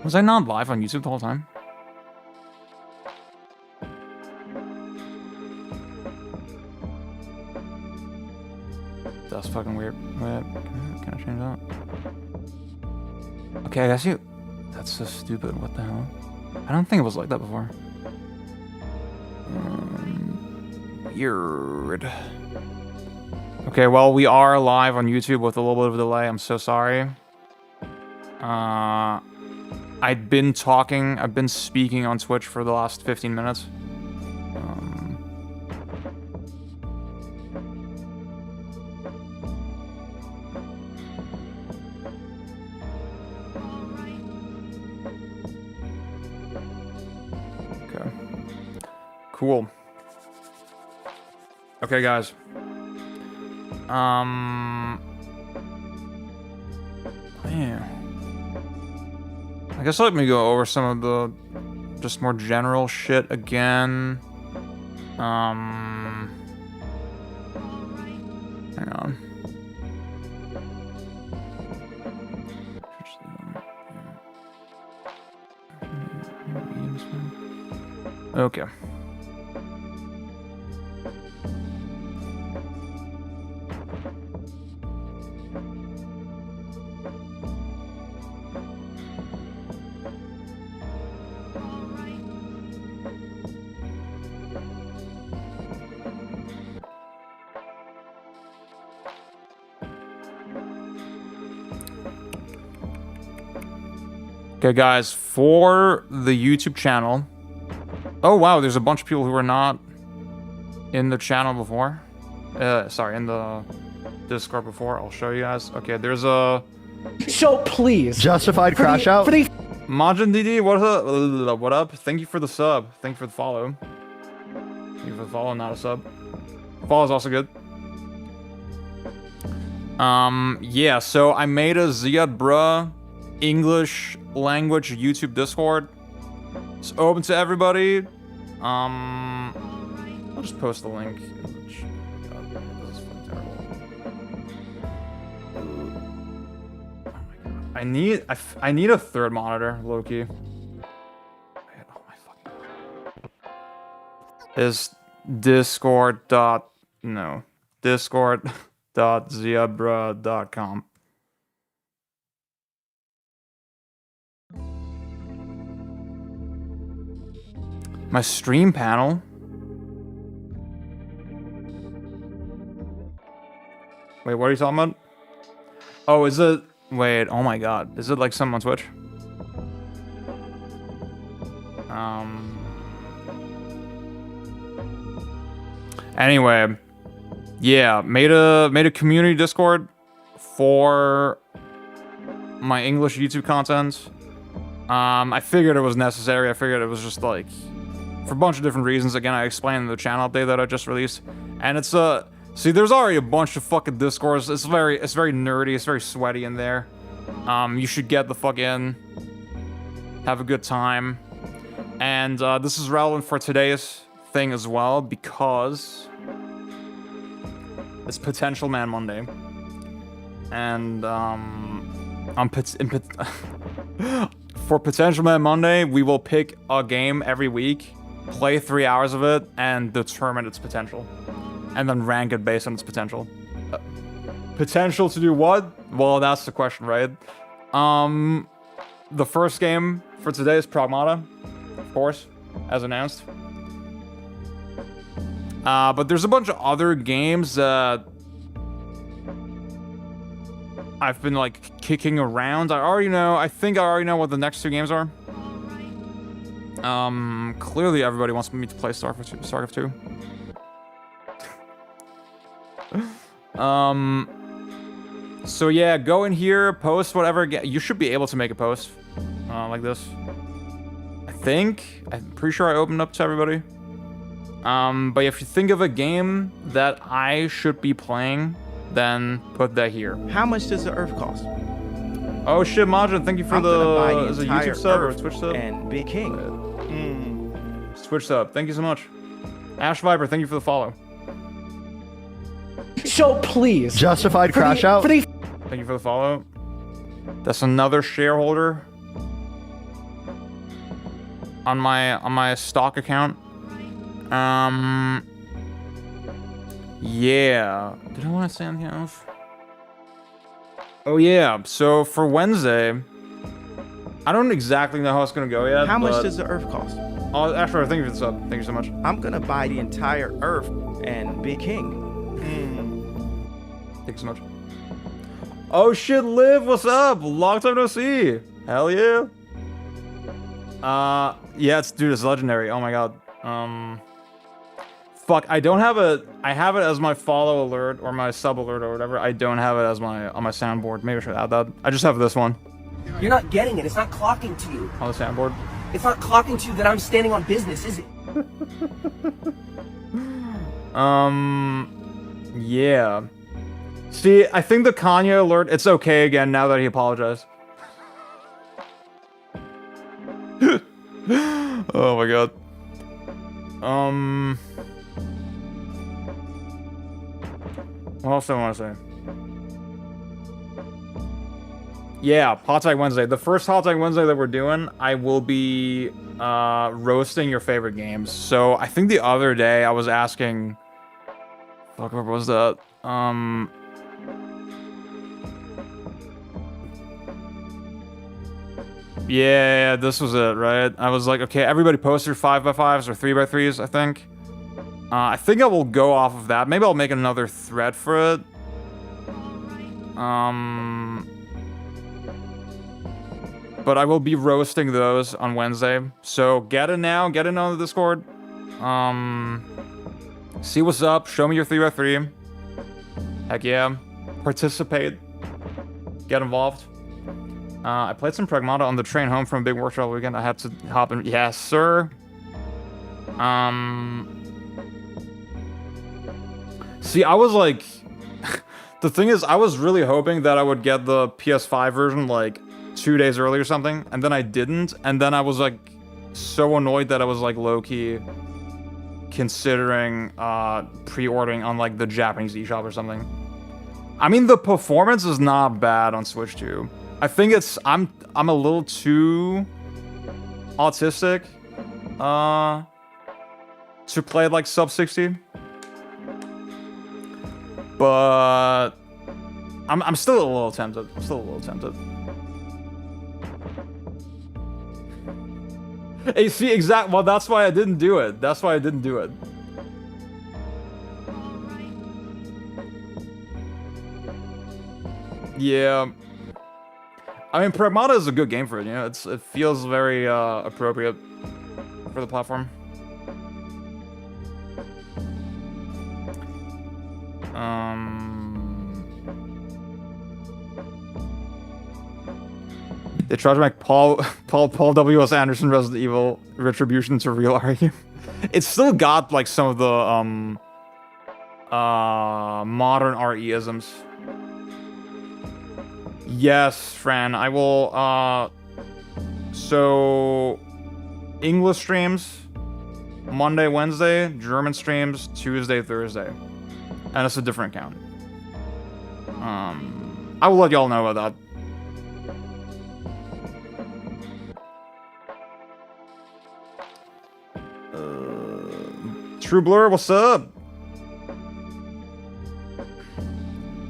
Was I not live on YouTube the whole time? That's fucking weird. Wait, can I change that? Okay, I guess you... That's so stupid. What the hell? I don't think it was like that before. Weird. Okay, well, we are live on YouTube with a little bit of a delay. I'm so sorry. I've been speaking on Twitch for the last 15 minutes. Okay. Cool. Okay, guys. Yeah. I guess let me go over some of the just more general shit again. Hang on. Okay. Okay, guys, for the YouTube channel... Oh, wow, there's a bunch of people who were not in the channel before. Sorry, in the Discord before. I'll show you guys. Okay, there's a... So, please. Justified crash out? Majin DD, what up? What up? Thank you for the sub. Thank you for the follow. Thank you for the follow, not a sub. Follow is also good. Yeah, so I made a Ziad Bruh English language YouTube Discord. It's open to everybody. I'll just post the link. God, this is fucking terrible. Oh my god. I need a third monitor, low-key. Oh my fucking god. Is discord.zebra.com. My stream panel? Wait, what are you talking about? Oh, is it... Wait, oh my god. Is it like something on Twitch? Anyway. Yeah, made a community Discord for my English YouTube content. I figured it was necessary. I figured it was just like... For a bunch of different reasons. Again, I explained in the channel update that I just released. And it's see, there's already a bunch of fucking discourse. It's very nerdy, it's very sweaty in there. You should get the fuck in. Have a good time. And this is relevant for today's thing as well, because it's Potential Man Monday. And for Potential Man Monday, we will pick a game every week, play 3 hours of it, and determine its potential. And then rank it based on its potential. Potential to do what? Well, that's the question, right? The first game for today is Pragmata, of course, as announced. But there's a bunch of other games that I've been like kicking around. I think I already know what the next two games are. Clearly everybody wants me to play StarCraft 2. So yeah, go in here, post whatever. You should be able to make a post like this. I'm pretty sure I opened up to everybody. But if you think of a game that I should be playing, then put that here. How much does the Earth cost? Oh shit, Majin, thank you for the is it YouTube sub or Twitch sub? And be king. Twitch sub, thank you so much. Ash Viper, thank you for the follow. So please. Justified crash out? Thank you for the follow. That's another shareholder. on my stock account. Yeah. Did I want to say anything else? Oh yeah. So for Wednesday, I don't exactly know how it's gonna go yet. How much does the Earth cost? Oh, actually, thank you for the sub. Thank you so much. I'm gonna buy the entire Earth and be king. Thank you so much. Oh shit, Liv, what's up? Long time no see. Hell yeah. Yeah, dude, it's legendary. Oh my god. Fuck, I don't have I have it as my follow alert or my sub alert or whatever. I don't have it as on my soundboard. Maybe I should add that. I just have this one. You're not getting it. It's not clocking to you. On the soundboard. It's not clocking to you that I'm standing on business, is it? Yeah. See, I think the Kanye alert, it's okay again now that he apologized. Oh my god. What else do I want to say? Yeah, Hot Tag Wednesday. The first Hot Tag Wednesday that we're doing, I will be roasting your favorite games. So I think the other day I was asking, fuck, what was that? Yeah, this was it, right? I was like, okay, everybody post your 5x5s or 3x3s, I think. I think I will go off of that. Maybe I'll make another thread for it. But I will be roasting those on Wednesday. So get it now, get it on the Discord. See what's up, show me your 3x3. Heck yeah. Participate. Get involved. I played some Pragmata on the train home from a big workshop weekend. I had to hop in. Yes, sir. See, I was like... the thing is, I was really hoping that I would get the PS5 version, like, 2 days early or something. And then I didn't. And then I was, like, so annoyed that I was, like, low-key considering pre-ordering on, like, the Japanese eShop or something. I mean, the performance is not bad on Switch 2. I think it's... I'm a little too autistic to play like sub 60. But I'm still a little tempted. I'm still a little tempted. Hey, see, exact. Well, that's why I didn't do it. That's why I didn't do it. Yeah. I mean, Pragmata is a good game for it, you know? It feels very appropriate for the platform. They tried to make Paul W.S. Anderson Resident Evil Retribution to real RE. It's still got like some of the modern RE-isms. Yes, Fran, I will, so, English streams, Monday, Wednesday, German streams, Tuesday, Thursday. And it's a different account. I will let y'all know about that. True Blur, what's up?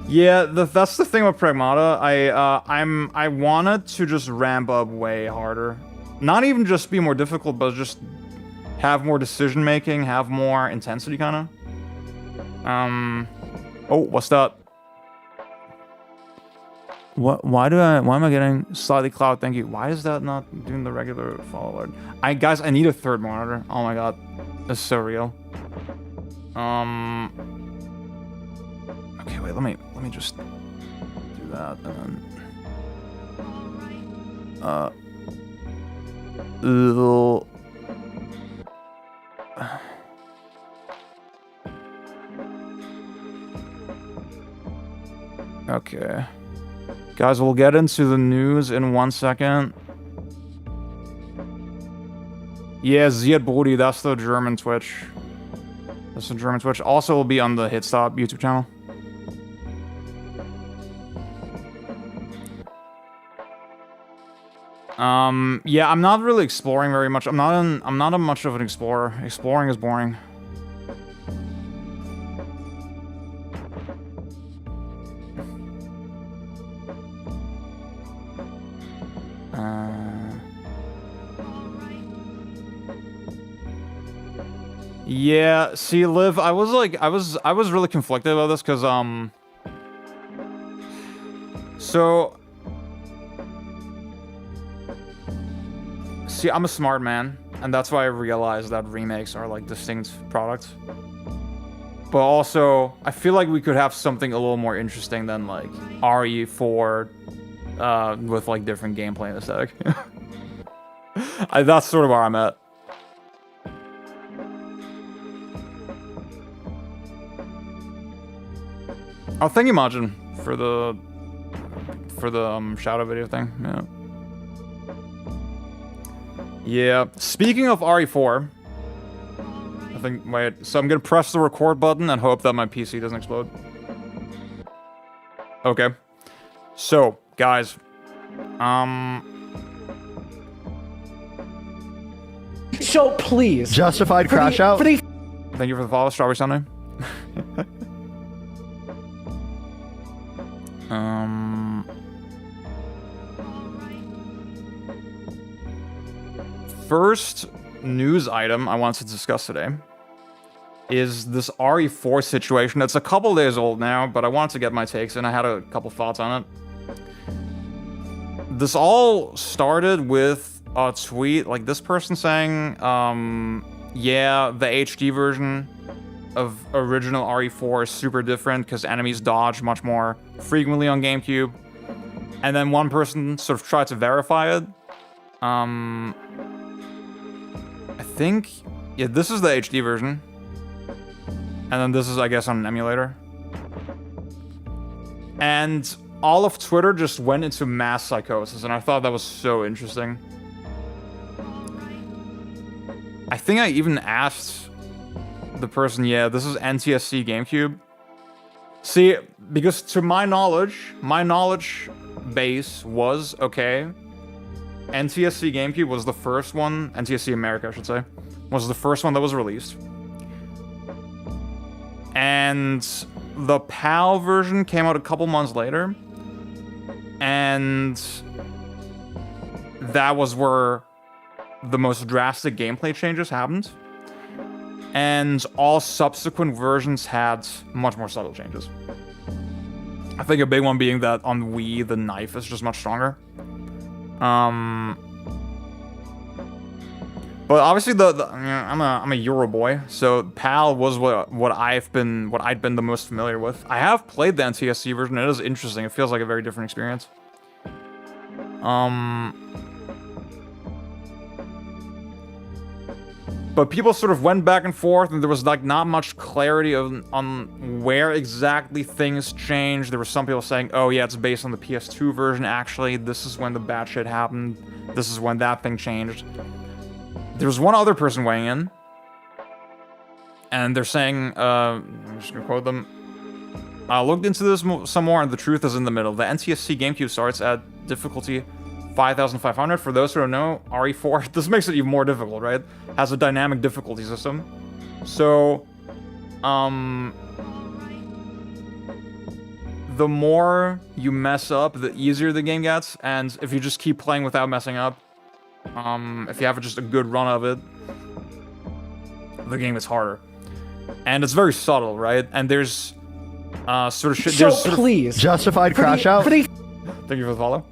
Yeah, that's the thing with Pragmata. I wanted to just ramp up way harder. Not even just be more difficult, but just have more decision making, have more intensity, kind of. Oh, what's that? Why am I getting slightly cloud? Thank you. Why is that not doing the regular follow alert? Guys, I need a third monitor. Oh my god, that's so real. Okay, wait, let me just do that and then okay. Guys, we'll get into the news in 1 second. Yeah, Ziad Brody, that's the German Twitch. That's the German Twitch. Also will be on the Hitstop YouTube channel. Yeah, I'm not really exploring very much. I'm not a much of an explorer. Exploring is boring. Yeah, see, Liv, I was really conflicted about this because so see, I'm a smart man, and that's why I realized that remakes are like distinct products. But also, I feel like we could have something a little more interesting than like RE4 with like different gameplay and aesthetic. That's sort of where I'm at. Oh, thank you, Majin, for the shadow video thing. Yeah. Speaking of RE4, I think. Wait. So I'm gonna press the record button and hope that my PC doesn't explode. Okay. So, guys, So please. Justified crash out. thank you for the follow, Strawberry Sunday. First news item I want to discuss today is this RE4 situation. It's a couple days old now, but I wanted to get my takes and I had a couple thoughts on it. This all started with a tweet, like this person saying, yeah, the HD version of original RE4 is super different because enemies dodge much more frequently on GameCube. And then one person sort of tried to verify it. I think, yeah, this is the HD version. And then this is, I guess, on an emulator. And all of Twitter just went into mass psychosis, and I thought that was so interesting. I think I even asked the person, yeah, this is NTSC GameCube. See, because to my knowledge base was, okay, NTSC GameCube was the first one, NTSC America, I should say, was the first one that was released. And the PAL version came out a couple months later. And that was where the most drastic gameplay changes happened. And all subsequent versions had much more subtle changes. I think a big one being that on Wii, the knife is just much stronger. But obviously, I'm a Euro boy, so PAL was what I'd been the most familiar with. I have played the NTSC version. It is interesting. It feels like a very different experience. But people sort of went back and forth, and there was like not much clarity on where exactly things changed. There were some people saying, "Oh yeah, it's based on the PS2 version. Actually, this is when the bad shit happened. This is when that thing changed." There was one other person weighing in, and they're saying, I'm just gonna quote them. I looked into this some more, and the truth is in the middle. The NTSC GameCube starts at difficulty 5,500. For those who don't know, RE4, this makes it even more difficult, right? Has a dynamic difficulty system. So, the more you mess up, the easier the game gets, and if you just keep playing without messing up, if you have just a good run of it, the game is harder. And it's very subtle, right? And there's sort of shit. So there's please. Justified crash out. Thank you for the follow.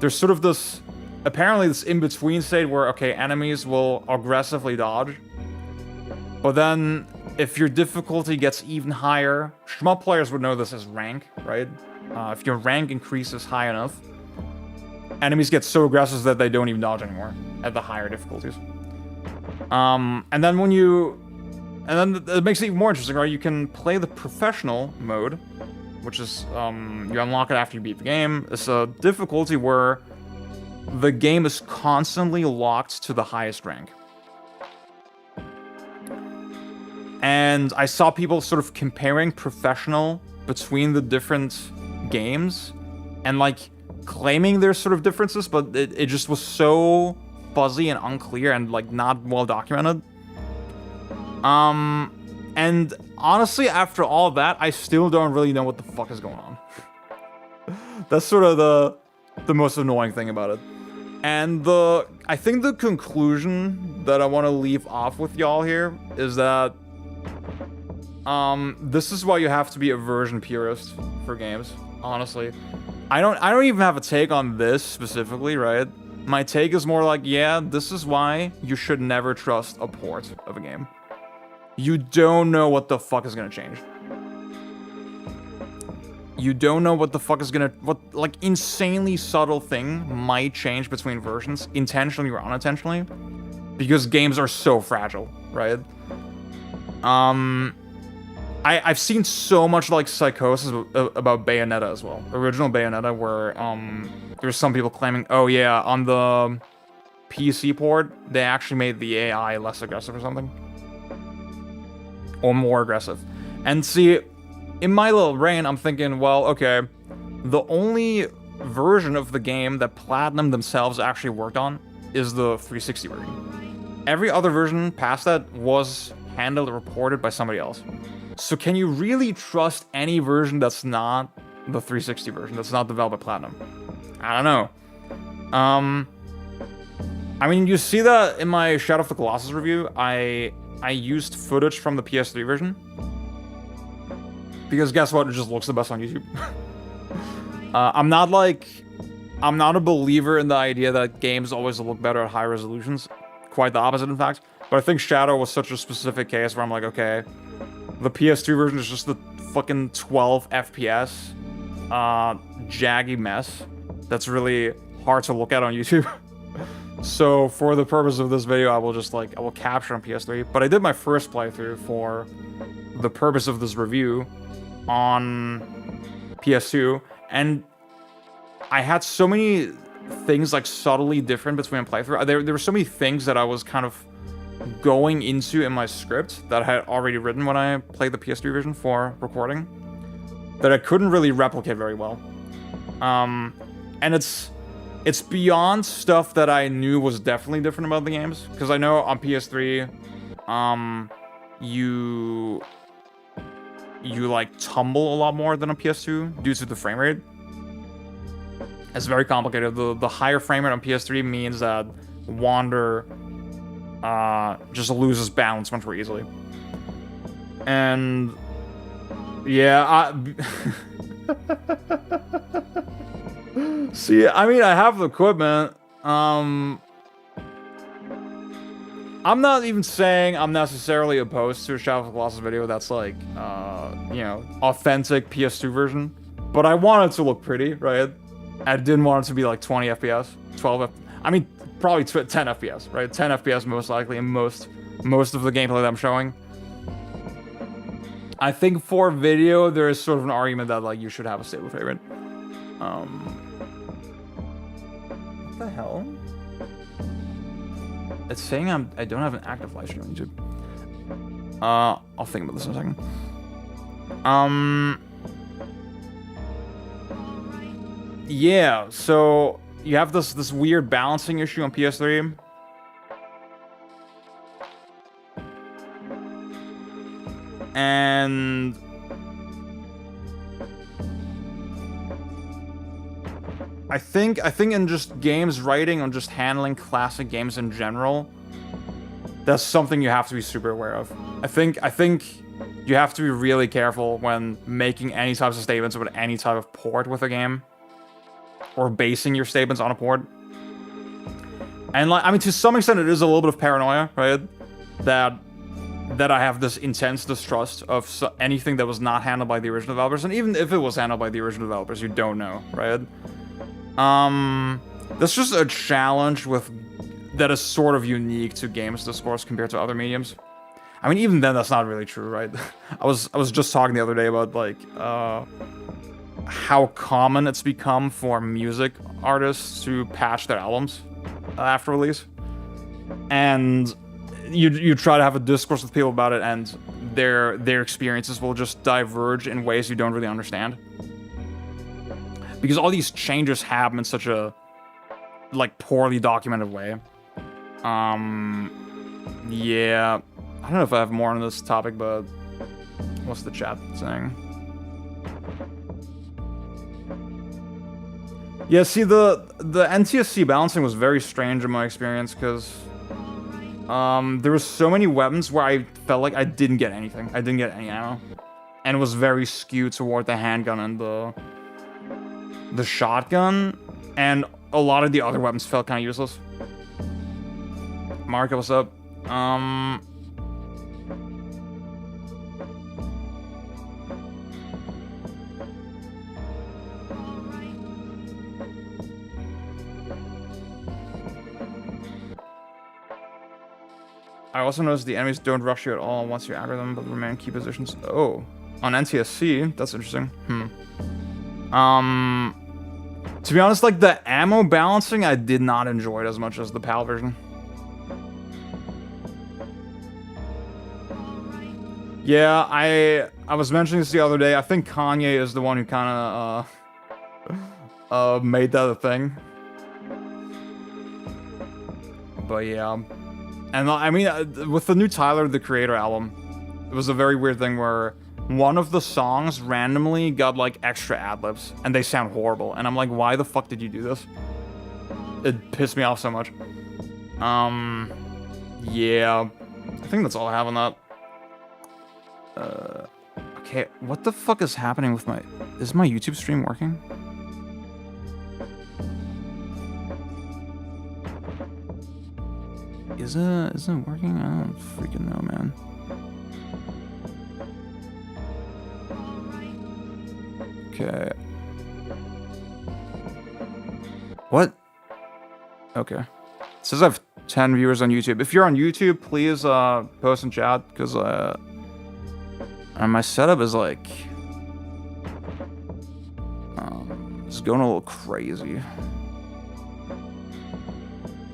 There's sort of this, apparently this in-between state where, okay, enemies will aggressively dodge. But then, if your difficulty gets even higher, shmup players would know this as rank, right? If your rank increases high enough, enemies get so aggressive that they don't even dodge anymore at the higher difficulties. And then it makes it even more interesting, right? You can play the professional mode, which is, you unlock it after you beat the game. It's a difficulty where the game is constantly locked to the highest rank. And I saw people sort of comparing professional between the different games, and like, claiming there's sort of differences, but it just was so fuzzy and unclear and like not well documented. And honestly, after all that, I still don't really know what the fuck is going on. That's sort of the most annoying thing about it. And I think the conclusion that I want to leave off with y'all here is that this is why you have to be a version purist for games, honestly. I don't even have a take on this specifically, right? My take is more like, yeah, this is why you should never trust a port of a game. You don't know what the fuck is gonna change. You don't know what the fuck is gonna, what like insanely subtle thing might change between versions, intentionally or unintentionally, because games are so fragile, right? I've seen so much like psychosis about Bayonetta as well. Original Bayonetta, where there's some people claiming, oh yeah, on the PC port, they actually made the AI less aggressive or something. Or more aggressive. And see, in my little brain, I'm thinking, well, okay, the only version of the game that Platinum themselves actually worked on is the 360 version. Every other version past that was handled or reported by somebody else. So can you really trust any version that's not the 360 version, that's not developed by Platinum? I don't know. I mean, you see that in my Shadow of the Colossus review, I used footage from the PS3 version. Because guess what? It just looks the best on YouTube. I'm not a believer in the idea that games always look better at high resolutions. Quite the opposite, in fact. But I think Shadow was such a specific case where I'm like, okay, the PS2 version is just the fucking 12 FPS jaggy mess that's really hard to look at on YouTube. So for the purpose of this video, I will capture on PS3. But I did my first playthrough for the purpose of this review on PS2, and I had so many things like subtly different between playthrough. There were so many things that I was kind of going into in my script that I had already written when I played the PS3 version for recording that I couldn't really replicate very well. And it's beyond stuff that I knew was definitely different about the games, because I know on PS3, you like tumble a lot more than on PS2 due to the frame rate. It's very complicated. The higher frame rate on PS3 means that Wander just loses balance much more easily. And yeah, see, I mean, I have the equipment. I'm not even saying I'm necessarily opposed to a Shadow of the Colossus video that's like, you know, authentic PS2 version. But I want it to look pretty, right? I didn't want it to be like 20 FPS, 12 I mean, probably 10 FPS, right? 10 FPS most likely in most of the gameplay that I'm showing. I think for video, there is sort of an argument that like you should have a stable frame rate. What the hell? It's saying I don't have an active live stream on YouTube. I'll think about this in a second. Yeah, so you have this weird balancing issue on PS3. And I think in just games writing and just handling classic games in general, that's something you have to be super aware of. I think you have to be really careful when making any types of statements about any type of port with a game, or basing your statements on a port. And like, I mean, to some extent, it is a little bit of paranoia, right? That I have this intense distrust of anything that was not handled by the original developers, and even if it was handled by the original developers, you don't know, right? That's just a challenge that is sort of unique to games discourse compared to other mediums. I mean, even then, that's not really true, right? I was just talking the other day about like how common it's become for music artists to patch their albums after release, and you try to have a discourse with people about it, and their experiences will just diverge in ways you don't really understand. because all these changes happen in such a like poorly documented way. Yeah, I don't know if I have more on this topic, but what's the chat saying? Yeah, see, the NTSC balancing was very strange in my experience, because there was so many weapons where I felt like I didn't get anything. I didn't get any ammo. And it was very skewed toward the handgun and the shotgun, and a lot of the other weapons felt kind of useless. Mark, what's up? I also noticed the enemies don't rush you at all once you aggro them, but remain in key positions. Oh, on NTSC, that's interesting. To be honest, like the ammo balancing, I did not enjoy it as much as the PAL version. Yeah, I was mentioning this the other day. I think Kanye is the one who kind of made that a thing. But yeah. And I mean, with the new Tyler, the Creator album, it was a very weird thing where one of the songs randomly got like extra ad-libs, and they sound horrible. And I'm like, why the fuck did you do this? It pissed me off so much. Yeah, I think that's all I have on that. Okay, what the fuck is happening with my... Is my YouTube stream working? Is it working? I don't freaking know, man. Okay. What? Okay. It says I have 10 viewers on YouTube. If you're on YouTube, please post in chat, because my setup is like it's going a little crazy.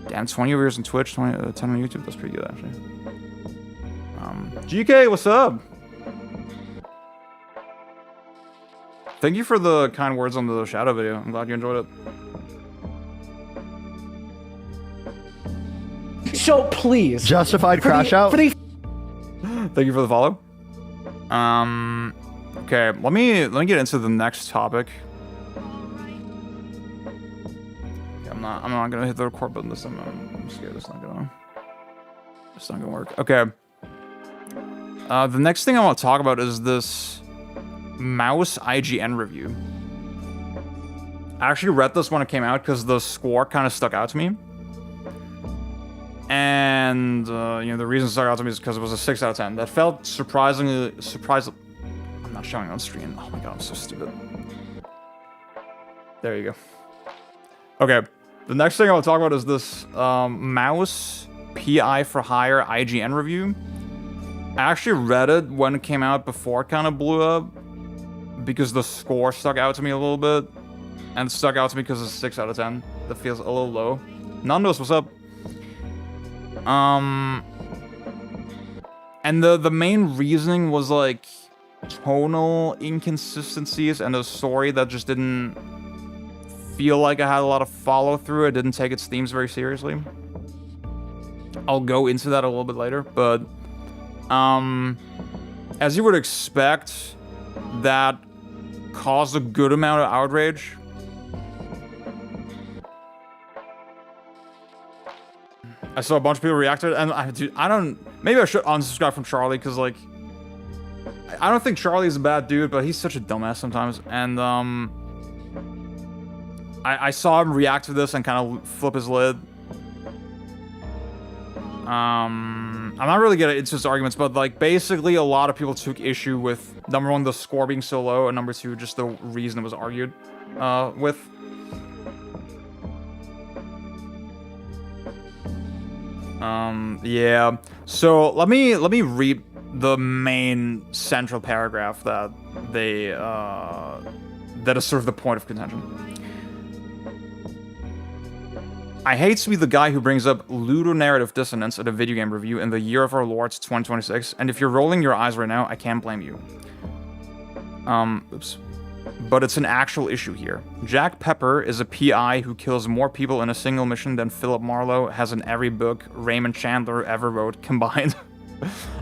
Damn, 20 viewers on Twitch, 10 on YouTube. That's pretty good, actually. GK, what's up? Thank you for the kind words on the Shadow video. I'm glad you enjoyed it. So please. Justified crash out. Thank you for the follow. Okay, let me get into the next topic. Okay, I'm not gonna hit the record button this time. I'm scared it's not gonna work. Okay. The next thing I want to talk about is this mouse IGN review. I actually read this when it came out because the score kind of stuck out to me. And, you know, the reason it stuck out to me is because it was a 6 out of 10. That felt surprisingly... I'm not showing on screen. Oh my god, I'm so stupid. There you go. Okay, the next thing I want to talk about is this mouse PI for hire IGN review. I actually read it when it came out before it kind of blew up, because the score stuck out to me a little bit, and it stuck out to me because it's 6 out of 10. That feels a little low. Nandos, what's up? And the main reasoning was like tonal inconsistencies and a story that just didn't feel like it had a lot of follow through. It didn't take its themes very seriously. I'll go into that a little bit later, but as you would expect, that caused a good amount of outrage. I saw a bunch of people react to it, and maybe I should unsubscribe from Charlie, because, like, I don't think Charlie's a bad dude, but he's such a dumbass sometimes, and, I saw him react to this and kind of flip his lid. I'm not really getting into his arguments, but, like, basically a lot of people took issue with, number one, the score being so low, and number two, just the reason it was argued, with. Yeah. So let me read the main central paragraph that they that is sort of the point of contention. I hate to be the guy who brings up ludonarrative dissonance at a video game review in the year of our Lord 2026, and if you're rolling your eyes right now, I can't blame you. Oops. but it's an actual issue here. Jack Pepper is a PI who kills more people in a single mission than Philip Marlowe has in every book Raymond Chandler ever wrote combined.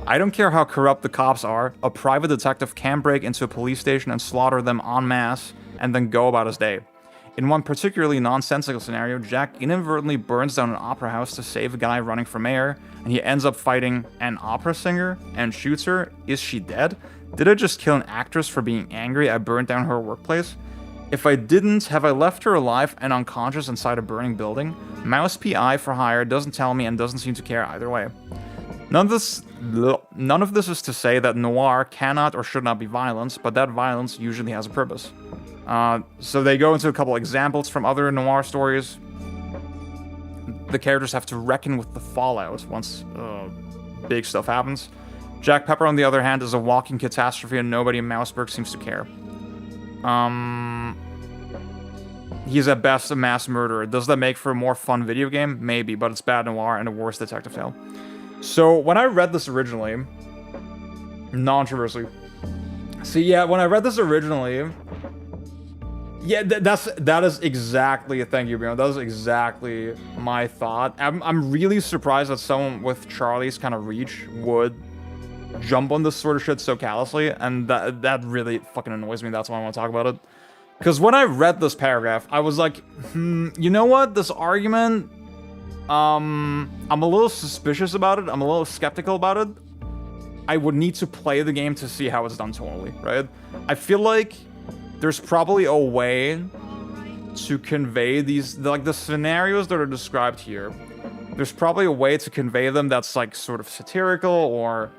I don't care how corrupt the cops are, a private detective can break into a police station and slaughter them en masse and then go about his day. In one particularly nonsensical scenario, Jack inadvertently burns down an opera house to save a guy running for mayor, and he ends up fighting an opera singer and shoots her. Is she dead? Did I just kill an actress for being angry I burned down her workplace? If I didn't, have I left her alive and unconscious inside a burning building? Mouse PI for hire doesn't tell me and doesn't seem to care either way. None of this is to say that noir cannot or should not be violence, but that violence usually has a purpose. So they go into a couple examples from other noir stories. The characters have to reckon with the fallout once big stuff happens. Jack Pepper, on the other hand, is a walking catastrophe and nobody in Mouseburg seems to care. He's at best a mass murderer. Does that make for a more fun video game? Maybe, but it's bad noir and a worse detective tale. So when I read this originally, non-controversially, when I read this originally, that is exactly, thank you, Bruno, that is exactly my thought. I'm really surprised that someone with Charlie's kind of reach would jump on this sort of shit so callously, and that really fucking annoys me. That's why I want to talk about it. Because when I read this paragraph, I was like, you know what, this argument, I'm a little suspicious about it, I'm a little skeptical about it. I would need to play the game to see how it's done tonally, right? I feel like there's probably a way to convey these, like the scenarios that are described here, there's probably a way to convey them that's like sort of satirical or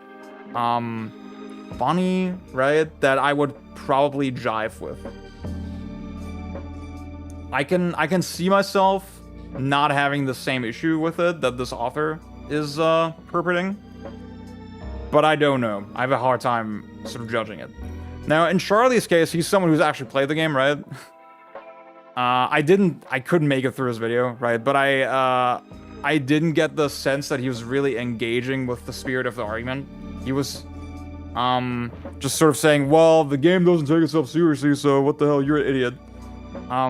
funny, right? That I would probably jive with. I can see myself not having the same issue with it that this author is perpetrating, but I don't know. I have a hard time sort of judging it. Now, in Charlie's case, he's someone who's actually played the game, right? I couldn't make it through his video, right? But I didn't get the sense that he was really engaging with the spirit of the argument. He was just sort of saying, well, the game doesn't take itself seriously, so what the hell, you're an idiot. I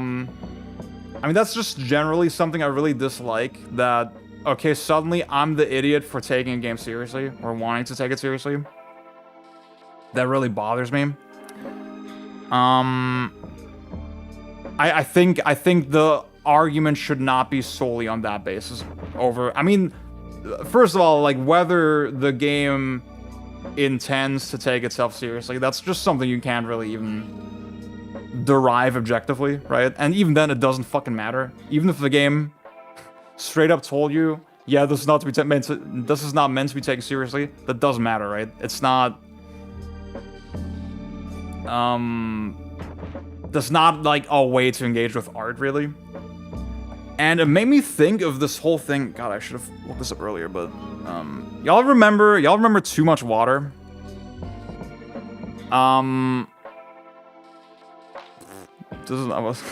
mean, that's just generally something I really dislike, that, okay, suddenly I'm the idiot for taking a game seriously, or wanting to take it seriously. That really bothers me. I think the argument should not be solely on that basis over, I mean, first of all, like, whether the game intends to take itself seriously, that's just something you can't really even derive objectively, right? And even then, it doesn't fucking matter. Even if the game straight up told you, yeah, this is not meant to be taken seriously, that doesn't matter, right? It's not that's not like a way to engage with art, really. And it made me think of this whole thing. God, I should have looked this up earlier, but y'all remember Too Much Water? This is almost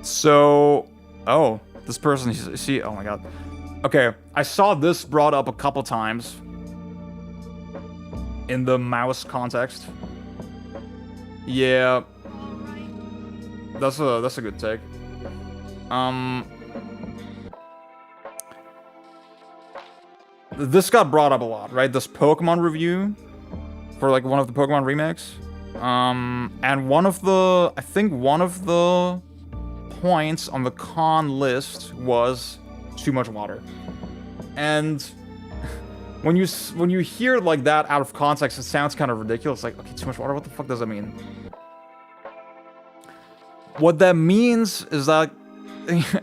so, oh, this person, see, oh my god. Okay, I saw this brought up a couple times in the mouse context. Yeah, that's a good take. This got brought up a lot, right? This Pokemon review for like one of the Pokemon remakes. And I think one of the points on the con list was Too Much Water. And when you hear it like that out of context, it sounds kind of ridiculous. Like, okay, too much water, what the fuck does that mean? What that means is that,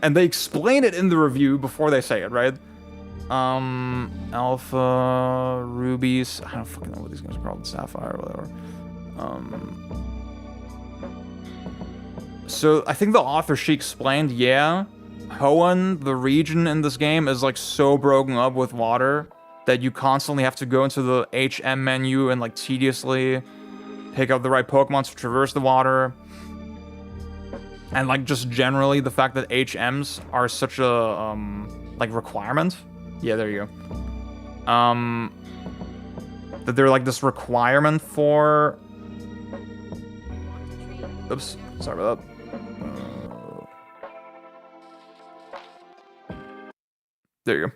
and they explain it in the review before they say it, right? Alpha, Rubies, I don't fucking know what these guys are called, Sapphire or whatever. So I think the author, she explained, yeah, Hoenn, the region in this game, is like so broken up with water that you constantly have to go into the HM menu and like tediously pick up the right Pokemon to traverse the water. And like just generally the fact that HMs are such a like requirement. Yeah, there you go. That they're like this requirement for Oops, sorry about that. There you go.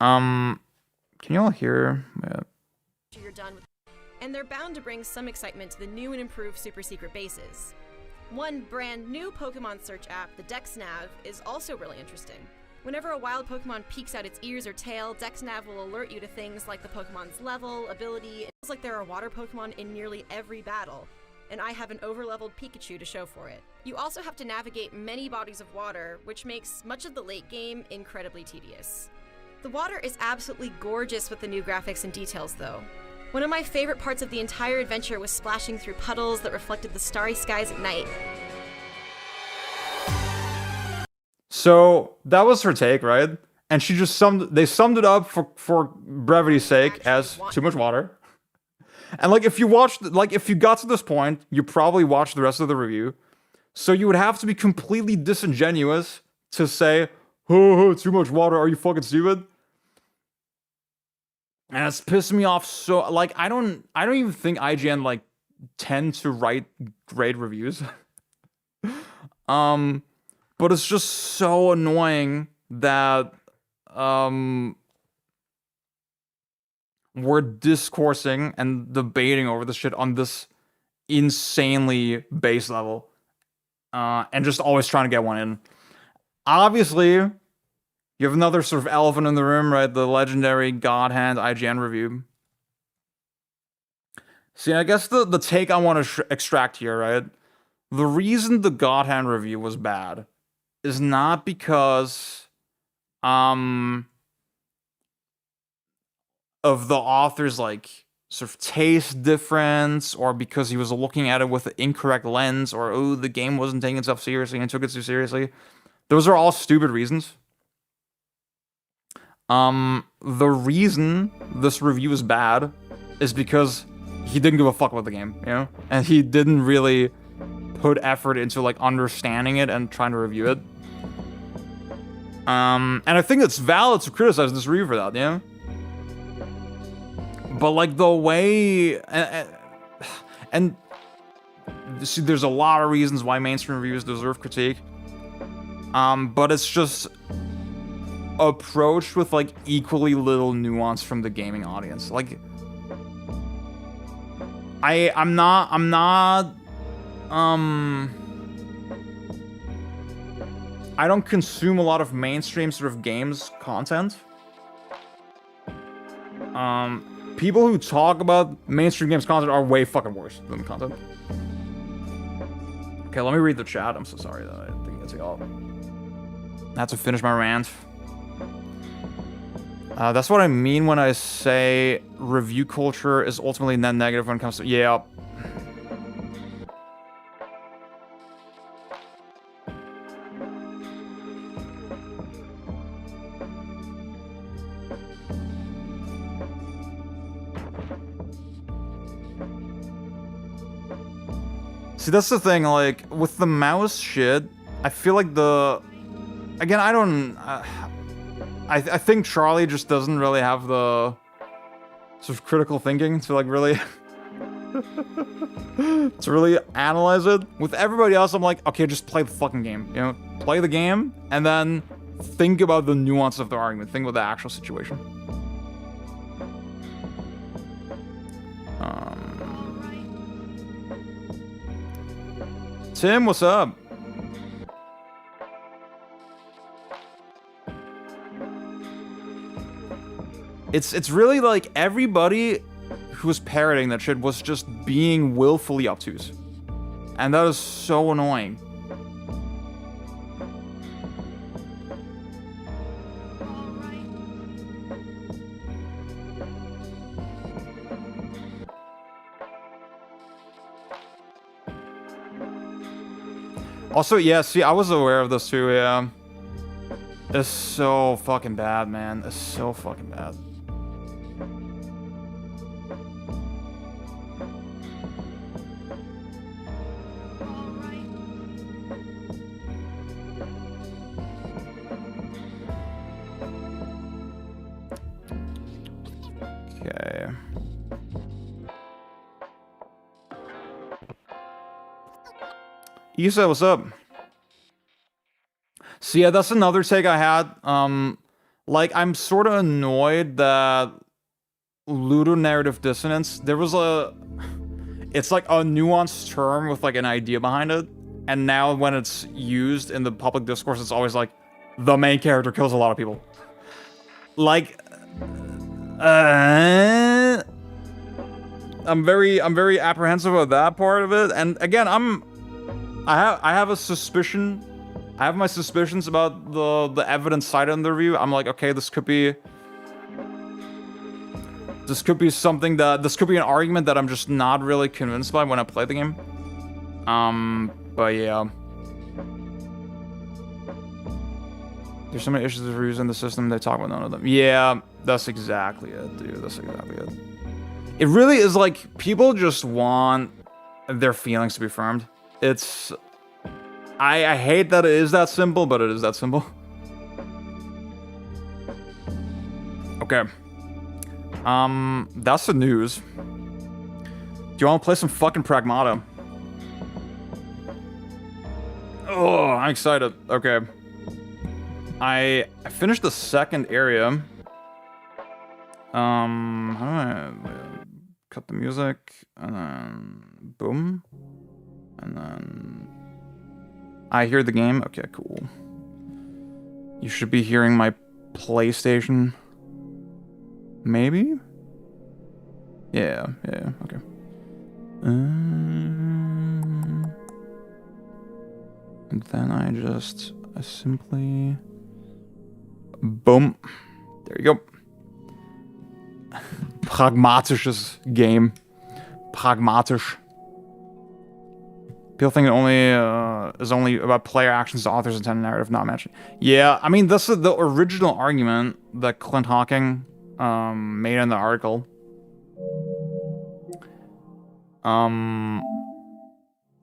Can you all hear? Yeah. You're done with, and they're bound to bring some excitement to the new and improved super secret bases. One brand new Pokemon search app, the DexNav, is also really interesting. Whenever a wild Pokemon peeks out its ears or tail, DexNav will alert you to things like the Pokemon's level, ability. It feels like there are water Pokemon in nearly every battle, and I have an overleveled Pikachu to show for it. You also have to navigate many bodies of water, which makes much of the late game incredibly tedious. The water is absolutely gorgeous with the new graphics and details, though. One of my favorite parts of the entire adventure was splashing through puddles that reflected the starry skies at night. So that was her take, right? And she just summed it up for brevity's sake as too much water. And like if you got to this point, you probably watched the rest of the review. So you would have to be completely disingenuous to say, oh, too much water, are you fucking stupid? And it's pissing me off so, like, I don't even think IGN, like, tend to write great reviews. But it's just so annoying that, we're discoursing and debating over this shit on this insanely base level. And just always trying to get one in. Obviously, you have another sort of elephant in the room, right? The legendary God Hand IGN review. See, I guess the take I want to extract here, right? The reason the God Hand review was bad is not because of the author's like sort of taste difference, or because he was looking at it with the incorrect lens, or oh, the game wasn't taking itself seriously and took it too seriously. Those are all stupid reasons. The reason this review is bad is because he didn't give a fuck about the game, you know? And he didn't really put effort into like understanding it and trying to review it. And I think it's valid to criticize this review for that, you know? But like the way, and see, there's a lot of reasons why mainstream reviews deserve critique. But it's just approached with like equally little nuance from the gaming audience. Like, I'm not, I don't consume a lot of mainstream sort of games content. People who talk about mainstream games content are way fucking worse than the content. Okay, let me read the chat. I'm so sorry that I didn't get to all. I have to finish my rant. That's what I mean when I say review culture is ultimately net negative when it comes to... Yeah. See, that's the thing, like, with the mouse shit, I feel like the... Again, I don't... I think Charlie just doesn't really have the sort of critical thinking to, like, really... to really analyze it. With everybody else, I'm like, okay, just play the fucking game, you know? Play the game, and then think about the nuance of the argument. Think about the actual situation. Tim, what's up? It's really like everybody who was parroting that shit was just being willfully obtuse. And that is so annoying. Also, yeah, see, I was aware of this too, yeah. It's so fucking bad, man. It's so fucking bad. Okay. He said, "What's up?" So yeah, that's another take I had. Like, I'm sort of annoyed that ludonarrative dissonance. It's like a nuanced term with like an idea behind it, and now when it's used in the public discourse, it's always like the main character kills a lot of people. Like, I'm very apprehensive of that part of it. And again, I have a suspicion. I have my suspicions about the evidence cited in the review. I'm like, okay, this could be something that this could be an argument that I'm just not really convinced by when I play the game. But yeah. There's so many issues with reviews in the system, they talk about none of them. Yeah, that's exactly it, dude. That's exactly it. It really is like, people just want their feelings to be affirmed. It's... I hate that it is that simple, but it is that simple. Okay. That's the news. Do you want to play some fucking Pragmata? Oh, I'm excited. Okay. I finished the second area. How do I cut the music? And then boom. And then I hear the game. Okay, cool. You should be hearing my PlayStation. Maybe? Yeah, okay. And then I simply... Boom. There you go. Pragmatisches game. Pragmatisch. People think it is only about player actions, the author's intended narrative, not mentioned. Yeah, I mean, this is the original argument that Clint Hawking made in the article.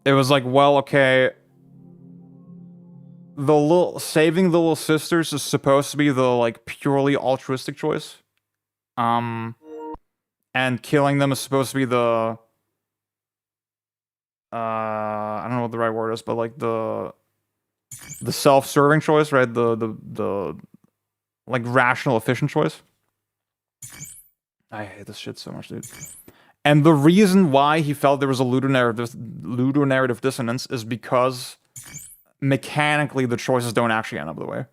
It was like, well, okay, saving the little sisters is supposed to be the like purely altruistic choice, and killing them is supposed to be the I don't know what the right word is, but like the self-serving choice, right? The like rational, efficient choice. I hate this shit so much, dude. And the reason why he felt there was a ludonarrative dissonance is because mechanically the choices don't actually end up the way.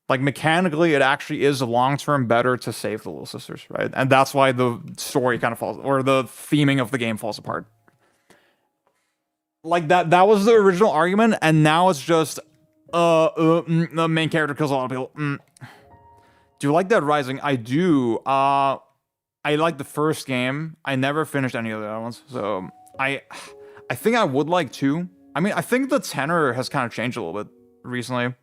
Like, mechanically, it actually is long-term better to save the little sisters, right? And that's why the story kind of falls, or the theming of the game falls apart. Like, that was the original argument, and now it's just, the main character kills a lot of people. Do you like Dead Rising? I do. I like the first game. I never finished any of the other ones, so I think I would like 2. I mean, I think the tenor has kind of changed a little bit recently.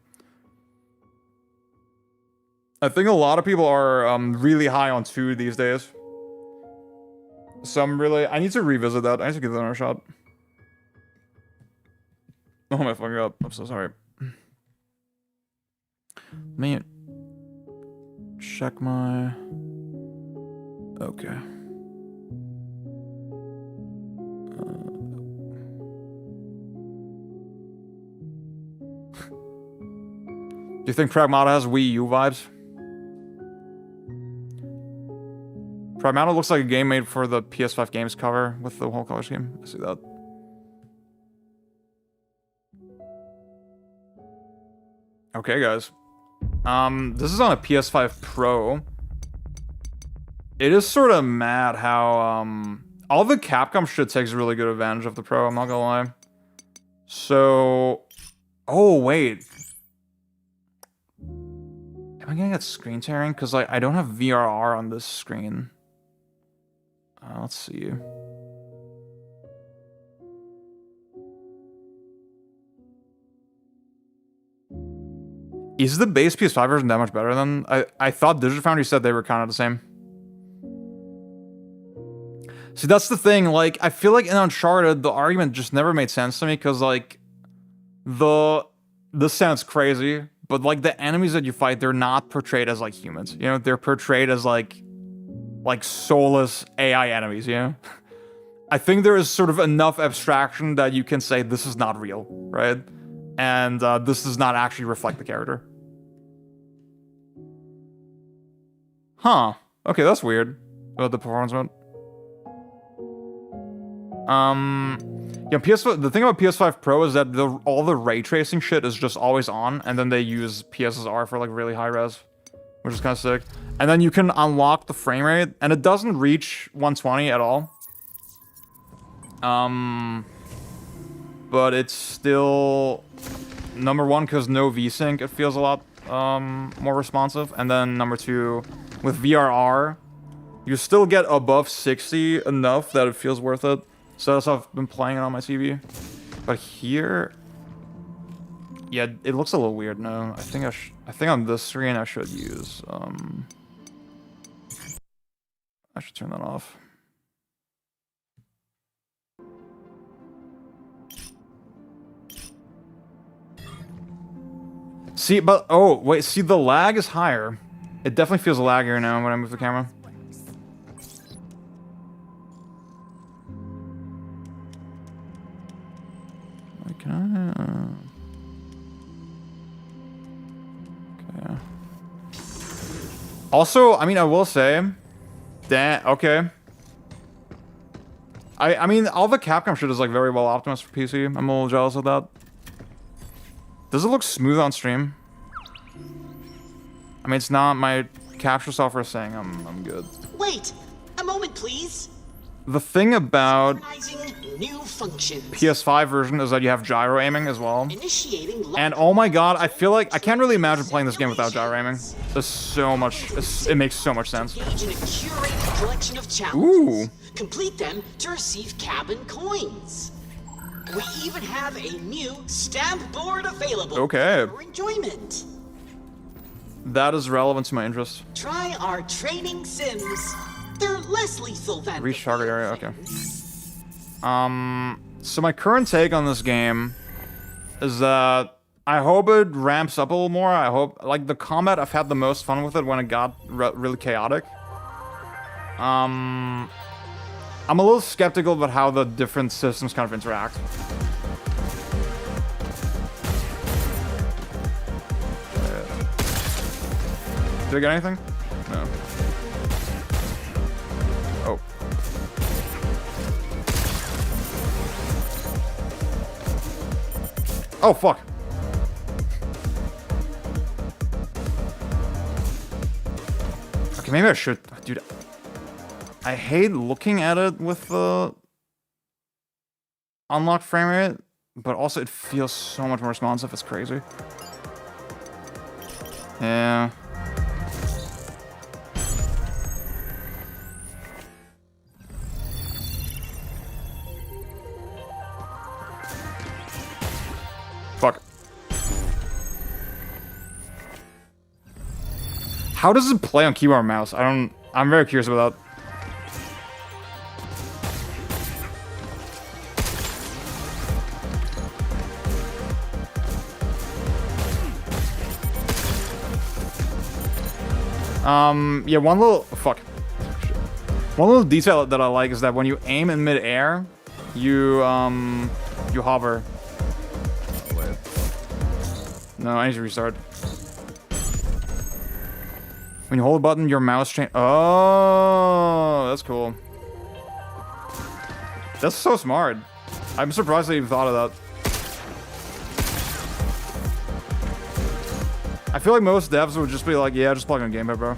I think a lot of people are really high on 2 these days. So I need to revisit that. I need to give that another shot. Oh, am I fucking up? I'm so sorry. Let me check my... Okay. Do you think Pragmata has Wii U vibes? Pragmata looks like a game made for the PS5 games cover with the whole color scheme. I see that. Okay, guys. This is on a PS5 Pro. It is sort of mad how, all the Capcom shit takes really good advantage of the Pro, I'm not gonna lie. So... Oh, wait. Am I gonna get screen tearing? Because, like, I don't have VRR on this screen. Let's see. Is the base PS5 version that much better than... I thought Digital Foundry said they were kind of the same. See, that's the thing, like, I feel like in Uncharted, the argument just never made sense to me, because, like, this sounds crazy, but, like, the enemies that you fight, they're not portrayed as, like, humans, you know? They're portrayed as, like soulless AI enemies, you know? I think there is sort of enough abstraction that you can say this is not real, right? And this does not actually reflect the character. Huh. Okay, that's weird. About the performance mode. Yeah, the thing about PS5 Pro is that all the ray tracing shit is just always on, and then they use PSSR for like really high res, which is kind of sick. And then you can unlock the frame rate, and it doesn't reach 120 at all. But it's still number one because no VSync. It feels a lot more responsive, and then number two, with VRR, you still get above 60 enough that it feels worth it. So that's how I've been playing it on my TV. But here, yeah, it looks a little weird. No, I think on this screen I should use I should turn that off. See, but oh wait, see the lag is higher. It definitely feels laggier now when I move the camera. Okay. Also, I mean, I will say that okay. I mean, all the Capcom shit is like very well optimized for PC. I'm a little jealous of that. Does it look smooth on stream? I mean, it's not my capture software saying I'm good. Wait, a moment, please. The thing about New functions. PS5 version is that you have gyro aiming as well. Initiating And oh my god, I feel like I can't really imagine playing this game without gyro aiming. There's so much. It makes so much sense. Engage in a curated collection of challenges. Ooh. Complete them to receive cabin coins. We even have a new stamp board available Okay. for enjoyment. That is relevant to my interest. Try our training sims. They're less lethal than Reach the target area, okay. things. So my current take on this game is that I hope it ramps up a little more. I hope, like, the combat, I've had the most fun with it when it got really chaotic. I'm a little skeptical about how the different systems kind of interact. Did I get anything? No. Oh. Oh, fuck. Okay, maybe I should... Dude, I hate looking at it with the unlocked frame rate, but also it feels so much more responsive. It's crazy. Yeah. Fuck. How does it play on keyboard and mouse? I'm very curious about that. Yeah, one little detail that I like is that when you aim in mid-air, you hover. Oh, wait. No, I need to restart. When you hold a button, your mouse change. Oh, that's cool. That's so smart. I'm surprised they even thought of that. I feel like most devs would just be like, yeah, just plug in Game Boy, bro.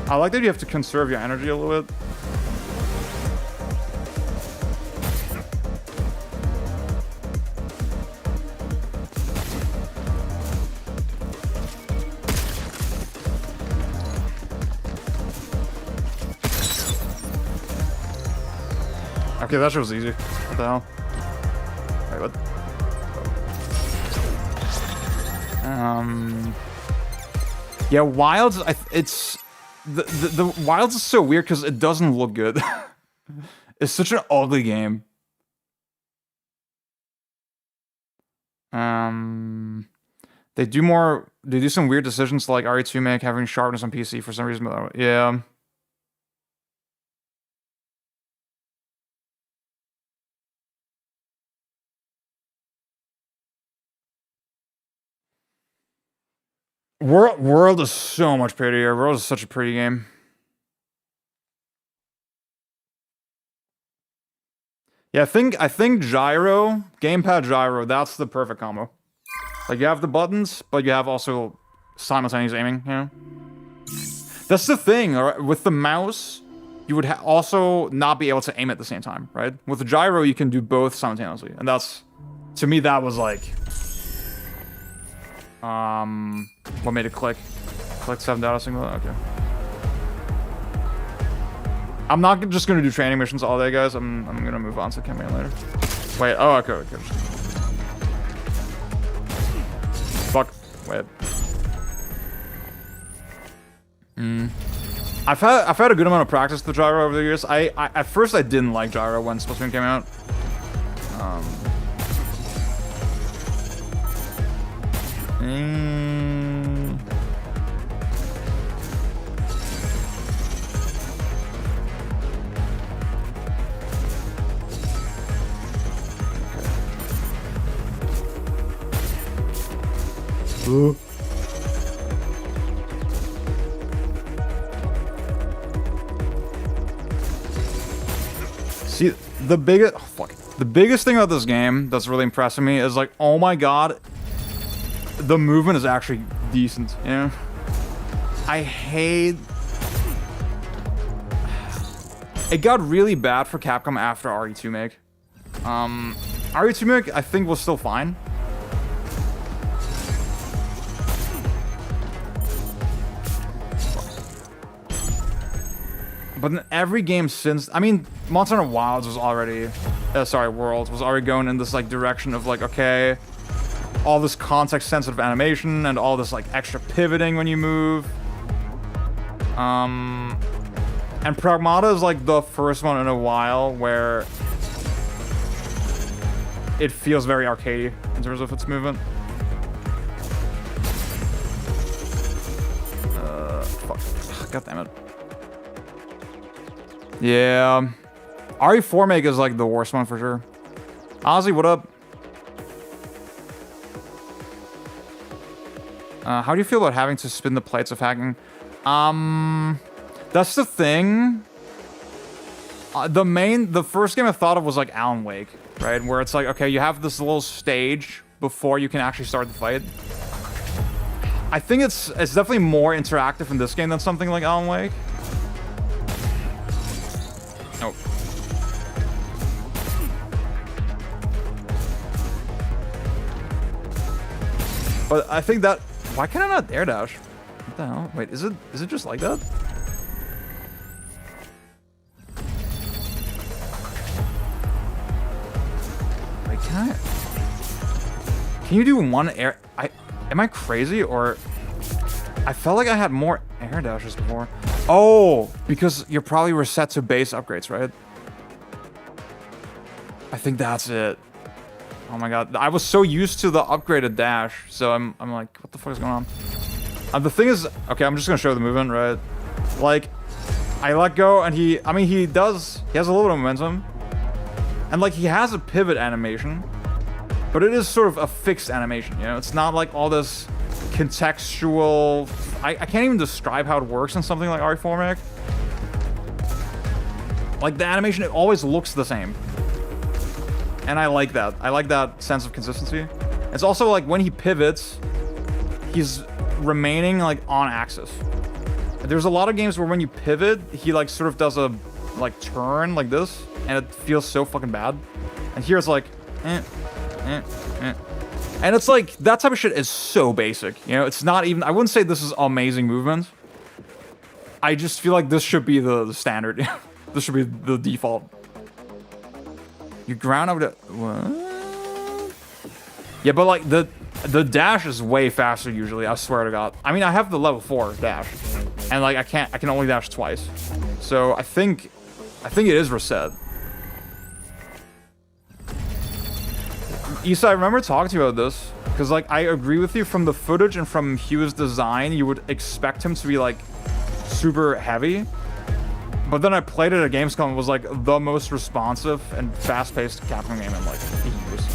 I like that you have to conserve your energy a little bit. Okay, that shit was easy. What the hell? Wait, what? Yeah, Wilds. It's the Wilds is so weird because it doesn't look good. It's such an ugly game. They do some weird decisions like RE2 make having sharpness on PC for some reason. Yeah. World is so much prettier. World is such a pretty game. Yeah, I think gyro, gamepad gyro, that's the perfect combo. Like, you have the buttons, but you have also simultaneous aiming, you know? That's the thing, right? With the mouse, you would also not be able to aim at the same time, right? With the gyro, you can do both simultaneously. And that's, to me, that was like... what made it click? Click 7 data signal? Okay. I'm not just gonna do training missions all day, guys. I'm gonna move on to campaign later. Wait, oh, okay. Fuck. Wait. I've had a good amount of practice with the gyro over the years. At first I didn't like gyro when Splatoon came out. See, the biggest thing about this game that's really impressing me is like, oh my god, the movement is actually decent, you know? I hate... It got really bad for Capcom after RE2 make. RE2 make, I think, was still fine. But in every game since, I mean, Monster Hunter Wilds was already, Worlds was already going in this like direction of like, okay, all this context-sensitive animation and all this like extra pivoting when you move. And Pragmata is like the first one in a while where it feels very arcadey in terms of its movement. Fuck. God damn it. Yeah. RE4 make is like the worst one for sure. Ozzy, what up? How do you feel about having to spin the plates of hacking? That's the thing. The first game I thought of was like Alan Wake, right? Where it's like, okay, you have this little stage before you can actually start the fight. I think it's definitely more interactive in this game than something like Alan Wake. Oh. But I think that... Why can I not air dash? What the hell? Wait, is it just like that? Wait, can you do one air... Am I crazy or... I felt like I had more air dashes before. Oh, because you're probably reset to base upgrades, right? I think that's it. Oh my god, I was so used to the upgraded dash, so I'm like, what the fuck is going on? The thing is, okay, I'm just gonna show the movement, right? Like, I let go, and he has a little bit of momentum, and like he has a pivot animation, but it is sort of a fixed animation, you know? It's not like all this contextual. I can't even describe how it works in something like RE4 Mac. Like the animation, it always looks the same. And I like that. I like that sense of consistency. It's also like when he pivots, he's remaining like on axis. There's a lot of games where when you pivot, he like sort of does a like turn like this, and it feels so fucking bad. And here it's like, And it's like, that type of shit is so basic, you know? It's not even, I wouldn't say this is amazing movement. I just feel like this should be the standard. This should be the default. You ground over the, what? Yeah, but like, the dash is way faster usually, I swear to God. I mean, I have the level 4 dash, and like, I can only dash twice. So I think it is reset. Issa, I remember talking to you about this because, like, I agree with you. From the footage and from Hugh's design, you would expect him to be like super heavy. But then I played it at Gamescom and was like the most responsive and fast-paced Capcom game in like years.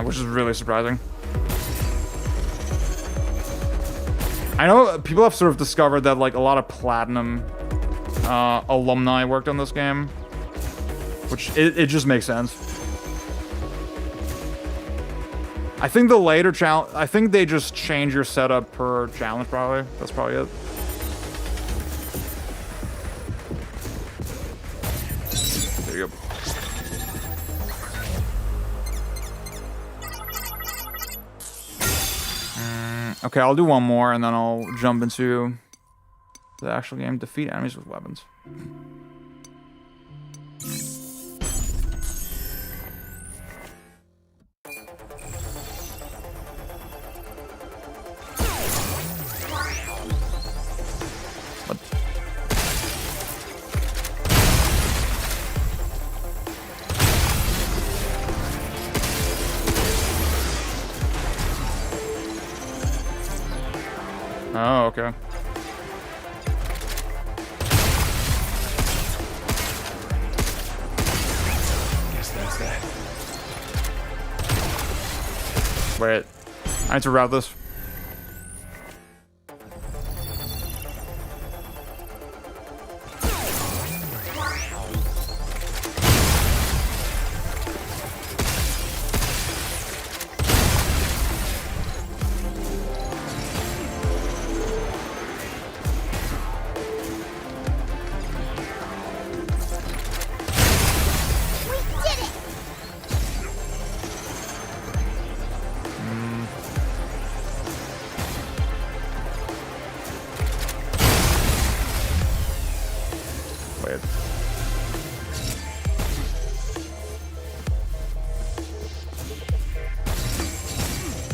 Which is really surprising. I know people have sort of discovered that like a lot of Platinum alumni worked on this game, which it just makes sense. I think the later challenge, I think they just change your setup per challenge probably. That's probably it. There you go. Okay, I'll do one more and then I'll jump into the actual game. Defeat enemies with weapons. What? Oh, okay. Guess that's that. Wait. I need to route this.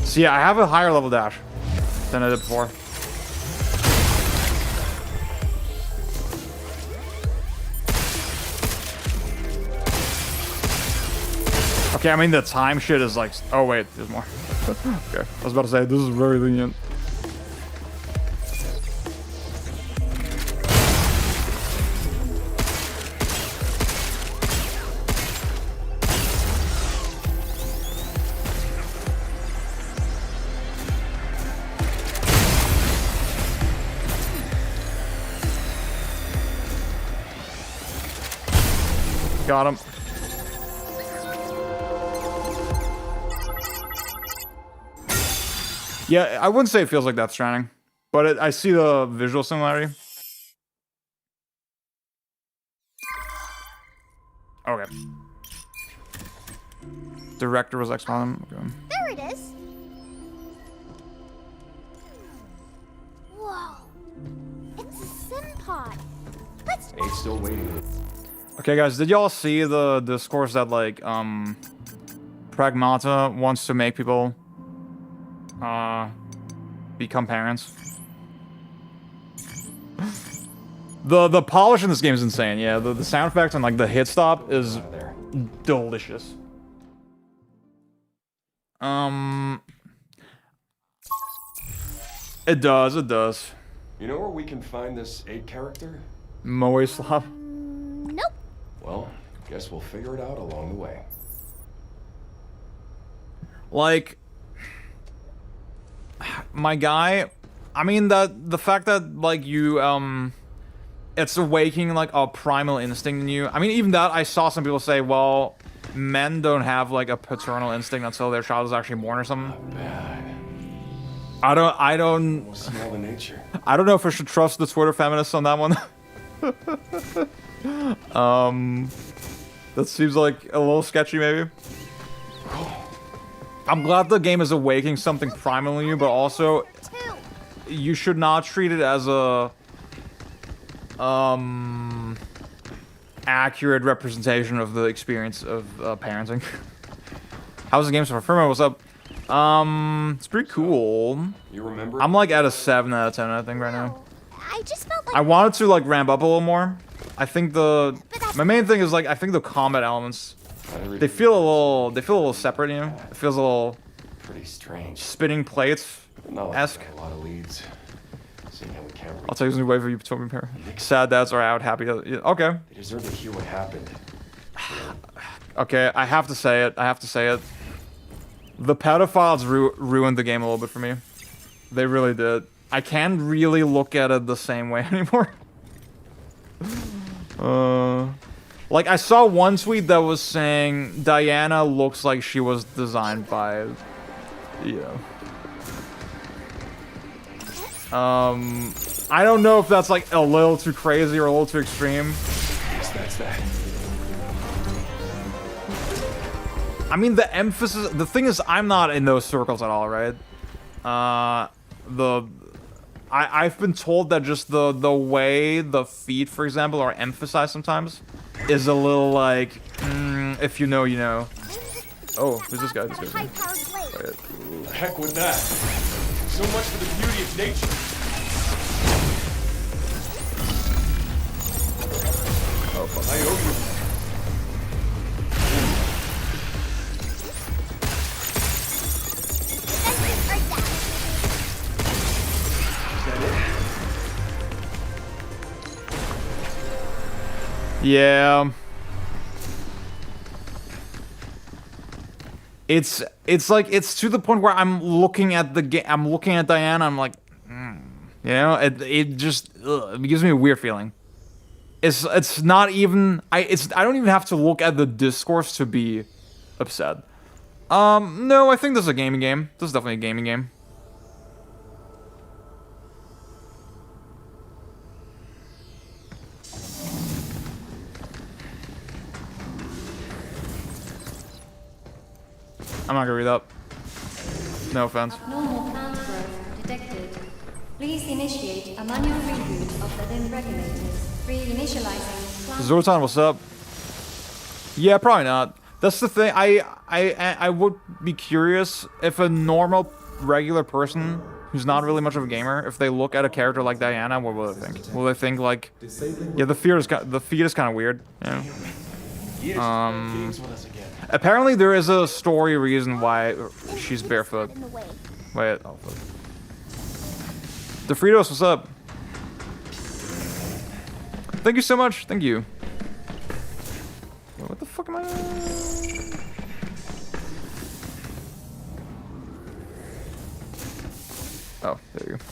So yeah, I have a higher level dash than I did before. Okay, I mean the time shit is like, oh wait, there's more. Okay, I was about to say, this is very lenient. Got him. Yeah, I wouldn't say it feels like Death Stranding, but I see the visual similarity. Okay. Director was XCOM. Okay. There it is. Whoa. It's a sim pod. Let's Hey, still waiting. Okay, guys, did y'all see the discourse that like Pragmata wants to make people become parents? The polish in this game is insane. Yeah, the sound effects and like the hit stop is delicious. It does. You know where we can find this 8 character? Moislav. Nope. Well, guess we'll figure it out along the way. Like, my guy, I mean the fact that like you it's awakening like a primal instinct in you. I mean, even that, I saw some people say, well, men don't have like a paternal instinct until their child is actually born or something. Not bad. I don't Smell the nature. I don't know if I should trust the Twitter feminists on that one. That seems like a little sketchy, maybe. I'm glad the game is awakening something primal in you, but also you should not treat it as a accurate representation of the experience of parenting. How's the game so far? Firma, what's up? It's pretty cool. You remember? I'm like at a 7 out of 10, I think, right now. I just felt like I wanted to like ramp up a little more. I think my main thing is like I think the combat elements they feel a little separate, you know? It feels a little Pretty strange. spinning plates Not like esque. we got a lot of leads. Seeing how we can't I'll take this new way for you to me pair. Sad dads are out, happy. Yeah, okay. They deserve to hear what happened. Okay, I have to say it. The pedophiles ruined the game a little bit for me. They really did. I can't really look at it the same way anymore. Like I saw one tweet that was saying Diana looks like she was designed by, you know. I don't know if that's like a little too crazy or a little too extreme. Yes, that's that. I mean, the emphasis, the thing is, I'm not in those circles at all, right? I've been told that just the way the feet, for example, are emphasized sometimes is a little like, if you know, you know. Oh, who's this guy? This guy's high-powered blade. Heck with that. So much for the beauty of nature. Oh, fuck. I owe you. Defenses are down. Is that it? Yeah. It's like it's to the point where I'm looking at the game. I'm looking at Diana. I'm like, you know, it just it gives me a weird feeling. It's not even I don't even have to look at the discourse to be upset. No, I think this is a gaming game. This is definitely a gaming game. I'm not gonna read that. No offense. Abnormal plant growth detected. Please initiate a manual reboot of the limb regulators. Reinitializing plant. Zortan, what's up? Yeah, probably not. That's the thing. I would be curious if a normal, regular person who's not really much of a gamer, if they look at a character like Diana, what will they think? Will they think like, yeah, the feet is kind of weird. You know? Games with us again. Apparently there is a story reason why she's barefoot. In the way. Wait, oh fuck. DeFritos, what's up? Thank you so much. Thank you. What the fuck am I? Oh, there you go.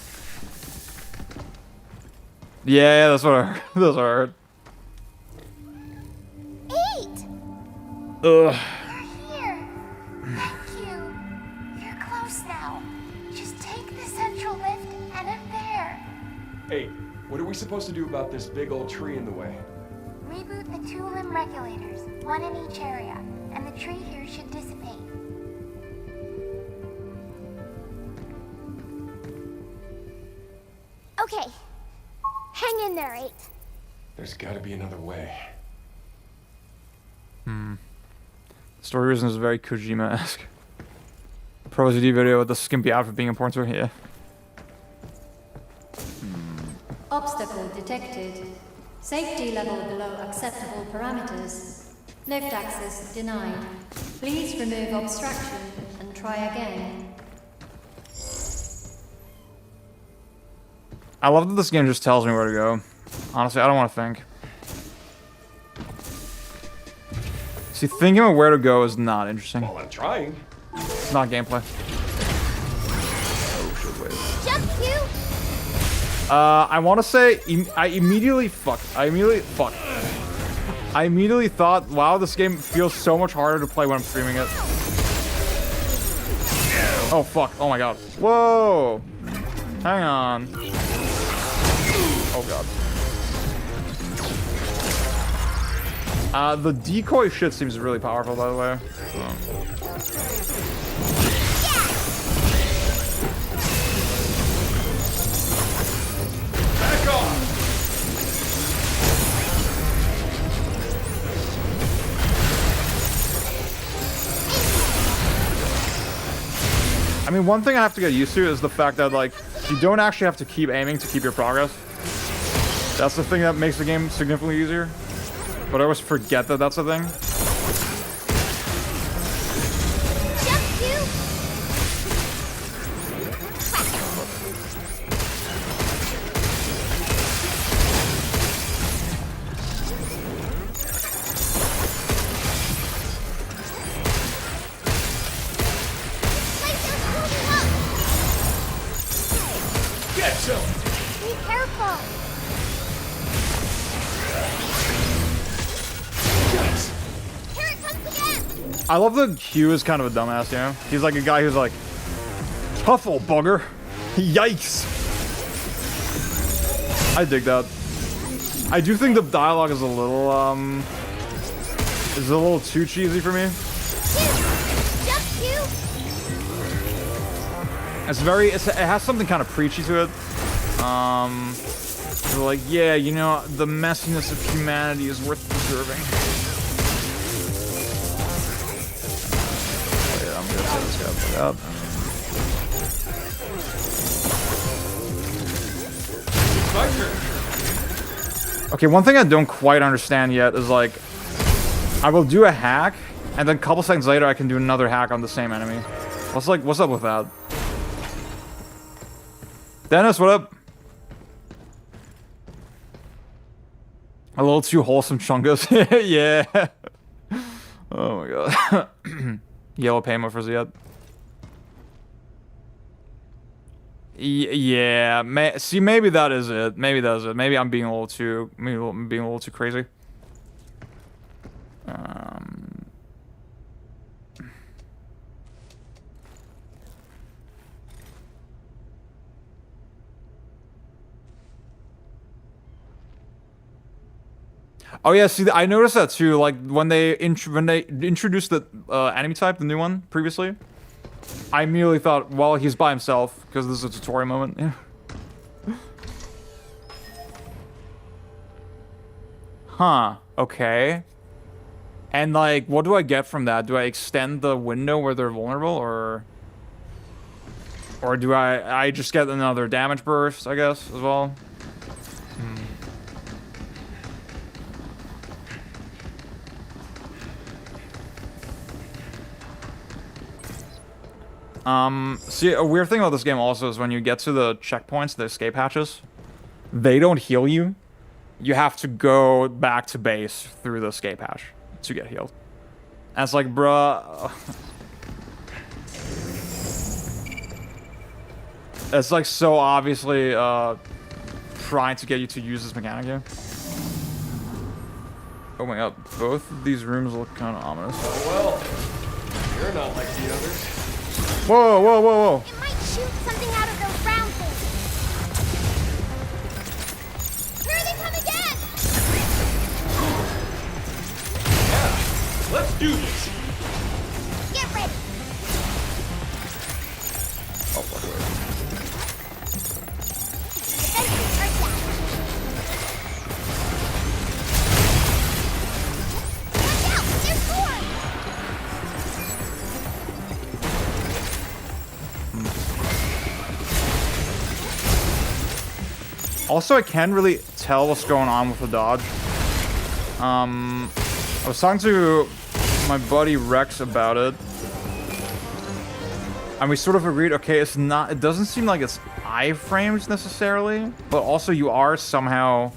Yeah, that's what I heard. That's what I heard. 8! Ugh. You're here. Thank you. You're close now. Just take the central lift and I'm there. Hey, what are we supposed to do about this big old tree in the way? Reboot the 2 limb regulators, one in each area, and the tree here should dissipate. Okay. Hang in there, 8. There's gotta be another way. Story reason is very Kojima-esque. Pro ZD video with the skimpy outfit being important to her. Yeah. Obstacle detected. Safety level below acceptable parameters. Lift access denied. Please remove obstruction and try again. I love that this game just tells me where to go. Honestly, I don't want to think. See, thinking about where to go is not interesting. Well, I'm trying. It's not gameplay. Oh shit, wait. Jump, Q! I want to say I immediately thought, wow, this game feels so much harder to play when I'm streaming it. Oh fuck! Oh my god! Whoa! Hang on. Oh god. The decoy shit seems really powerful, by the way. Back off! I mean, one thing I have to get used to is the fact that, like, you don't actually have to keep aiming to keep your progress. That's the thing that makes the game significantly easier. But I always forget that that's a thing. Get some! Be careful. Yes! Here it comes again. I love that Q is kind of a dumbass, you know? He's like a guy who's like, tough old bugger. Yikes. I dig that. I do think the dialogue is a little too cheesy for me. Just you. It has something kind of preachy to it. They're like, yeah, you know, the messiness of humanity is worth preserving. Oh, yeah, I'm gonna set this guy up. It's my turn. Okay, one thing I don't quite understand yet is like, I will do a hack, and then a couple seconds later I can do another hack on the same enemy. What's up with that? Dennis, what up? A little too wholesome, Chungus. Yeah. Oh my god. Yellow Paymo for Ziyad. Yeah. Maybe that is it. Maybe that is it. Maybe I'm being a little too. Maybe I'm being a little too crazy. Oh yeah, see, I noticed that too. Like when they introduced the enemy type, the new one previously, I immediately thought, well, he's by himself because this is a tutorial moment. Yeah. Huh. Okay. And like, what do I get from that? Do I extend the window where they're vulnerable, or do I just get another damage burst? I guess as well. See, a weird thing about this game also is when you get to the checkpoints, the escape hatches, they don't heal you. You have to go back to base through the escape hatch to get healed. And it's like, bruh. It's like so obviously trying to get you to use this mechanic here. Oh my god, both of these rooms look kind of ominous. Oh well, you're not like the others. Whoa, whoa, whoa, whoa. It might shoot something out of those round things. Here they come again! Yeah, let's do this. Get ready. Oh, fuck, wait. Defenses are down. Watch out! There's more! Also, I can't really tell what's going on with the dodge. I was talking to my buddy Rex about it, and we sort of agreed, okay, it doesn't seem like it's iframes necessarily, but also you are somehow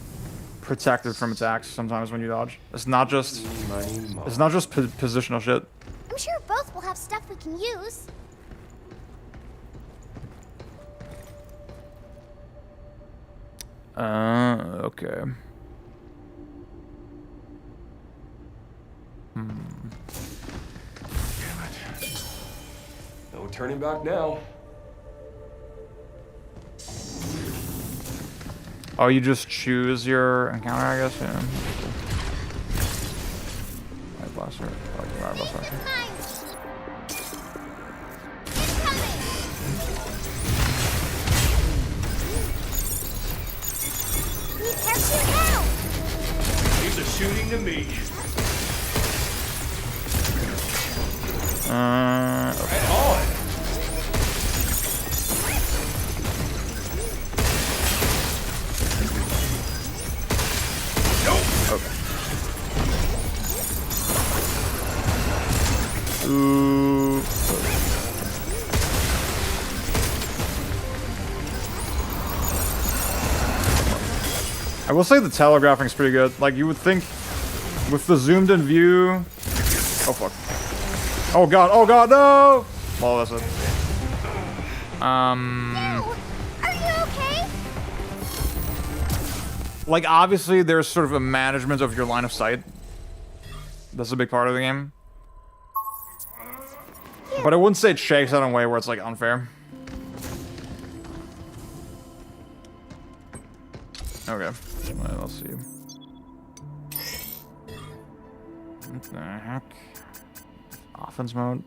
protected from attacks sometimes when you dodge. It's not just positional shit. I'm sure both will have stuff we can use. Okay. Damn it. No turning back now. Oh, you just choose your encounter, I guess, yeah. Right, blaster. Right, blaster. Mine. Incoming. Now. These are shooting to me. Okay. Right on. I will say the telegraphing is pretty good. Like, you would think with the zoomed in view... Oh, fuck. Oh, God, no! Well, that's it. Are you okay? Like, obviously, there's sort of a management of your line of sight. That's a big part of the game. But I wouldn't say it shakes out in a way where it's, like, unfair. Okay. Well, let's see. What the heck? Offense mode.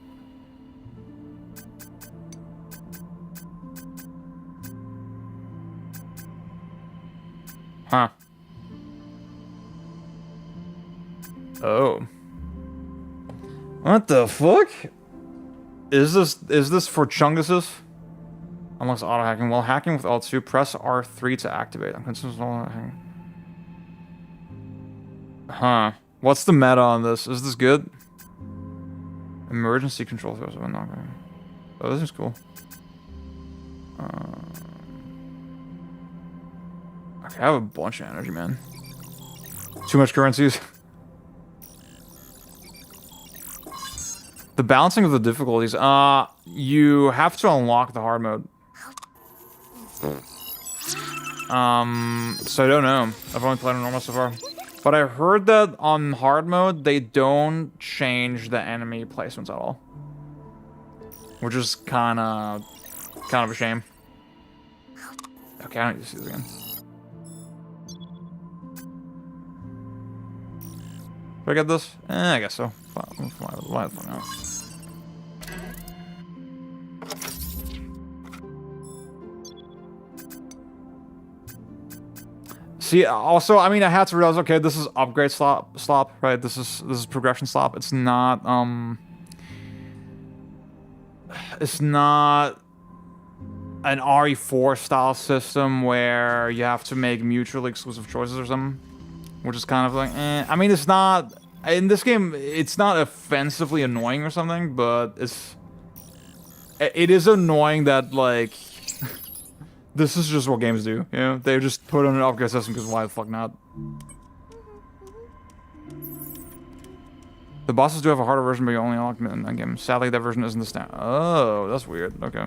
Huh. Oh. What the fuck? Is this for Chunguses? Unlocks auto hacking. While hacking with Alt2, press R3 to activate. I'm consistent auto hacking. Huh. What's the meta on this? Is this good? Emergency control throws of unlocking. Oh, this is cool. Okay, I have a bunch of energy, man. Too much currencies. The balancing of the difficulties. You have to unlock the hard mode. So I don't know. I've only played on normal so far. But I heard that on hard mode, they don't change the enemy placements at all. Which is kind of a shame. Okay, I don't need to see this again. Do I get this? I guess so. Why the fuck not? See, also, I mean, I had to realize, okay, this is upgrade slop, right? This is progression slop. It's not an RE4 style system where you have to make mutually exclusive choices or something, which is kind of like, I mean, it's not in this game. It's not offensively annoying or something, but it is annoying that like. This is just what games do, you know? They just put on an upgrade system because why the fuck not? The bosses do have a harder version, but you only unlock them in that game. Sadly, that version isn't the standard. Oh, that's weird. Okay.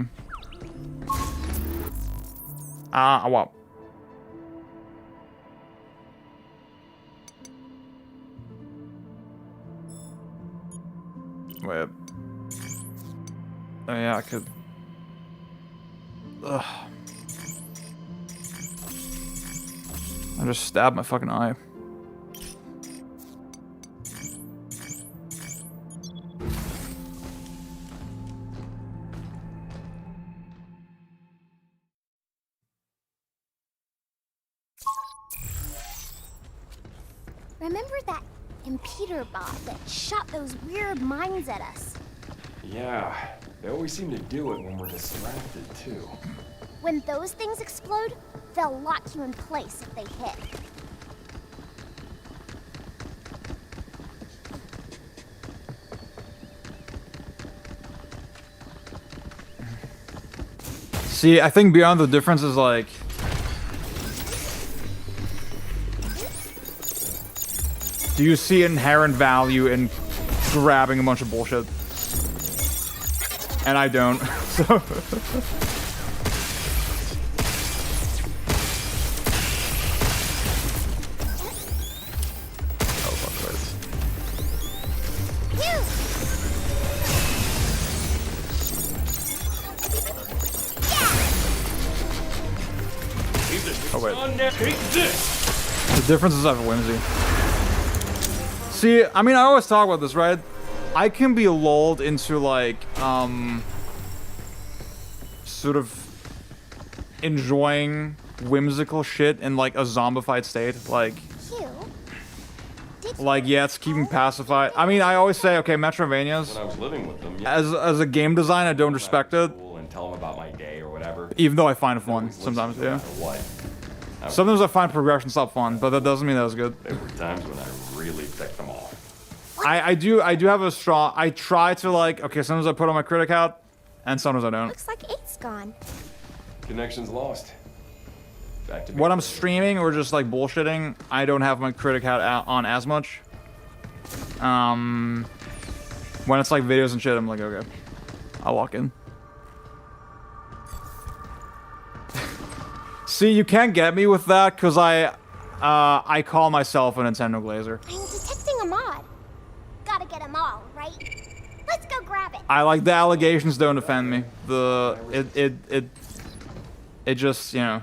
Wow. Wait. Oh yeah, I could. Ugh. I just stabbed my fucking eye. Remember that impeder bot that shot those weird mines at us? Yeah, they always seem to do it when we're distracted, too. When those things explode, they'll lock you in place if they hit. See, I think beyond the difference is like... Do you see inherent value in grabbing a bunch of bullshit? And I don't, so... Oh wait. The difference is I have whimsy. See, I mean, I always talk about this, right? I can be lulled into like, sort of enjoying whimsical shit in like a zombified state, like, yeah, it's keeping pacified. I mean, I always say, okay, Metrovanias. When I was living with them, as a game design, I don't respect it. And tell them about my day or whatever. Even though I find it fun sometimes, yeah. What? Sometimes I find progression stuff fun, but that doesn't mean that was good. There were times when I really picked them off. I do have a strong. I try to like. Okay, sometimes I put on my critic hat, and sometimes I don't. Looks like 8's gone. Connection's lost. Back to when I'm streaming or just like bullshitting, I don't have my critic hat on as much. When it's like videos and shit, I'm like, okay, I'll walk in. See, you can't get me with that because I call myself a Nintendo glazer. I'm detecting a mod. Gotta get them all, right? Let's go grab it. I like the allegations don't offend me. It just, you know.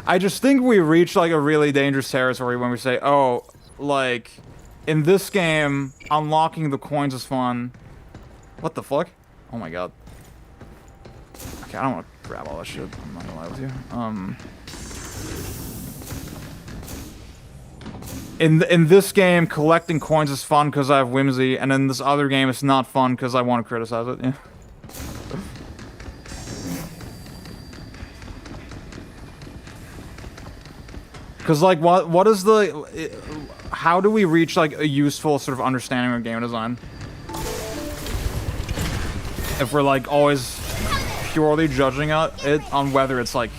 I just think we reach like a really dangerous territory when we say, oh, like in this game, unlocking the coins is fun. What the fuck? Oh my god. Okay, I don't want to grab all that shit. I'm not gonna lie with you. In this game, collecting coins is fun because I have whimsy, and in this other game, it's not fun because I want to criticize it. Yeah. Because like, what is the? How do we reach like a useful sort of understanding of game design? If we're like always purely judging it on whether it's like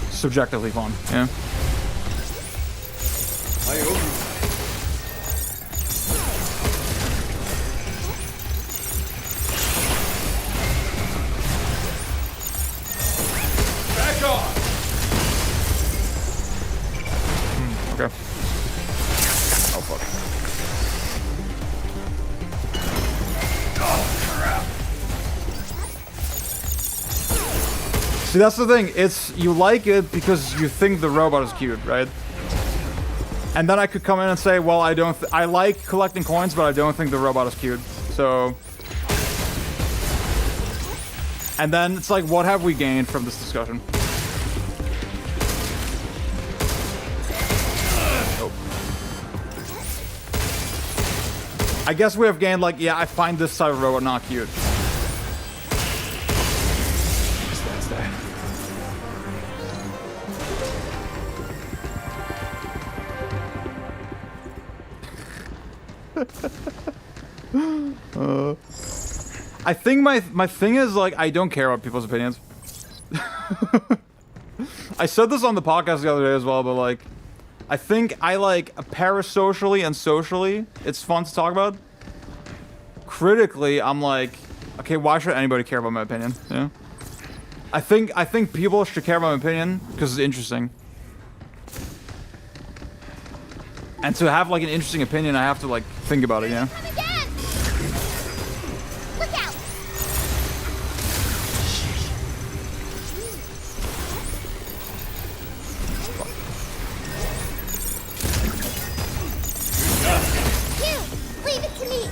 subjectively fun, yeah. Back off! Okay. Oh fuck. See, that's the thing. It's you like it because you think the robot is cute, right? And then I could come in and say, well, I like collecting coins, but I don't think the robot is cute. So, and then it's like, what have we gained from this discussion? I guess we have gained, like, yeah, I find this type of robot not cute. That's that. I think my thing is, like, I don't care about people's opinions. I said this on the podcast the other day as well, but, like, I think I like parasocially and socially, it's fun to talk about. Critically, I'm like, okay, why should anybody care about my opinion? Yeah. I think people should care about my opinion because it's interesting. And to have like an interesting opinion, I have to like think about it, yeah. Come again! Look out! You! Leave it to me!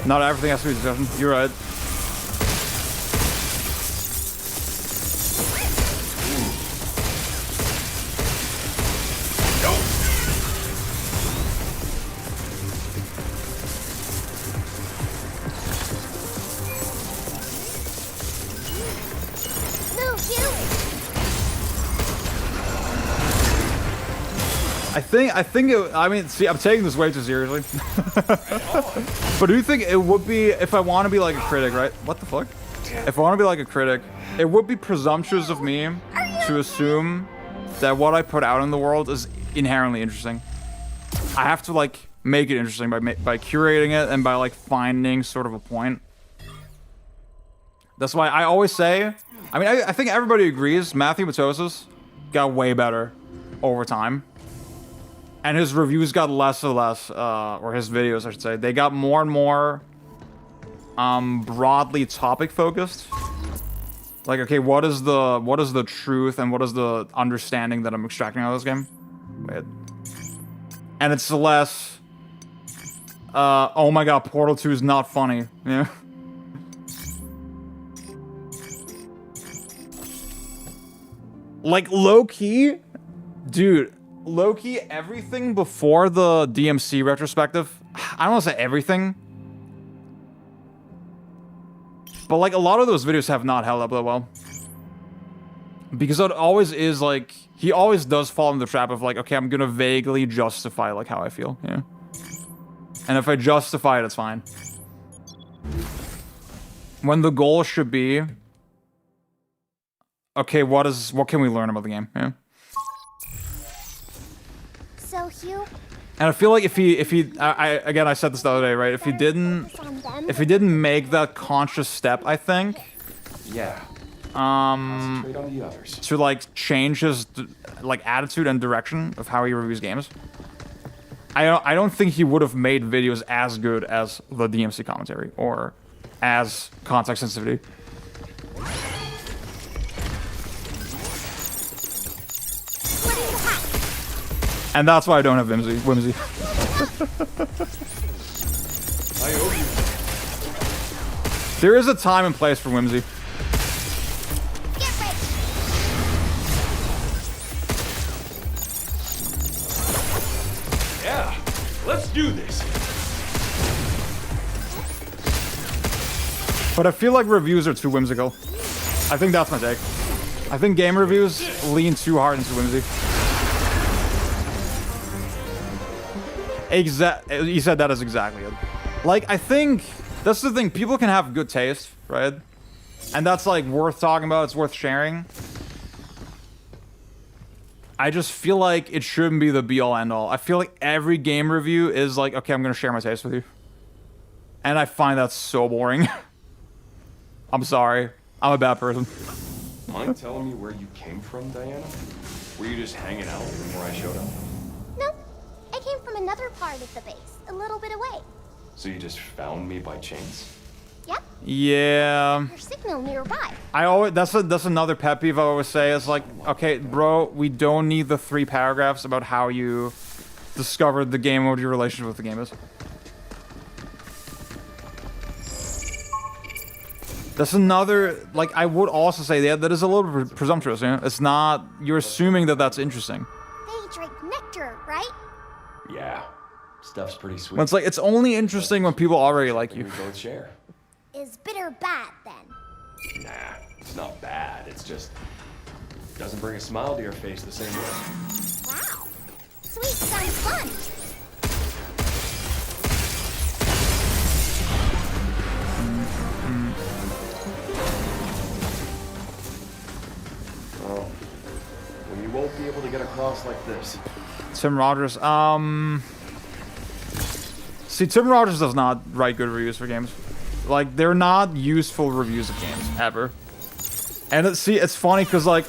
Not everything has to be discussion. You're right. I mean, see, I'm taking this way too seriously. But do you think it would be, if I want to be like a critic, right? What the fuck? If I want to be like a critic, it would be presumptuous of me to assume that what I put out in the world is inherently interesting. I have to like make it interesting by curating it and by like finding sort of a point. That's why I always say, I mean, I think everybody agrees Matthew Matosis got way better over time. And his reviews got less and less, or his videos, I should say. They got more and more broadly topic focused. Like, okay, what is the truth and what is the understanding that I'm extracting out of this game? Wait. And it's less, oh my god, Portal 2 is not funny. Yeah. Like, low-key, dude, low-key, everything before the DMC retrospective, I don't want to say everything, but like a lot of those videos have not held up that well. Because it always is like, he always does fall in the trap of like, okay, I'm gonna vaguely justify like how I feel, yeah. And if I justify it, it's fine. When the goal should be, okay, what can we learn about the game? Yeah. So, Hugh, And I feel like if he again, I said this the other day, right? If he didn't make that conscious step, I think, Yeah. Concentrate on the others. to like change his like attitude and direction of how he reviews games, I don't think he would have made videos as good as the DMC commentary or as context sensitivity. And that's why I don't have whimsy. I owe you. There is a time and place for whimsy. get ready. Yeah. Let's do this. But I feel like reviews are too whimsical. I think that's my take. I think game reviews lean too hard into whimsy. You said that is exactly it. Like, I think that's the thing. People can have good taste, right? And that's like worth talking about. It's worth sharing. I just feel like it shouldn't be the be-all end-all. I feel like every game review is like, okay, I'm gonna share my taste with you. And I find that so boring. I'm sorry. I'm a bad person. Mind telling me where you came from, Diana? Were you just hanging out before I showed up? No, I came from another part of the base, a little bit away. So you just found me by chance? Yep, Yeah. your signal nearby. That's another pet peeve I always say is like, okay, bro, we don't need the 3 paragraphs about how you discovered the game, what your relationship with the game is. That's another, like, I would also say that is a little bit presumptuous, you know? It's not, you're assuming that that's interesting. They drink nectar, right? Yeah. Stuff's pretty sweet. When it's like, it's only interesting when people already like you. We both share. Is bitter bad then? Nah, it's not bad. It's just doesn't bring a smile to your face the same way. Wow, sweet sounds fun. Well, well, you won't be able to get across like this. Tim Rogers, see, Tim Rogers does not write good reviews for games. Like, they're not useful reviews of games, ever. And it's funny, because, like,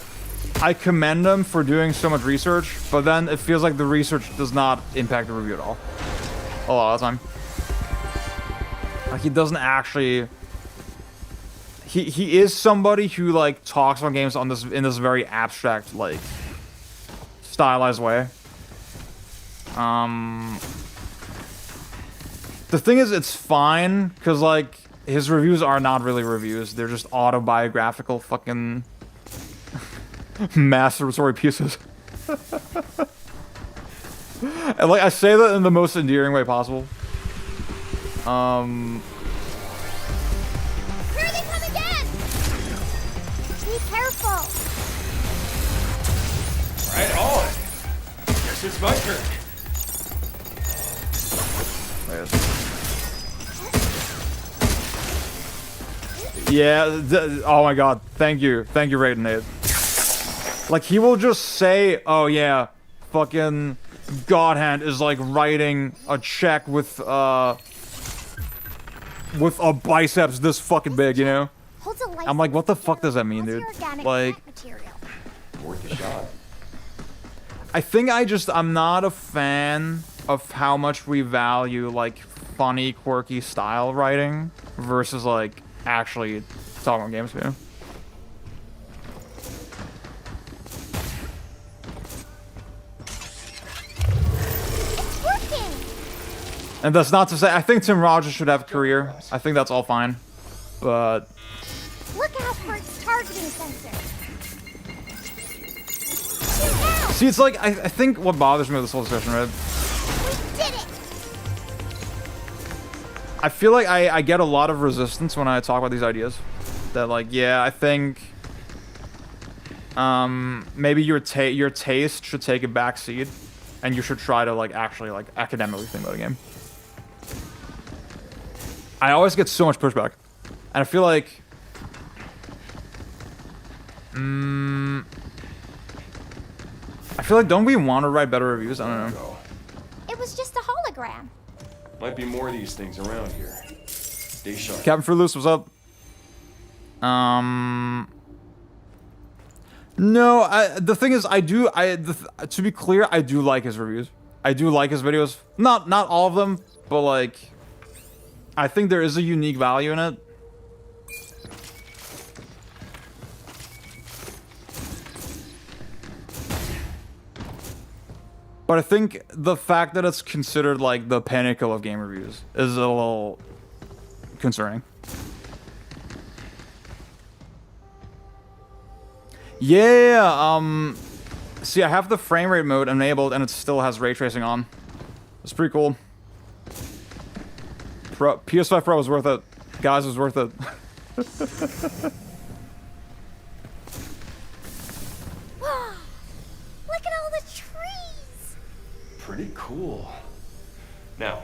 I commend him for doing so much research, but then it feels like the research does not impact the review at all. A lot of the time. Like, he doesn't actually... He is somebody who, like, talks about games in this very abstract, like, stylized way. The thing is, it's fine, because, like, his reviews are not really reviews. They're just autobiographical fucking masturbatory pieces. And, like, I say that in the most endearing way possible. Here they come again! Be careful! Right on. Guess it's my turn. Yeah, oh my god, thank you, Raiden Nate. Like, he will just say, oh yeah, fucking Godhand is like writing a check with a biceps this fucking big, you know? Holds a license. I'm like, what the fuck does that mean, dude? Multi-organic Like, plant material. Worth a shot. I think I'm not a fan of how much we value, like, funny, quirky style writing versus, like, actually talking about games, you know? It's working! And that's not to say, I think Tim Rogers should have a career. I think that's all fine. But... Look out for its targeting sensor. Shoot now! see, it's like, I think what bothers me with this whole discussion, right? We did it! I feel like I get a lot of resistance when I talk about these ideas. That, like, yeah, I think... maybe your taste should take a back seat. And you should try to, like, actually, like, academically think about a game. I always get so much pushback. And I feel like... I feel like, don't we want to write better reviews? I don't know. It was just a hologram. Might be more of these things around here. Stay sharp. Captain Fruitloose, what's up? No, the thing is, to be clear, I do like his reviews. I do like his videos. Not all of them, but like, I think there is a unique value in it. But I think the fact that it's considered like the pinnacle of game reviews is a little concerning. Yeah, see, I have the frame rate mode enabled and it still has ray tracing on. It's pretty cool. PS5 Pro was worth it. Guys, it was worth it. Look at all the trees. Pretty cool. Now,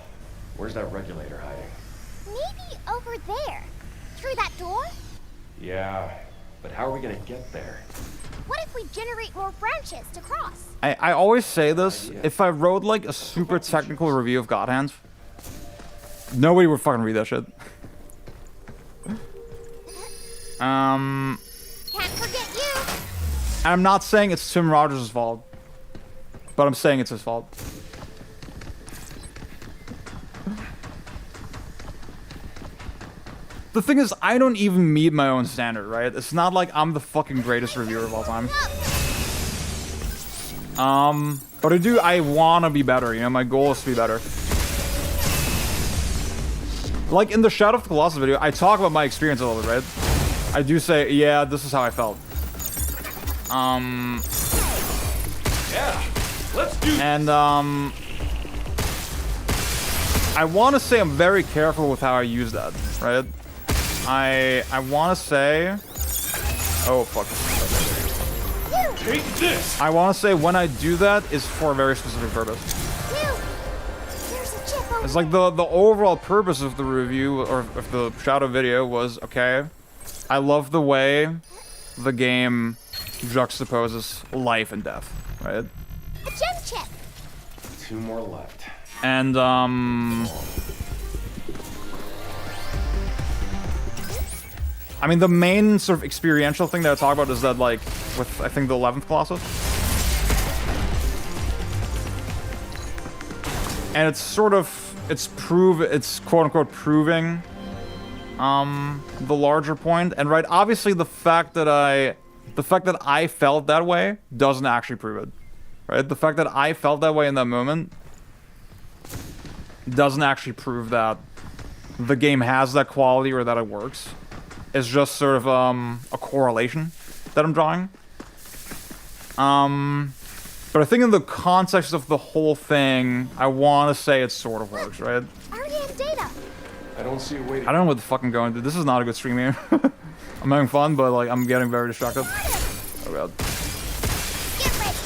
where's that regulator hiding? Maybe over there. Through that door? Yeah, but how are we gonna get there? What if we generate more branches to cross? I always say this, if I wrote like a super technical review of God Hand, nobody would fucking read that shit. Can't forget you. I'm not saying it's Tim Rogers' fault, but I'm saying it's his fault. The thing is, I don't even meet my own standard, right? It's not like I'm the fucking greatest reviewer of all time. But I want to be better, you know? My goal is to be better. Like in the Shadow of the Colossus video, I talk about my experience a little bit, right? I do say, yeah, this is how I felt. Yeah, let's do this. And, I want to say I'm very careful with how I use that, right? I want to say... Oh, fuck. Take this! I want to say when I do that is for a very specific purpose. There's a chip over It's like the overall purpose of the review, or of the Shadow video, was, okay, I love the way the game juxtaposes life and death, right? a gem chip. 2 more left. And, I mean, the main sort of experiential thing that I talk about is that, like, with, I think, the 11th Colossus. And it's sort of, it's quote-unquote proving, the larger point. And, right, obviously the fact that I felt that way doesn't actually prove it, right? The fact that I felt that way in that moment doesn't actually prove that the game has that quality or that it works. It's just sort of a correlation that I'm drawing. But I think in the context of the whole thing, I want to say it sort of works, right? REM data. I don't see a way to... I don't know what the fuck I'm going through. This is not a good stream here. I'm having fun, but like I'm getting very distracted. Oh god. Get ready.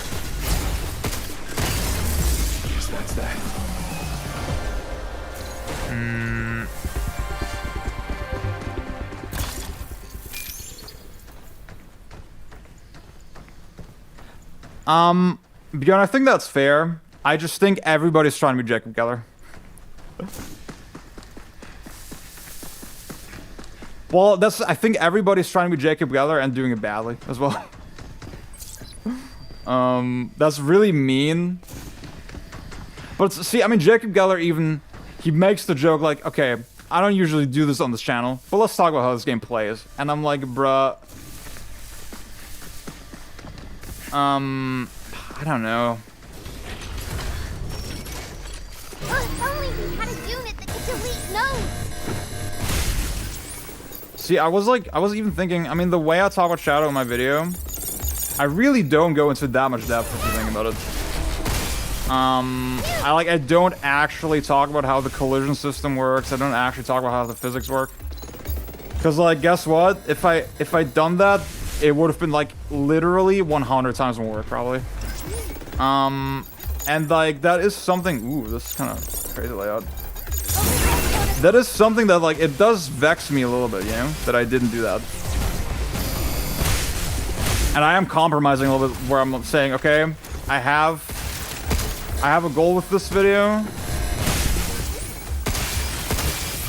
Guess that's that. Bjorn, I think that's fair. I just think everybody's trying to be Jacob Geller. Well, I think everybody's trying to be Jacob Geller and doing it badly as well. That's really mean. But see, I mean, Jacob Geller even, he makes the joke like, okay, I don't usually do this on this channel, but let's talk about how this game plays. And I'm like, bruh. I don't know. Oh, if only we had a unit that could delete nodes. See, I was even thinking, I mean, the way I talk about Shadow in my video, I really don't go into that much depth if you think about it. I don't actually talk about how the collision system works. I don't actually talk about how the physics work. Cause like, guess what? If I'd done that, it would have been like literally 100 times more work, probably. And like, that is something, ooh, this is kind of crazy layout. That is something that, like, it does vex me a little bit, you know, that I didn't do that. And I am compromising a little bit where I'm saying, okay, I have a goal with this video.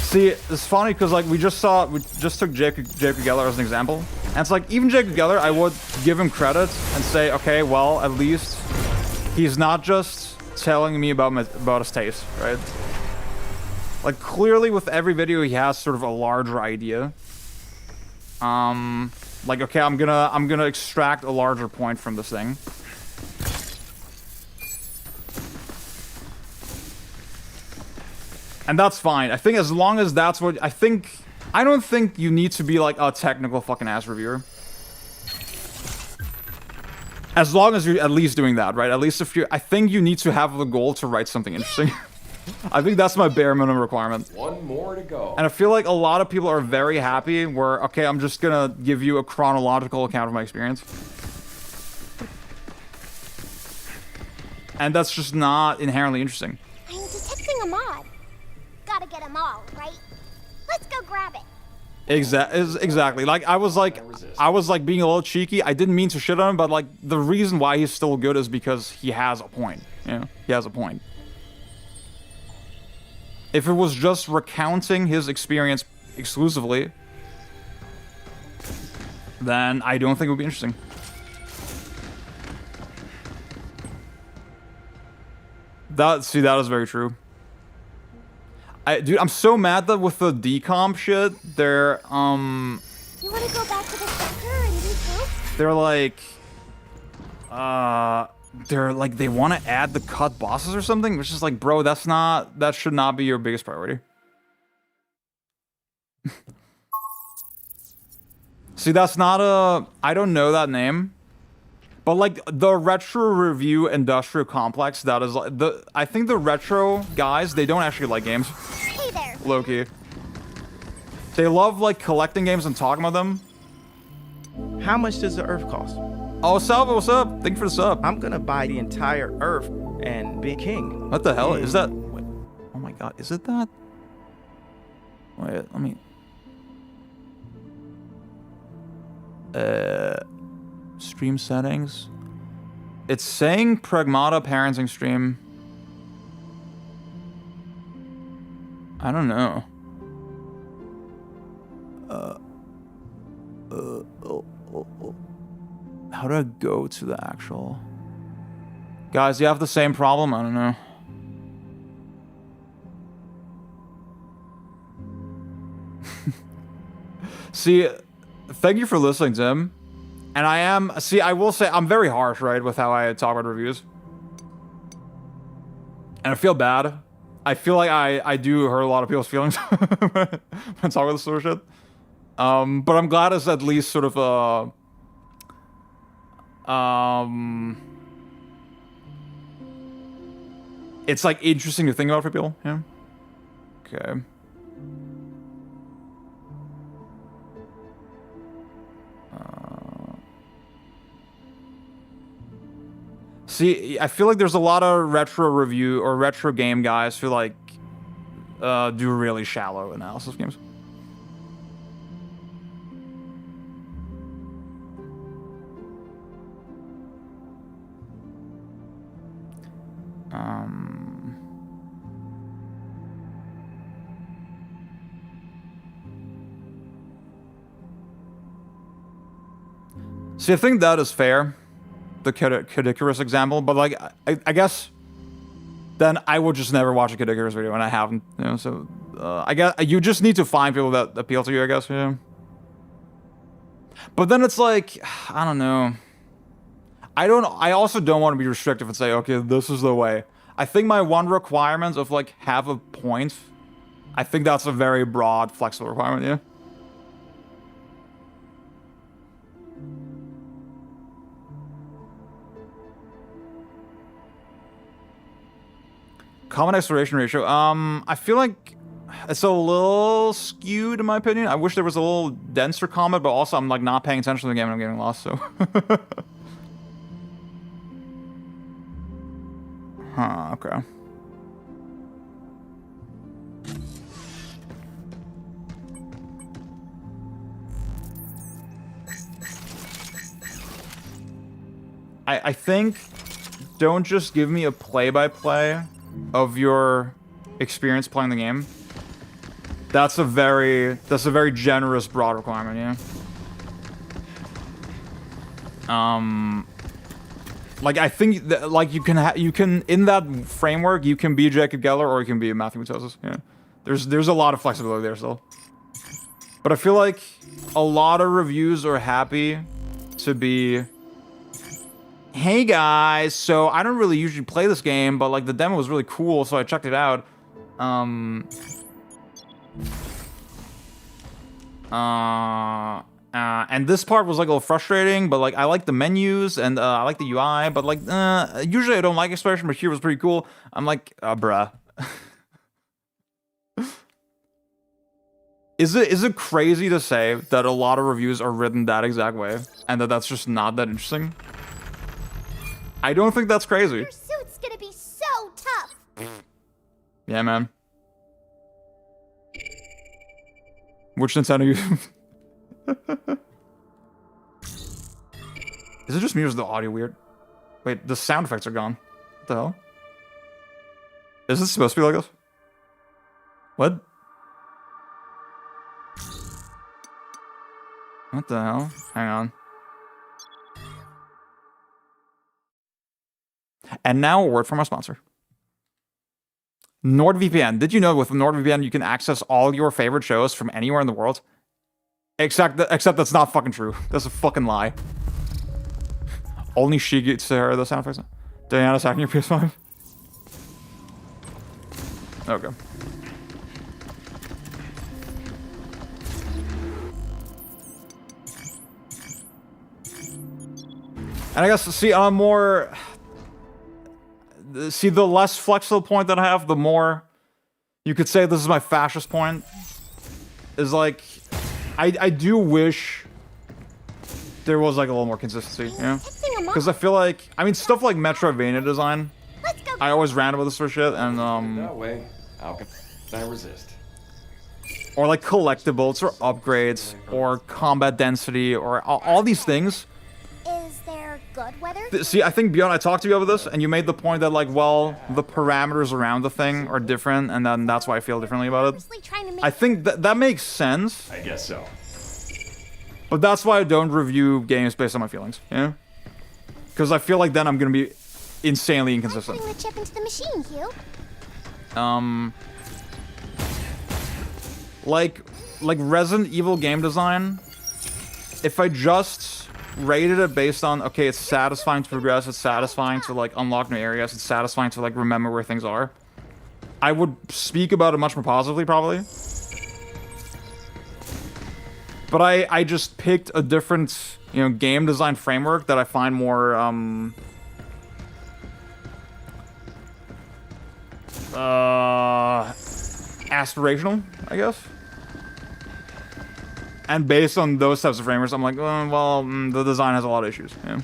See, it's funny because, like, we just took Jacob Geller as an example. And it's like, even Jacob Geller, I would give him credit and say, okay, well, at least he's not just telling me about his taste, right? Like, clearly with every video he has sort of a larger idea. Like, okay, I'm gonna extract a larger point from this thing. And that's fine. I think as long as that's what I don't think you need to be like a technical fucking ass reviewer. As long as you're at least doing that, right? At least if I think you need to have the goal to write something interesting. I think that's my bare minimum requirement. One more to go. And I feel like a lot of people are very happy where, okay, I'm just gonna give you a chronological account of my experience. And that's just not inherently interesting. I'm detecting a mod. Gotta get them all, right? Let's go grab it. Exactly. Like, I was like being a little cheeky. I didn't mean to shit on him, but like, the reason why he's still good is because he has a point. You know? He has a point. If it was just recounting his experience exclusively, then I don't think it would be interesting. That is very true. Dude, I'm so mad that with the decomp shit, they're, You wanna go back to the center and regroup? they're like, they want to add the cut bosses or something, which is like, bro, that should not be your biggest priority. See, that's not I don't know that name. But like the retro review industrial complex, that is like I think the retro guys, they don't actually like games. Hey there. Low-key. They love like collecting games and talking about them. How much does the Earth cost? Oh, Salvo, what's up? Thank you for the sub. I'm gonna buy the entire Earth and be king. What the hell is that? Wait, oh my god, is it that? Wait, let me. Stream settings. It's saying Pragmata parenting stream. I don't know. How do I go to the actual? Guys, you have the same problem? I don't know. See, thank you for listening, Tim. And I will say, I'm very harsh, right, with how I talk about reviews. And I feel bad. I feel like I do hurt a lot of people's feelings when I talk about this sort of shit. But I'm glad it's at least sort of it's like interesting to think about for people, yeah. Okay. See, I feel like there's a lot of retro review or retro game guys who like do really shallow analysis of games. See, I think that is fair, the Kid Icarus example, but like, I guess then I would just never watch a Kid Icarus video, and I haven't, you know, so I guess you just need to find people that appeal to you, I guess, yeah. But then it's like, I don't know. I also don't want to be restrictive and say, okay, this is the way. I think my one requirement of like have a point, I think that's a very broad, flexible requirement, yeah. Common exploration ratio. I feel like it's a little skewed in my opinion. I wish there was a little denser comment, but also I'm like not paying attention to the game and I'm getting lost, so. Huh, okay. I think don't just give me a play-by-play of your experience playing the game. That's a very generous broad requirement, yeah. Like I think that, like you can in that framework you can be Jacob Geller or you can be Matthew Matosis. Yeah, there's a lot of flexibility there still. But I feel like a lot of reviews are happy to be, hey guys, so I don't really usually play this game, but like the demo was really cool, so I checked it out. And this part was like a little frustrating, but like I like the menus and I like the UI, but like usually I don't like exploration, but here was pretty cool. I'm like, bruh. Is it crazy to say that a lot of reviews are written that exact way and that that's just not that interesting? I don't think that's crazy. Your suit's gonna be so tough. Yeah, man. Which Nintendo you? Is it just me or is the audio weird? Wait, the sound effects are gone. What the hell? Is this supposed to be like this? What? What the hell? Hang on. And now a word from our sponsor. NordVPN. Did you know with NordVPN you can access all your favorite shows from anywhere in the world? Except that's not fucking true. That's a fucking lie. Only she gets to hear the sound effects. Diana's hacking your PS5. Okay. And I guess, see, the less flexible point that I have, the more you could say this is my fascist point. Is like, I do wish there was like a little more consistency, you know? Because I feel like, I mean, stuff like Metroidvania design, I always rant about this sort of shit, and That way, how can I resist? or like collectibles or upgrades or combat density or all these things. Is there good weather? See, I think Bjorn, I talked to you about this, and you made the point that like, well, the parameters around the thing are different, and then that's why I feel differently about it. I think that makes sense. I guess so. But that's why I don't review games based on my feelings, yeah? Because I feel like then I'm gonna be insanely inconsistent. I'm putting the chip into the machine, Hugh. Like Resident Evil game design, if I just rated it based on, okay, it's satisfying to progress, it's satisfying to like unlock new areas, it's satisfying to like remember where things are, I would speak about it much more positively, probably. But I just picked a different, you know, game design framework that I find more, aspirational, I guess. And based on those types of frameworks, I'm like, well, the design has a lot of issues, yeah.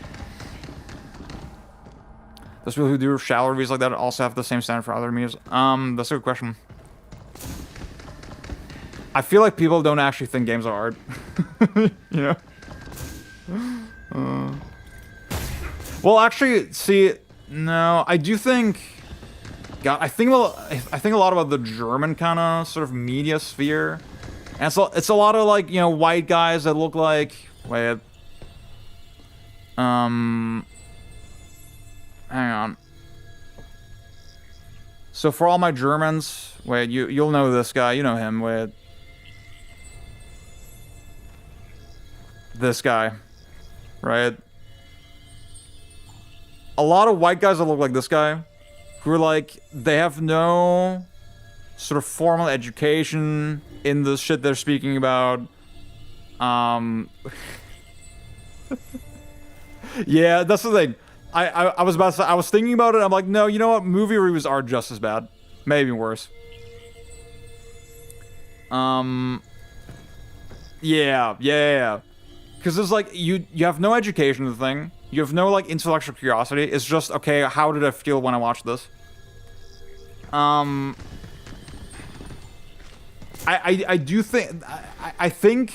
Those people who do shallow reviews like that also have the same standard for other reviews. That's a good question. I feel like people don't actually think games are art. You know? Well, actually, see, no, I do think... God, I think a lot about the German kind of sort of media sphere. And it's a lot of, like, you know, white guys that look like... Wait. Hang on. So for all my Germans... Wait, you'll know this guy. You know him. Wait. This guy, right? A lot of white guys that look like this guy, who are like, they have no sort of formal education in the shit they're speaking about. Yeah, that's the thing. I was about to say, I was thinking about it, I'm like, no, you know what? Movie reviews are just as bad. Maybe worse. Yeah. Because it's like, you have no education in the thing. You have no, like, intellectual curiosity. It's just, okay, how did I feel when I watched this? I do think... I think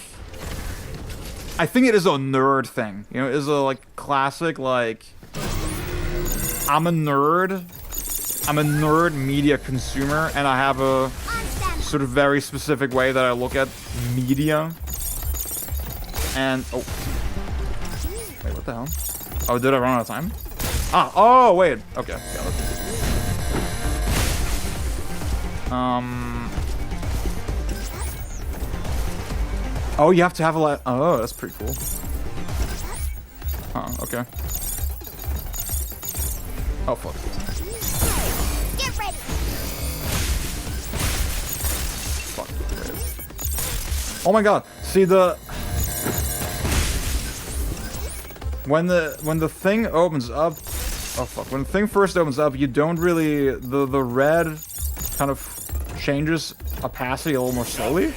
it is a nerd thing. You know, it is a, like, classic, like... I'm a nerd. I'm a nerd media consumer, and I have a sort of very specific way that I look at media. And oh, wait, what the hell? Oh, did I run out of time? Ah, oh wait. Okay, got it. Oh, you have to have a lot. Oh, that's pretty cool. Okay. Oh fuck. Get ready. Fuck. Oh my god. See the when the thing opens up. Oh fuck. When the thing first opens up, you don't really the red kind of changes opacity a little more slowly.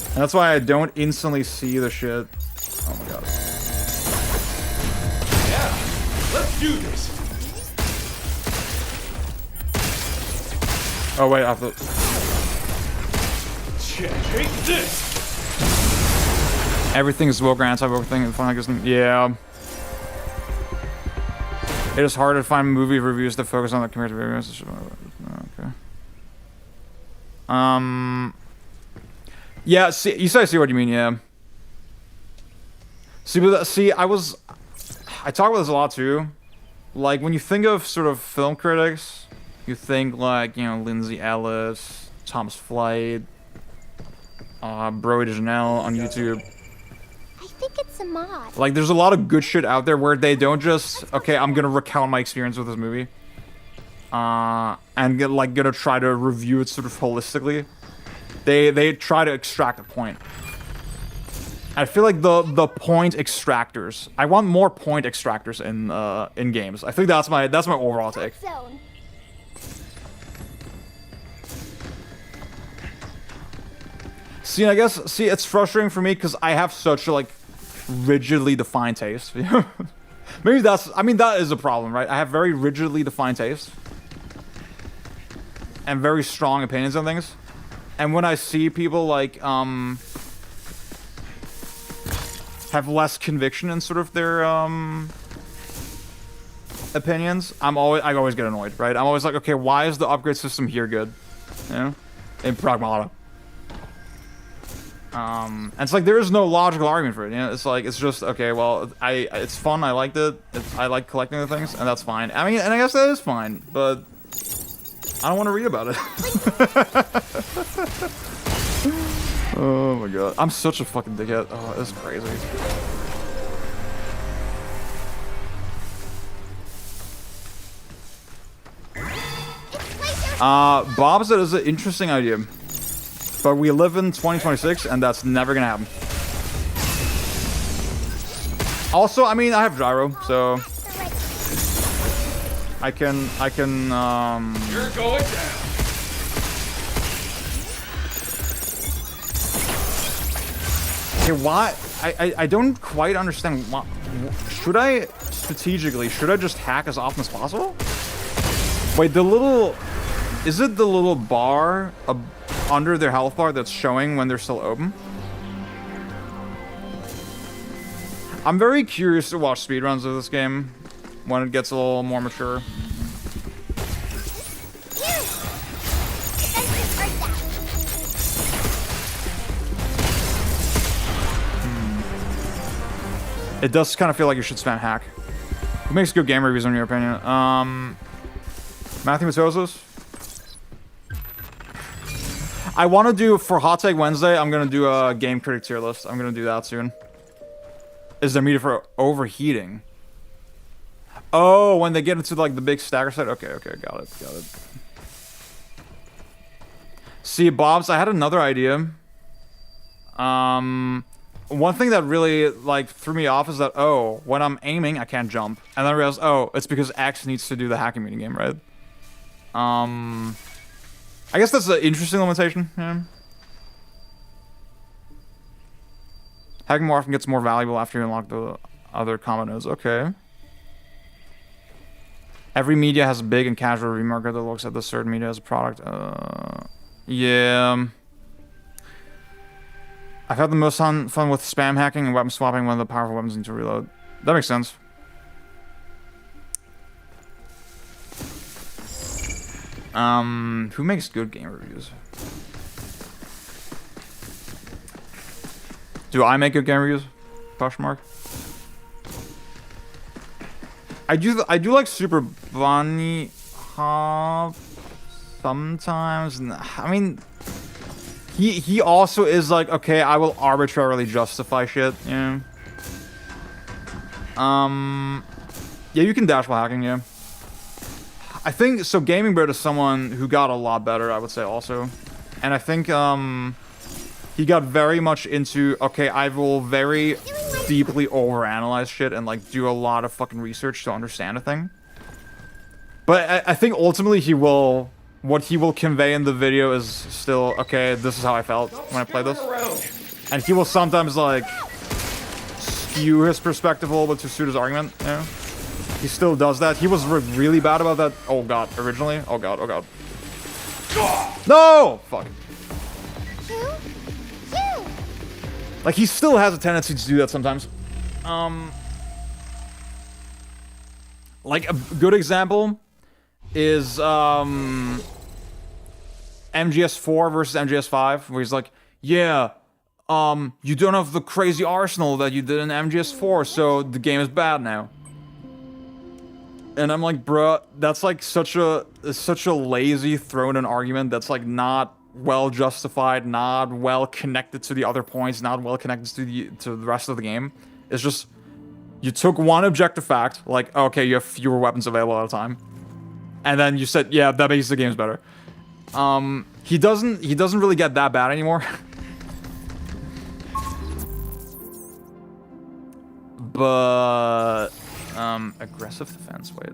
And that's why I don't instantly see the shit. Oh my god. Yeah, let's do this. Oh wait, I have to. Take this. Everything is well granted. Everything. Yeah. It is harder to find movie reviews that focus on the compared to reviews. Okay. Yeah. See, you said I see what you mean. Yeah. See, but see, I talk about this a lot too. Like when you think of sort of film critics, you think like Lindsay Ellis, Thomas Flight, Brody Janelle on YouTube. I think it's a mod. Like, there's a lot of good shit out there where they don't just, okay, I'm gonna recount my experience with this movie. And gonna try to review it sort of holistically. They try to extract a point. I feel like the point extractors. I want more point extractors in games. I think that's my overall take. Zone. See, I guess, it's frustrating for me because I have such a, like, rigidly defined taste. Maybe that is a problem, right? I have very rigidly defined taste. And very strong opinions on things. And when I see people, like, have less conviction in sort of their, opinions, I always get annoyed, right? I'm always like, okay, why is the upgrade system here good? You know? In Pragmata. And it's like there is no logical argument for it. It's like it's just okay. Well, it's fun. I liked it. I like collecting the things, and that's fine. I mean, and I guess that is fine, but I don't want to read about it. Oh my god, I'm such a fucking dickhead. Oh, that's crazy. Bob said it's an interesting idea. But we live in 2026, and that's never gonna happen. Also, I mean, I have gyro, so I can. You're going down. Okay, why? I don't quite understand. Why, should I just hack as often as possible? Wait, is it the little bar under their health bar that's showing when they're still open? I'm very curious to watch speedruns of this game when it gets a little more mature. It does kind of feel like you should spam hack. Who makes good game reviews in your opinion? Matthew Matosos? I want to do, for Hot Take Wednesday, I'm going to do a game critic tier list. I'm going to do that soon. Is there media for overheating? Oh, when they get into, like, the big stagger set? Okay, got it. See, Bob's, I had another idea. One thing that really, like, threw me off is that, oh, when I'm aiming, I can't jump. And then I realized, oh, it's because X needs to do the hacking minigame, right? I guess that's an interesting limitation, yeah. Hacking more often gets more valuable after you unlock the other combat nodes. Okay. Every media has a big and casual review marker that looks at the certain media as a product. Yeah. I've had the most fun with spam hacking and weapon swapping when the powerful weapons need to reload. That makes sense. Who makes good game reviews? Do I make good game reviews? Question mark. I do like Super Bunny Hop sometimes. I mean, he also is like, okay, I will arbitrarily justify shit, you know? Yeah, you can dash while hacking, yeah. I think, so Gaming Bird is someone who got a lot better, I would say, also. And I think, he got very much into, okay, I will very deeply overanalyze shit and, like, do a lot of fucking research to understand a thing. But I think ultimately what he will convey in the video is still, okay, this is how I felt when I played this. And he will sometimes, like, skew his perspective a little bit to suit his argument, you know? He still does that. He was really bad about that, oh god, originally. Oh god, oh god. No! Fuck. Like, he still has a tendency to do that sometimes. Like, a good example is, MGS4 versus MGS5, where he's like, yeah, you don't have the crazy arsenal that you did in MGS4, so the game is bad now. And I'm like, bruh, that's like such a lazy thrown-in argument that's like not well justified, not well connected to the other points, not well connected to the rest of the game. It's just, you took one objective fact, like, okay, you have fewer weapons available at a time, and then you said, yeah, that makes the games better. He doesn't really get that bad anymore. But aggressive defense, wait.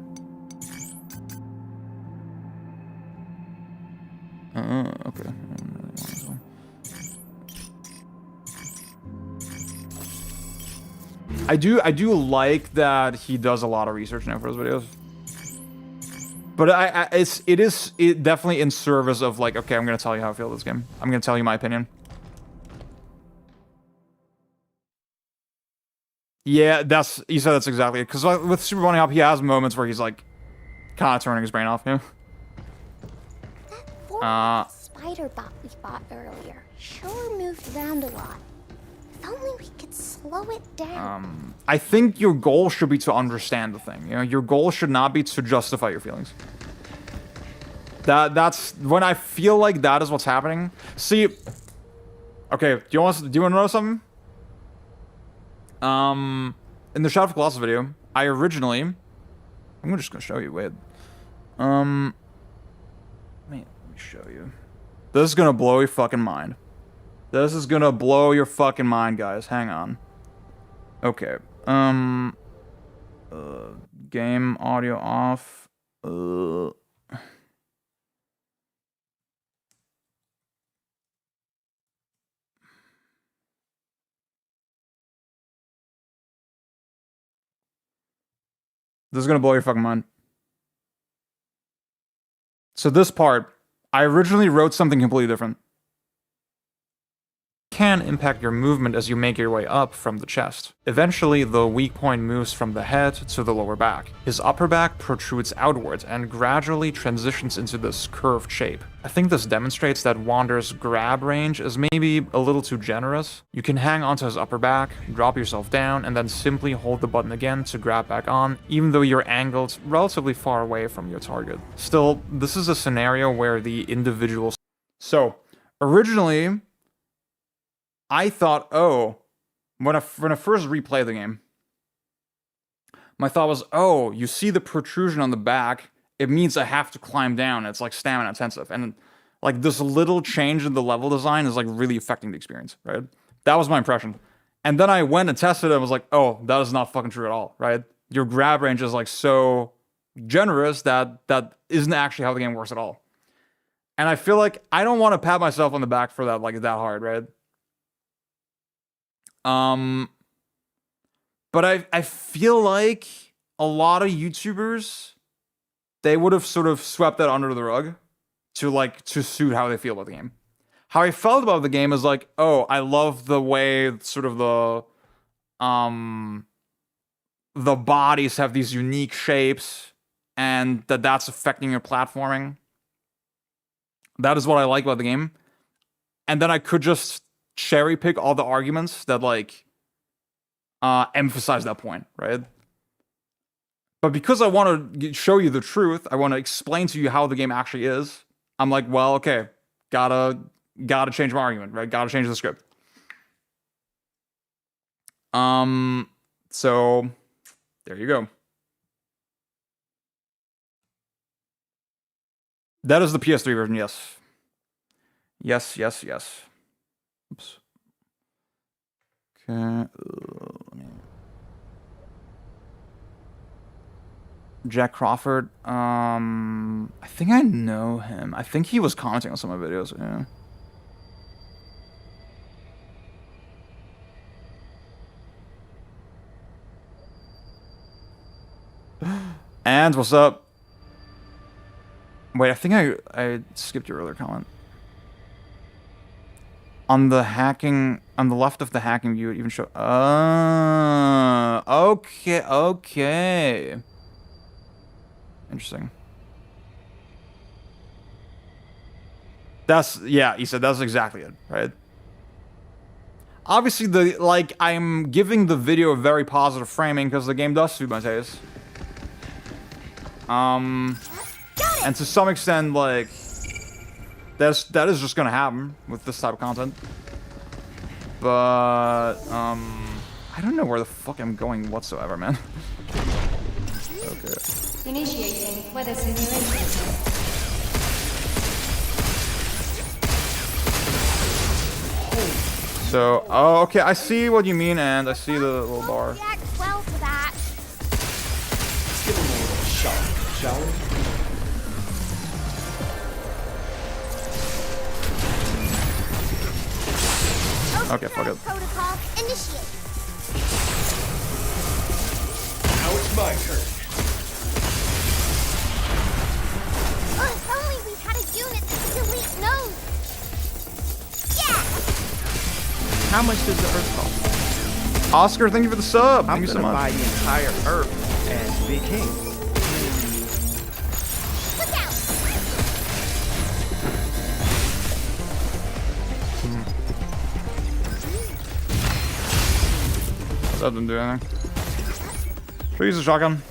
Okay. I do like that he does a lot of research now for his videos. But it is definitely in service of like, okay, I'm gonna tell you how I feel this game. I'm gonna tell you my opinion. Yeah, you said that's exactly it. Because with Super Bunny Hop, he has moments where he's like, kind of turning his brain off, you know? That spider bot we bought earlier sure moved around a lot. If only we could slow it down. I think your goal should be to understand the thing. You know, your goal should not be to justify your feelings. That's when I feel like that is what's happening. See, okay, do you want to know something? In the Shadow of Colossus video, I'm just gonna show you. Wait, let me show you. This is gonna blow your fucking mind. This is gonna blow your fucking mind, guys. Hang on. Okay. Game audio off. This is gonna blow your fucking mind. So this part, I originally wrote something completely different. Can impact your movement as you make your way up from the chest. Eventually, the weak point moves from the head to the lower back. His upper back protrudes outwards and gradually transitions into this curved shape. I think this demonstrates that Wander's grab range is maybe a little too generous. You can hang onto his upper back, drop yourself down, and then simply hold the button again to grab back on, even though you're angled relatively far away from your target. Still, this is a scenario where the individual... So, originally, I thought, oh, when I first replayed the game, my thought was, oh, you see the protrusion on the back, it means I have to climb down. It's like stamina intensive. And like this little change in the level design is like really affecting the experience, right? That was my impression. And then I went and tested it and was like, oh, that is not fucking true at all, right? Your grab range is like so generous that isn't actually how the game works at all. And I feel like I don't want to pat myself on the back for that, like that hard, right? But I feel like a lot of YouTubers, they would have sort of swept that under the rug to suit how they feel about the game. how I felt about the game is like, oh, I love the way sort of the bodies have these unique shapes and that's affecting your platforming. That is what I like about the game. And then I could just cherry pick all the arguments that like emphasize that point, right? But because I want to show you the truth, I want to explain to you how the game actually is. I'm like, well, okay, gotta change my argument, right? Gotta change the script. So there you go. That is the PS3 version, yes. Yes. Oops. Okay. Jack Crawford. I think I know him. I think he was commenting on some of my videos. Yeah. And what's up? Wait, I think I skipped your earlier comment. On the hacking, on the left of the hacking view, it even show. Okay. Interesting. Yeah, he said that's exactly it, right? Obviously, I'm giving the video a very positive framing because the game does suit my taste. And to some extent, like, that is just gonna happen with this type of content. But, I don't know where the fuck I'm going whatsoever, man. Okay. Initiating weather simulation. So, oh, okay, I see what you mean, and I see the little bar. React well to that. Let's give him a little shot, shall we? Okay, fuck it. Protocol initiate. Now it's my turn. Oh, if only we had a unit that could delete nodes. Yeah. How much does the Earth cost? Oscar, thank you for the sub. Thank I'm you so gonna buy much. the entire Earth and be king. Look out. That didn't do anything. Should I use a shotgun?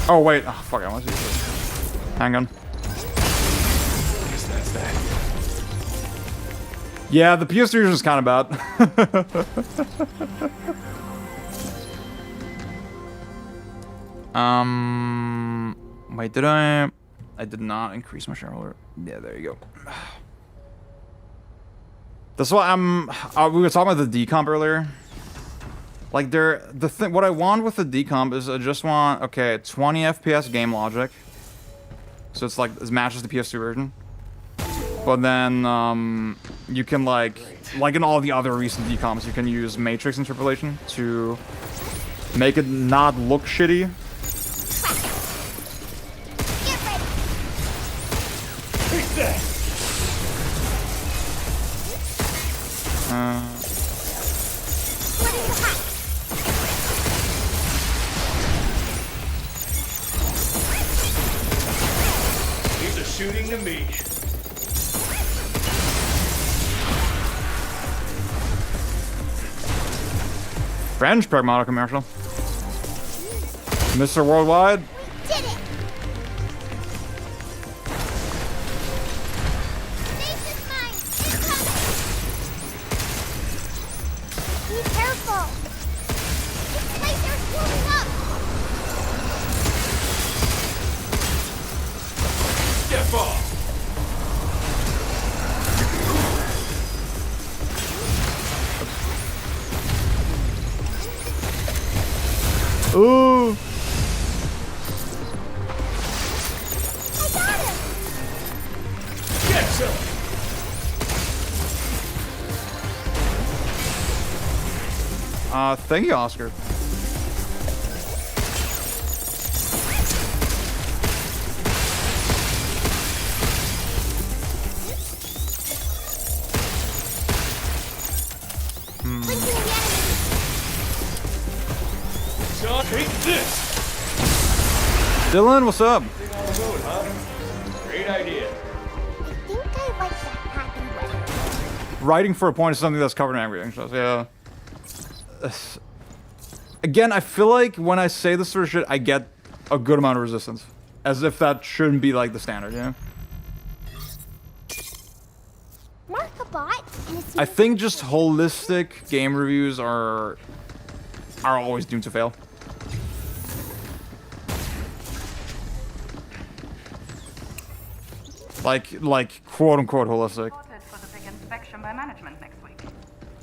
Oh wait, oh fuck, I want to use this. Handgun. Guess that's that. Yeah, the PS3 version is kind of bad. Wait, did I did not increase my shareholder. Yeah, there you go. That's why we were talking about the decomp earlier. Like what I want with the decomp is I just want, okay, 20 FPS game logic. So it's like, it matches the PS2 version. But then, you can like in all the other recent decomps, you can use matrix interpolation to make it not look shitty. Get ready. Take that! What is the hack? He's a shooting to me. French Pragmata commercial. Mr. Worldwide. Did it. Stasis mine incoming. Be careful. This laser's blowing up. Step off! Ooh. I got him. Get some! Thank you, Oscar. John, take this! Dylan, what's up? Thing on the road, huh? Great idea. I think I like the happy wedding. Writing for a point is something that's covered in everything. So, yeah. Again, I feel like when I say this sort of shit, I get a good amount of resistance. As if that shouldn't be like the standard, you know? Mark a bot, and it's I think just holistic game reviews are always doomed to fail. Like quote unquote holistic. For the big inspection by management next week.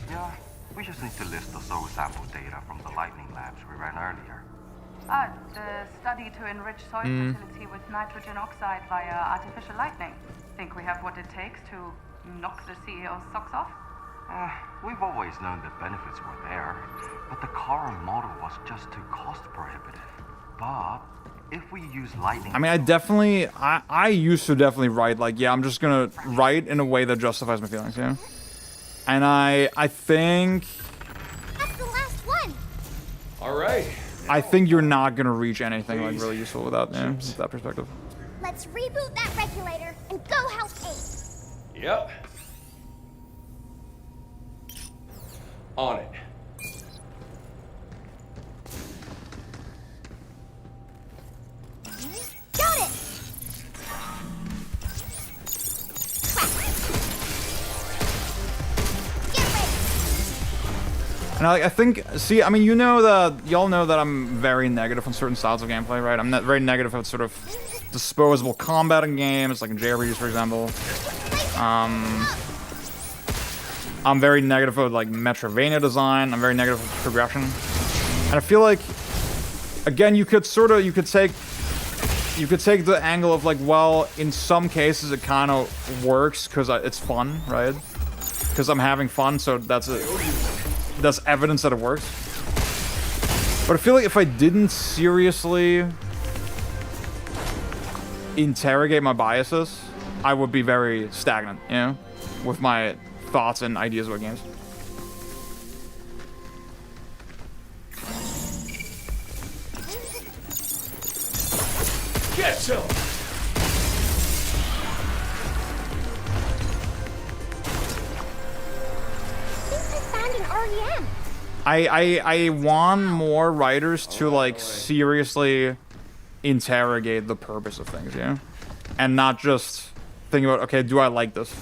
Yeah, we just need to list the soil sample data from the lightning labs we ran earlier. The study to enrich soil fertility with nitrogen oxide via artificial lightning. Think we have what it takes to knock the CEO's socks off? We've always known the benefits were there, but the current model was just too cost prohibitive. But if we use lightning... I mean, I used to definitely write like, yeah, I'm just gonna write in a way that justifies my feelings, yeah? And I think... That's the last one. All right. I think you're not gonna reach anything like really useful without, yeah, with that perspective. Let's reboot that regulator and go help Ace. Yep. On it. Got it. Get ready. And I think, see, I mean, y'all know that I'm very negative on certain styles of gameplay, right? I'm not very negative on sort of disposable combat in games, like in JRPGs, for example. I'm very negative of like Metroidvania design. I'm very negative of progression, and I feel like, again, you could take the angle of like, well, in some cases it kind of works because it's fun, right? Because I'm having fun, so that's evidence that it works. But I feel like if I didn't seriously interrogate my biases, I would be very stagnant, you know, with my thoughts and ideas about games. Get some! REM. I want more writers to like seriously interrogate the purpose of things, yeah, and not just think about, okay, do I like this?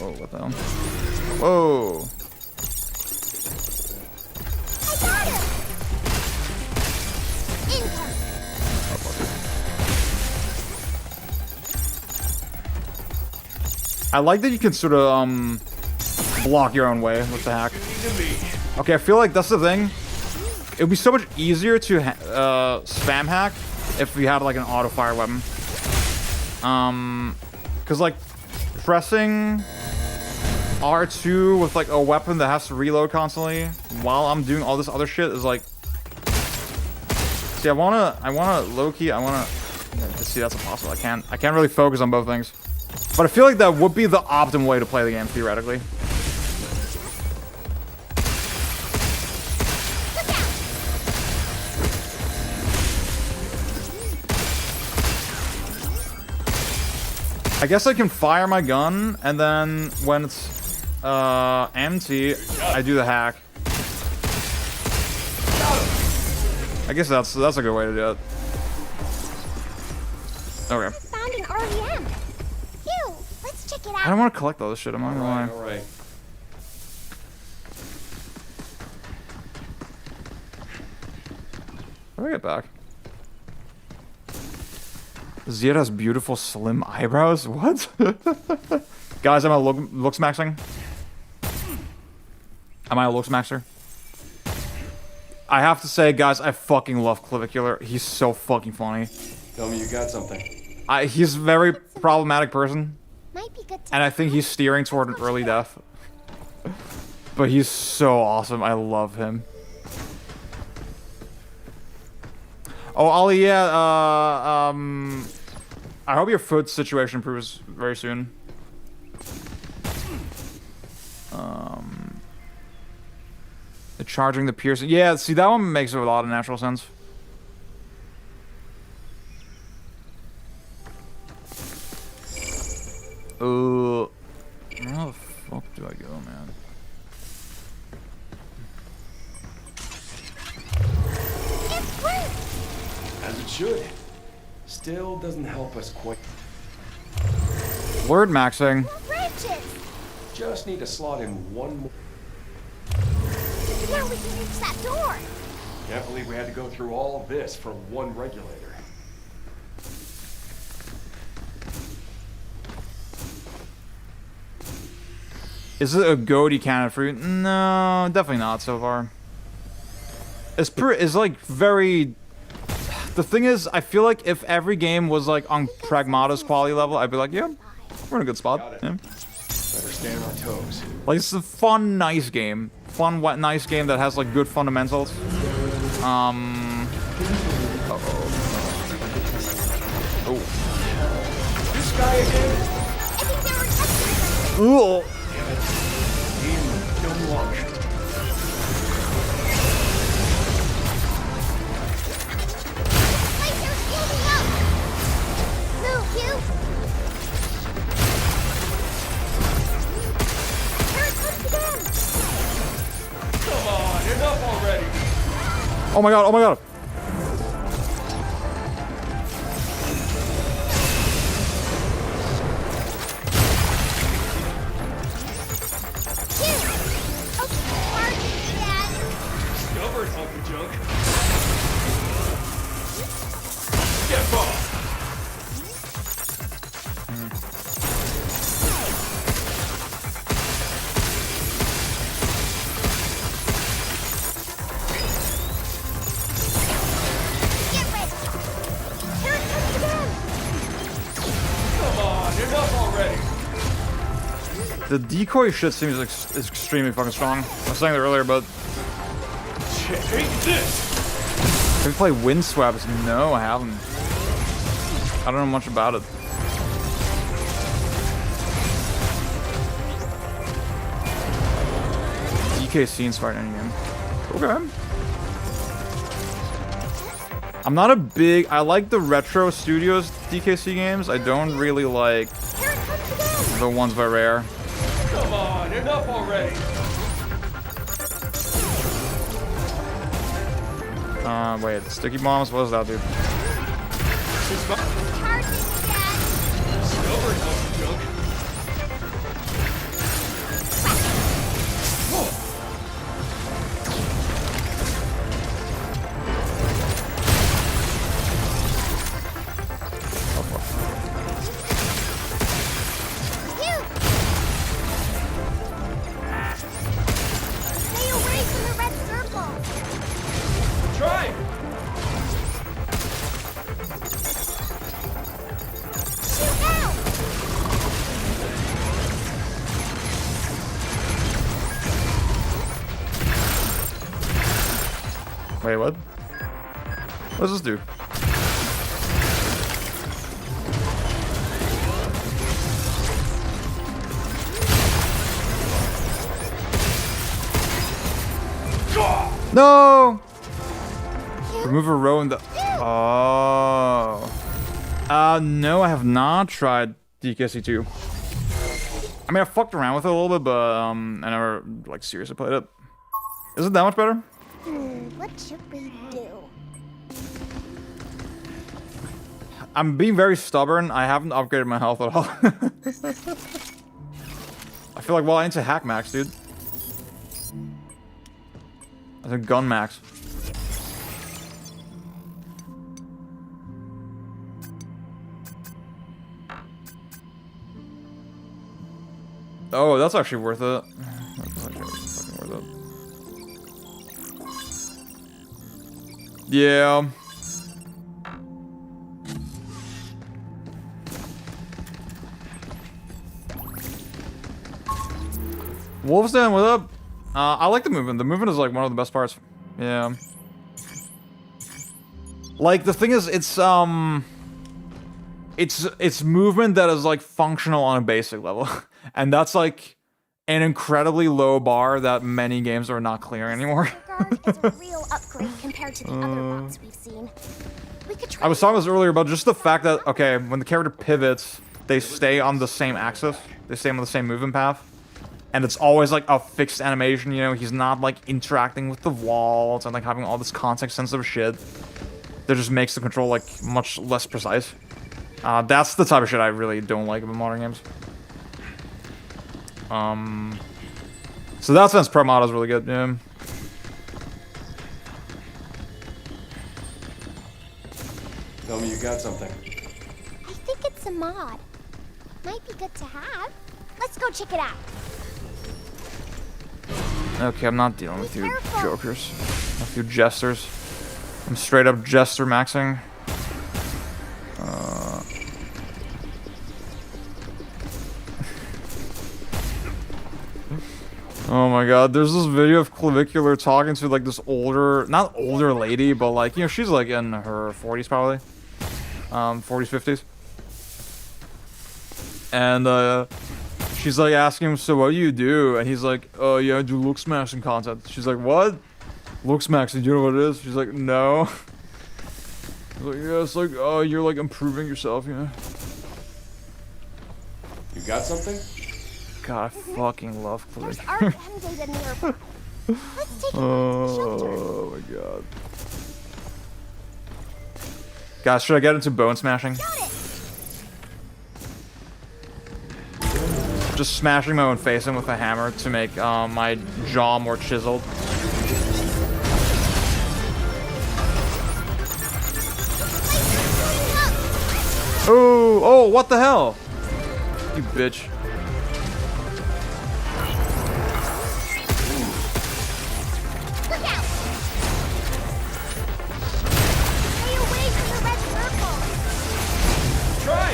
Oh, what the hell? Whoa. I got him. Income. I like that you can sort of block your own way with the hack. Okay, I feel like that's the thing. It would be so much easier to spam hack if we had like an auto fire weapon. Cause like pressing R2 with like a weapon that has to reload constantly while I'm doing all this other shit is like. See, I wanna low-key, yeah, see, that's impossible. I can't really focus on both things. But I feel like that would be the optimal way to play the game, theoretically. I guess I can fire my gun, and then when it's empty, I do the hack. I guess that's a good way to do it. Okay. Found an REM. Phew, let's check it out. I don't want to collect all this shit, I'm not gonna lie. Alright. How do I get back? Zia has beautiful slim eyebrows? What? Guys, am I looks maxing? Am I a looks maxer? I have to say, guys, I fucking love Clavicular. He's so fucking funny. Tell me you got something. He's a very problematic person, Might be good to and I think he's steering toward an early death. But he's so awesome. I love him. Oh, Ollie, yeah. I hope your foot situation improves very soon. The charging, the piercing. Yeah, see, that one makes a lot of natural sense. Where the fuck do I go, man? It worked! As it should. Still doesn't help us quite. Word maxing. Bridges! Just need to slot in one more. Now we can reach that door! Can't believe we had to go through all this for one regulator. Is it a goatee kind of fruit? No, definitely not so far. It's like very... The thing is, I feel like if every game was like on Pragmata's quality level, I'd be like, yeah, we're in a good spot. Yeah. Better stay on our toes. Like, it's a fun, nice game. Fun, nice game that has like good fundamentals. Oh. This guy again? Ooh. Don't walk. Come on, enough already. Oh my god, oh my god. Stubborn hunk of junk. Step off. Enough already. The decoy shit seems extremely fucking strong. I was saying that earlier, but... Take this. Have you played Windswept? No, I haven't. I don't know much about it. DKC inspired any game. Okay. I'm not a big... I like the Retro Studios DKC games. I don't really like the ones by Rare. Come on, enough already. Wait, the sticky bombs? What does that do? Stubborn hunk of junk. Stay away from the red circle! Try. Shoot now! Wait, what? What does this do? No! Remove a row in the... Oh. No, I have not tried DKC 2. I mean, I fucked around with it a little bit, but, I never, like, seriously played it. Is it that much better? What should we do? I'm being very stubborn. I haven't upgraded my health at all. I feel like, well, I need to hack max, dude. I think gun max. Oh, that's actually worth it. That's actually fucking worth it. Yeah. Wolfsden, what up? I like the movement. The movement is like one of the best parts. Yeah. Like the thing is, it's movement that is like functional on a basic level, and that's like an incredibly low bar that many games are not clearing anymore. It's a real upgrade compared to the other bots we've seen. We could try. I was talking about this earlier about just the fact that, okay, when the character pivots, they stay on the same axis. They stay on the same movement path. And it's always like a fixed animation, you know? He's not like interacting with the walls and like having all this context-sensitive shit that just makes the control like much less precise. That's the type of shit I really don't like about modern games. So that sense, Pragmata is really good, yeah. Tell me you got something. I think it's a mod. Might be good to have. Let's go check it out. Okay, I'm not dealing with you jokers. With you jesters. I'm straight up jester maxing. Oh my god, there's this video of Clavicular talking to like this older, not older lady, but like, you know, she's like in her 40s probably. 40s, 50s. And she's like asking him, so what do you do? And he's like, oh yeah, I do look smashing content. She's like, what? Look smashing, do you know what it is? She's like, no. He's like, yeah, it's like, oh, you're like improving yourself, you know? You got something? God, I fucking love There's Clavicular. RM data nearby. Let's take it to the shelter. Oh my god. Guys, should I get into bone smashing? Got it. Just smashing my own face in with a hammer to make my jaw more chiseled. Oh, oh, what the hell? You bitch. Look out! Stay away from the red circle. Try!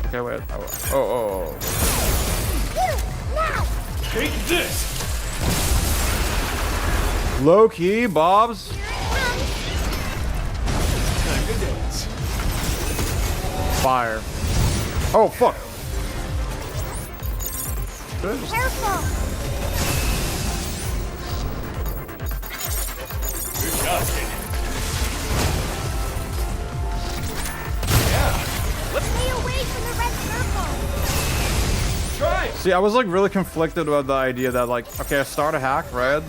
Okay, wait. Oh. Now! Take this! Low key, Bobs. Time to dance. Fire. Oh, fuck. Careful! Good job, kid. Stay away from the red circle. Try! See, I was like really conflicted about the idea that like, okay, I start a hack, right?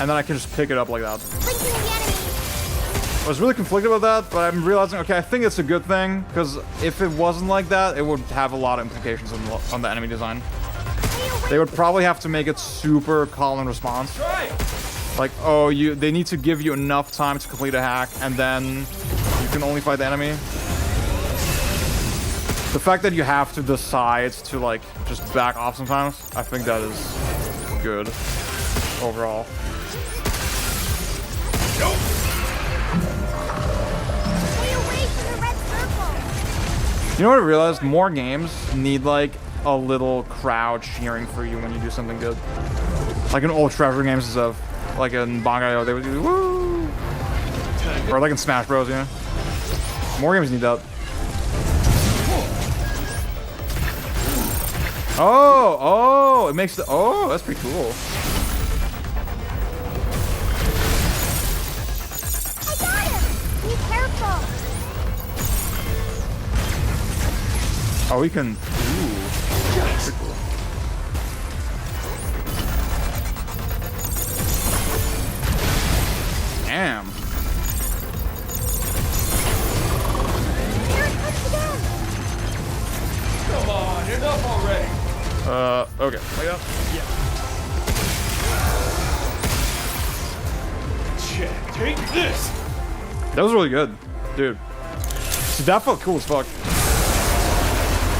And then I can just pick it up like that. Blinking the enemy. I was really conflicted about that, but I'm realizing, okay, I think it's a good thing, because if it wasn't like that, it would have a lot of implications on the enemy design. They would probably have to make it super call and response. Try! Like, oh, they need to give you enough time to complete a hack, and then you can only fight the enemy. The fact that you have to decide to, like, just back off sometimes, I think that is good overall. Nope! Stay away from the red circle. You know what I realized? More games need, like, a little crowd cheering for you when you do something good. Like in old Treasure games and stuff. Like in Bangai, they would do woo! Or like in Smash Bros, you know? More games need that. Oh, it makes the, oh, that's pretty cool. I got him. Be careful. Oh, we can, ooh. Pretty cool. Damn. Here it comes again. Come on, enough already! Okay. Wait up. Yeah. Check. Take this! That was really good, dude. See, that felt cool as fuck.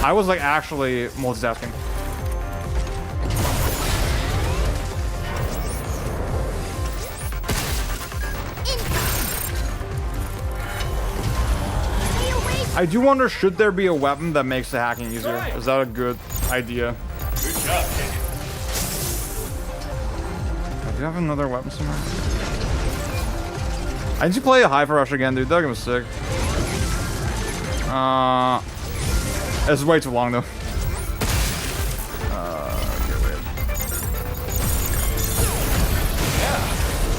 I was like actually multitasking. I do wonder, should there be a weapon that makes the hacking easier? Is that a good idea? Good job, kid. Do you have another weapon somewhere? I need to play a Hi-Fi Rush again, dude. That game was sick. It's way too long, though. Okay, wait. Yeah,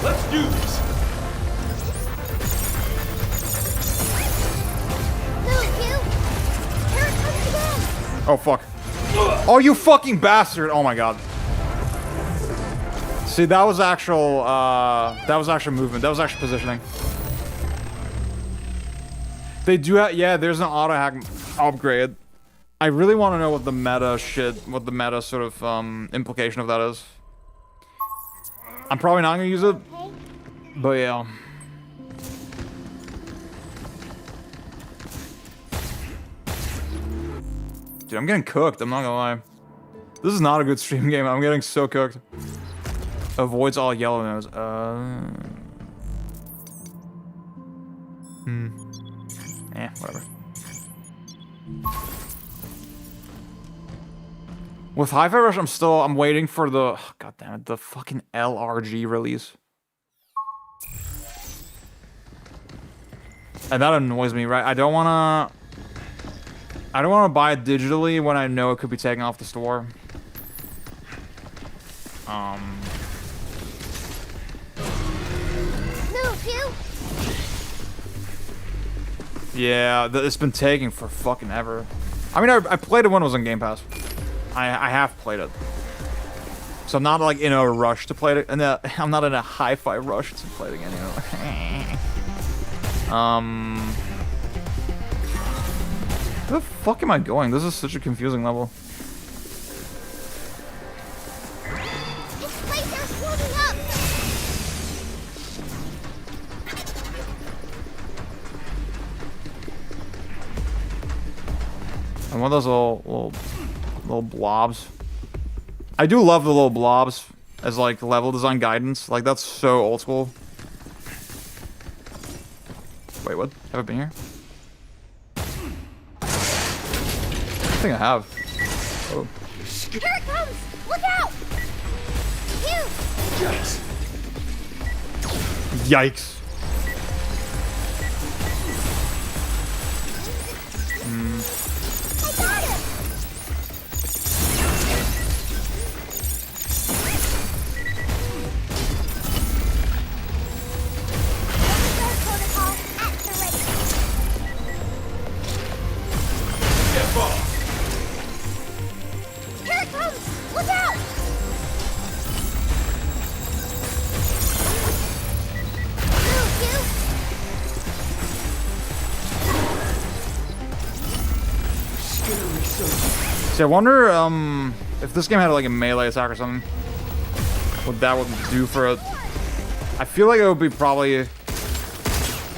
let's do this. Oh, fuck. Oh, you fucking bastard. Oh, my God. See, that was actual movement. That was actual positioning. They do have, yeah, there's an auto hack upgrade. I really want to know what the meta sort of implication of that is. I'm probably not gonna use it, but yeah. Dude, I'm getting cooked, I'm not gonna lie. This is not a good stream game, I'm getting so cooked. Avoids all yellow nodes. Whatever. With Hi-Fi Rush, I'm waiting for the, god damn it, the fucking LRG release. And that annoys me, right? I don't wanna buy it digitally when I know it could be taken off the store. Yeah, it's been taking for fucking ever. I mean, I played it when it was on Game Pass. I have played it. So I'm not like in a rush to play it, and I'm not in a hi-fi rush to play it again, you know. Where the fuck am I going? This is such a confusing level. And one of those little blobs. I do love the little blobs as like level design guidance. Like that's so old school. Wait, what? Have I been here? I think I have. Oh. Here it comes! Look out! Yikes. Yikes. See, I wonder if this game had like a melee attack or something, what that would do for it. I feel like it would be probably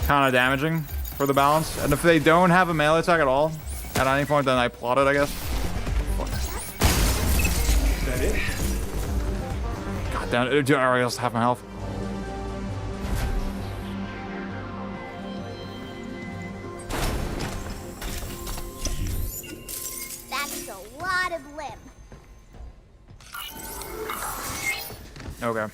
kind of damaging for the balance. And if they don't have a melee attack at all, at any point, then I plot it, I guess. Fuck. Is that it? God damn it, I already have my health. Okay.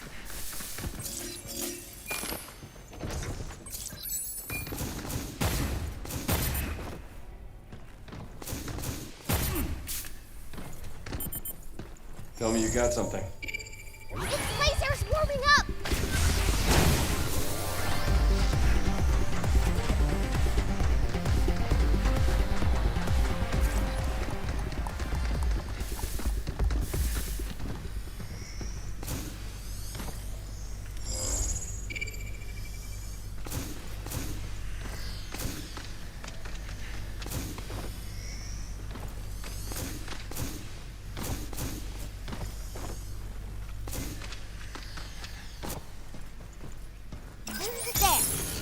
Tell me you got something. This laser's warming up!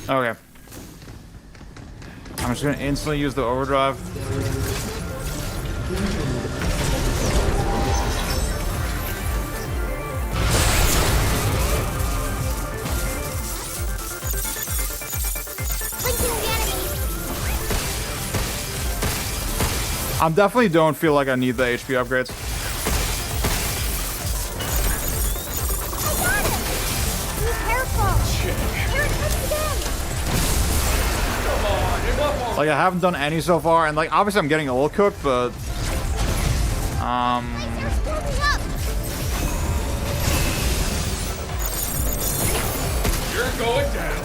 Okay. I'm just gonna instantly use the overdrive. I'm definitely don't feel like I need the HP upgrades. Be careful. Here it comes again. Come on, enough already. Like I haven't done any so far, and like obviously I'm getting a little cooked, but They're swarming up. You're going down.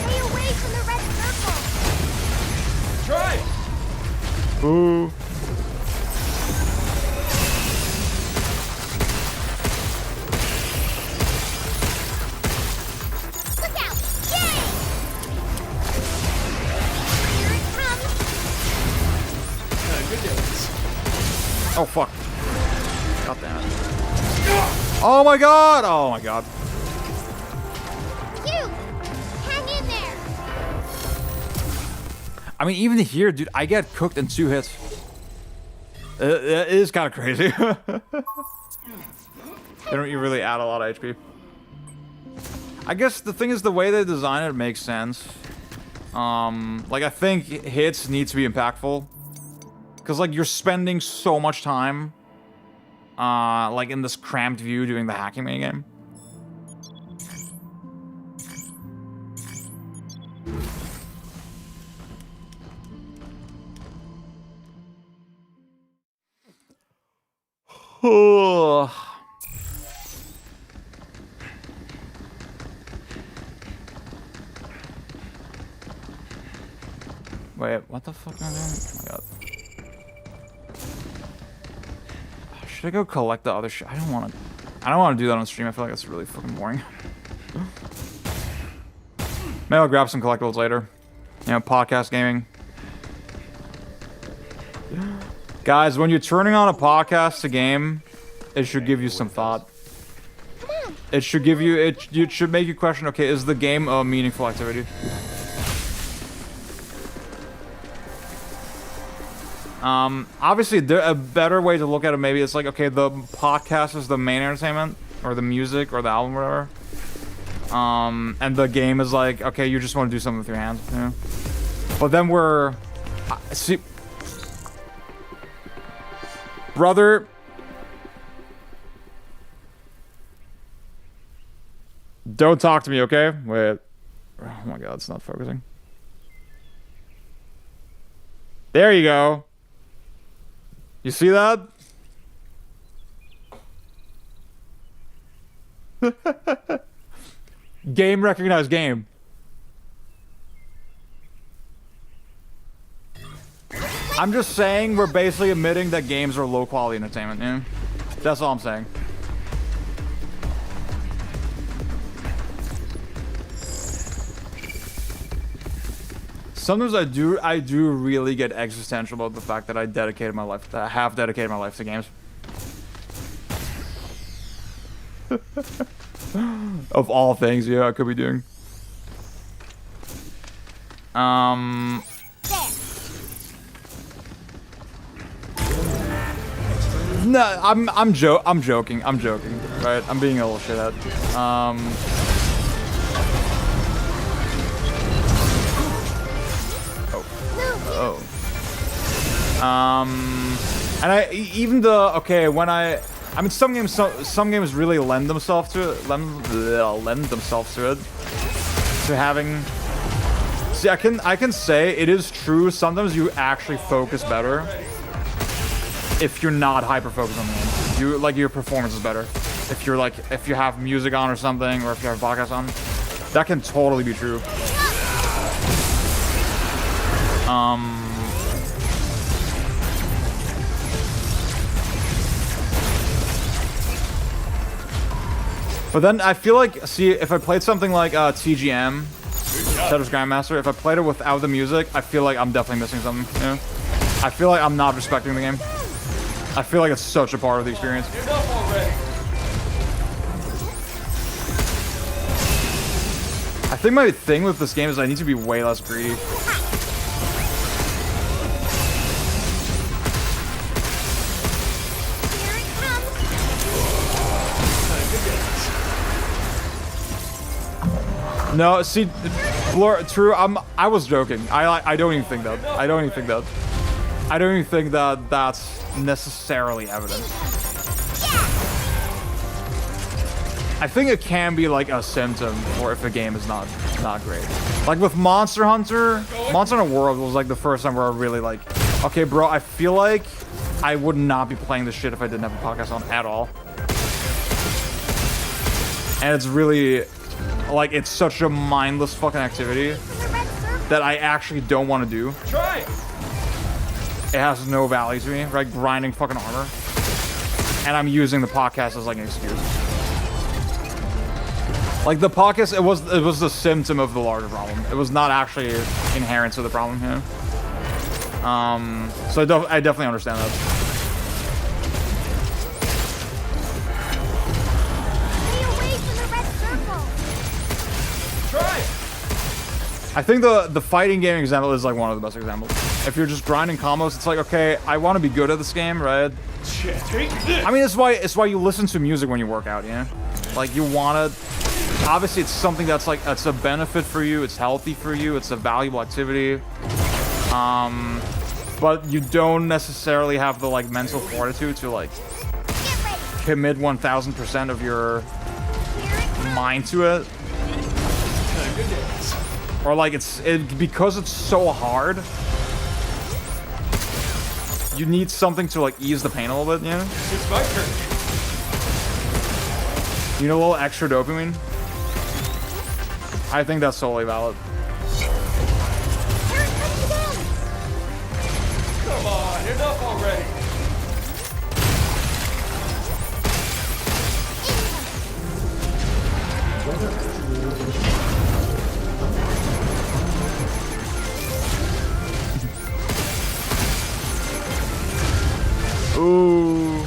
Stay away from the red circle. Try. ooh. Look out! Yay! Here it comes. Good days. Oh fuck. God damn it. Oh my god! Oh my god. Q, hang in there. I mean, even here, dude, I get cooked in 2 hits. It is kind of crazy. They don't really add a lot of HP. I guess the thing is the way they design it makes sense. Like I think hits need to be impactful. Because like you're spending so much time like in this cramped view doing the hacking minigame. Wait, what the fuck am I doing? Oh my god. Should I go collect the other shit? I don't want to do that on stream. I feel like it's really fucking boring. Maybe I'll grab some collectibles later. You know, podcast gaming. Guys, when you're turning on a podcast to game, it should give you some thought. It should give you, it should make you question, okay, is the game a meaningful activity? Obviously, a better way to look at it maybe it's like, okay, the podcast is the main entertainment, or the music, or the album, or whatever. And the game is like, okay, you just want to do something with your hands, you know? But then we're... see... Brother... Don't talk to me, okay? Wait. Oh my god, it's not focusing. There you go. You see that? Game recognized game. I'm just saying we're basically admitting that games are low quality entertainment, yeah? That's all I'm saying. Sometimes I do really get existential about the fact that I have dedicated my life to games. Of all things, yeah, I could be doing. No, I'm joking, right? I'm being a little shithead. And even I mean some games really lend themselves to it, to having. See, I can say it is true. Sometimes you actually focus better if you're not hyper focused on the game. Your performance is better if you have music on or something, or if you have podcast on. That can totally be true. But then I feel like, see, if I played something like TGM, Tetris Grandmaster, if I played it without the music, I feel like I'm definitely missing something, you know? I feel like I'm not respecting the game. I feel like it's such a part of the experience. I think my thing with this game is I need to be way less greedy. No, see, True. I was joking. I don't even think that. I don't even think that. I don't even think that that's necessarily evident. I think it can be like a symptom for if a game is not great. Like with Monster Hunter World was like the first time where I really like, okay, bro, I feel like I would not be playing this shit if I didn't have a podcast on at all. And it's really, like, it's such a mindless fucking activity that I actually don't want to do. Try it. It has no value to me, right? Grinding fucking armor. And I'm using the podcast as like an excuse. Like the podcast, it was the symptom of the larger problem. It was not actually inherent to the problem here. So I definitely understand that. Stay away from the red circle. Try it. I think the fighting game example is like one of the best examples. If you're just grinding combos, it's like, okay, I want to be good at this game, right? Shit, take this. I mean, it's why you listen to music when you work out, yeah? Like you want to. Obviously, it's something that's like, it's a benefit for you, it's healthy for you, it's a valuable activity. But you don't necessarily have the like mental fortitude to like commit 1000% of your mind to it. Or like because it's so hard, you need something to like ease the pain a little bit, you know? It's my turn. You know, a little extra dopamine. I think that's totally valid. Come on, enough already. Ooh.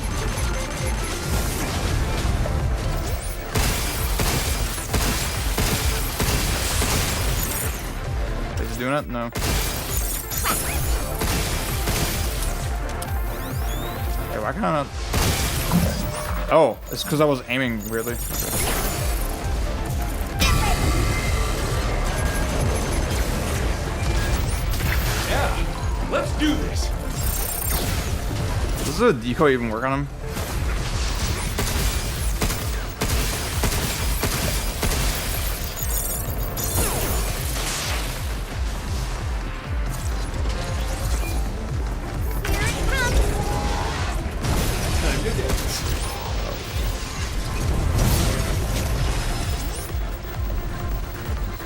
Is he doing it? No. Hey, why can't I not? Oh, it's because I was aiming weirdly. Yeah, let's do this. Does the decoy even work on him?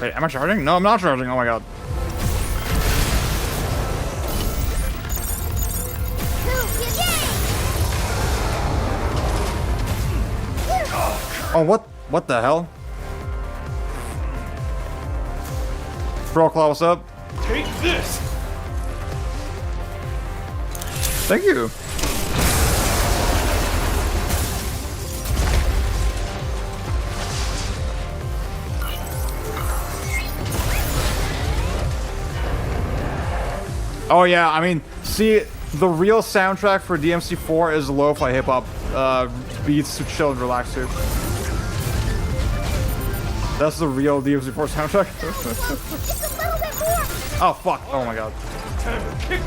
Wait, am I charging? No, I'm not charging. Oh my god. Oh, what the hell? Bro, Claw, what's up? Take this. Thank you. Oh yeah, I mean, see, the real soundtrack for DMC4 is lo-fi hip-hop beats to chill and relax to. That's the real DMC4 soundtrack. Just a little bit more. Oh fuck! Oh my god. Time to kick.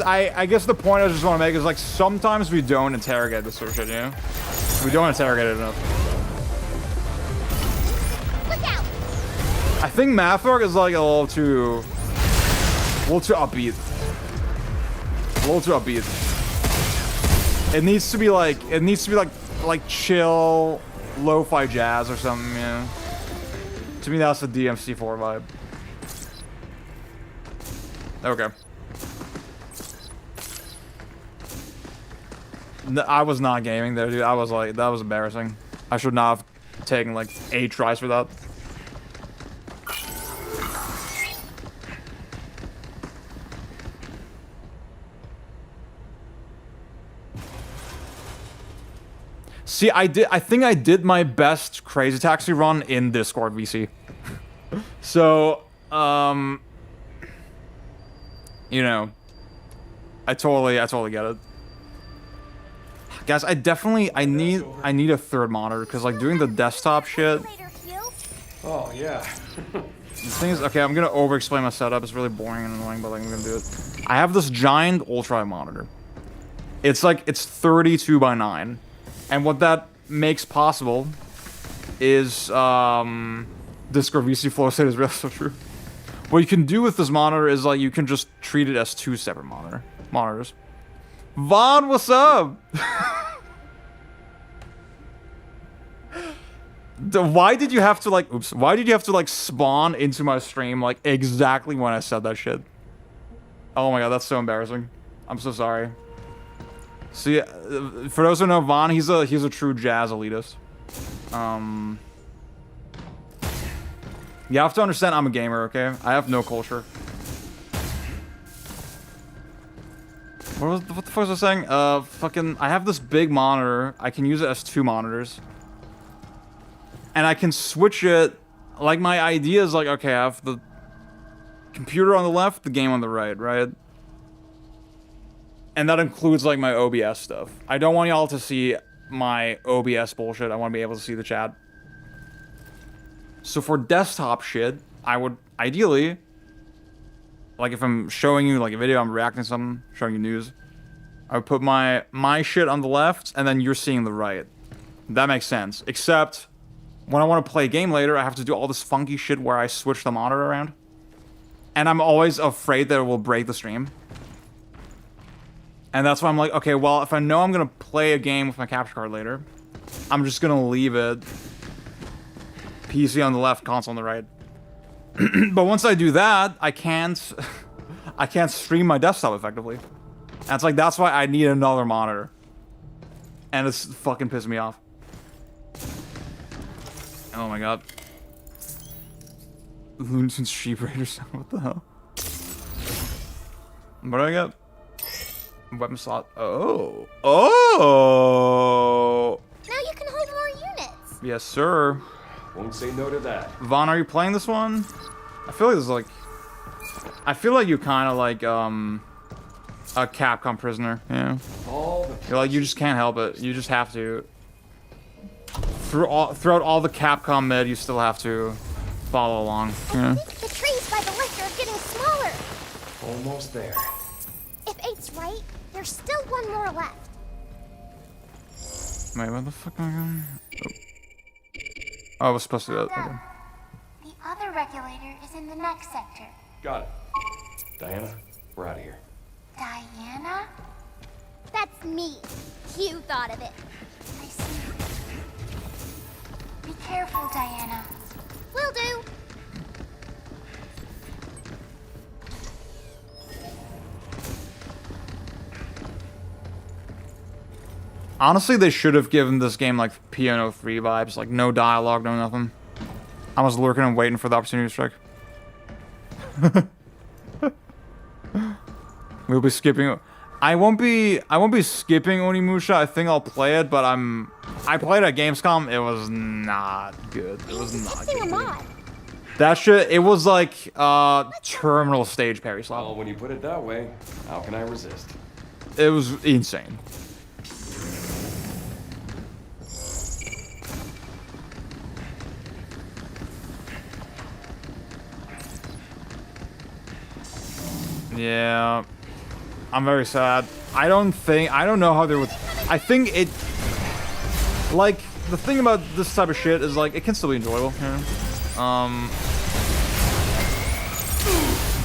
I guess the point I just want to make is like sometimes we don't interrogate this sort of shit, you know? We don't interrogate it enough. Look out. I think Mathwork is like a little too upbeat. A little too upbeat. It needs to be like chill, lo-fi jazz or something, you know? To me, that's the DMC4 vibe. Okay. I was not gaming there, dude. I was like, that was embarrassing. I should not have taken like 8 tries for that. See, I think I did my best Crazy Taxi run in Discord VC. So, you know, I totally get it. Guys, I need a third monitor because like doing the desktop shit. Oh, yeah. The thing is, okay, I'm gonna over-explain my setup. It's really boring and annoying, but like, I'm gonna do it. I have this giant ultra monitor. It's 32 by 9, and what that makes possible is Discord VC flow state is really so true. What you can do with this monitor is like you can just treat it as 2 separate monitors. Vaughn, what's up? Why did you have to like, oops, why did you have to like spawn into my stream like exactly when I said that shit? Oh my god, that's so embarrassing. I'm so sorry. See, for those who know Vaughn, he's a true jazz elitist. You have to understand I'm a gamer, okay? I have no culture. What the fuck was I saying? I have this big monitor. I can use it as 2 monitors. And I can switch it, like my idea is like, okay, I have the computer on the left, the game on the right? And that includes like my OBS stuff. I don't want y'all to see my OBS bullshit. I want to be able to see the chat. So for desktop shit, I would ideally, like if I'm showing you like a video, I'm reacting to something, showing you news, I would put my shit on the left, and then you're seeing the right. That makes sense. Except when I want to play a game later, I have to do all this funky shit where I switch the monitor around. And I'm always afraid that it will break the stream. And that's why I'm like, okay, well, if I know I'm going to play a game with my capture card later, I'm just going to leave it PC on the left, console on the right. But once I do that, I can't stream my desktop effectively. And it's like, that's why I need another monitor. And it's fucking pissing me off. Oh my god. Looney Tunes Sheep Raiders. What the hell? What do I get? Weapon slot. Oh. Oh! Now you can hold more units. Yes, sir. Won't say no to that. Vaughn, are you playing this one? I feel like this is like... I feel like you're kind of like, a Capcom prisoner, you know? You're like, you just can't help it. You just have to. Throughout all the Capcom mid, you still have to follow along. I think the trees by the lift are getting smaller. Almost there. If 8's right, there's still one more left. Wait, where the fuck am I going? Oh, I was supposed to do that. Okay. The other regulator is in the next sector. Got it. Diana, we're out of here. Diana? That's me. You thought of it. I see. Be careful, Diana. Will do. Honestly, they should have given this game like Piano 3 vibes, like no dialogue, no nothing. I was lurking and waiting for the opportunity to strike. We'll be skipping. I won't be skipping Onimusha. I think I'll play it, but I played at Gamescom. It was not good. It was not good. That shit. It was like terminal stage parry slap. Well, when you put it that way, how can I resist? It was insane. Yeah, I'm very sad. I don't know how they would. I think it, like, the thing about this type of shit is like it can still be enjoyable, you know?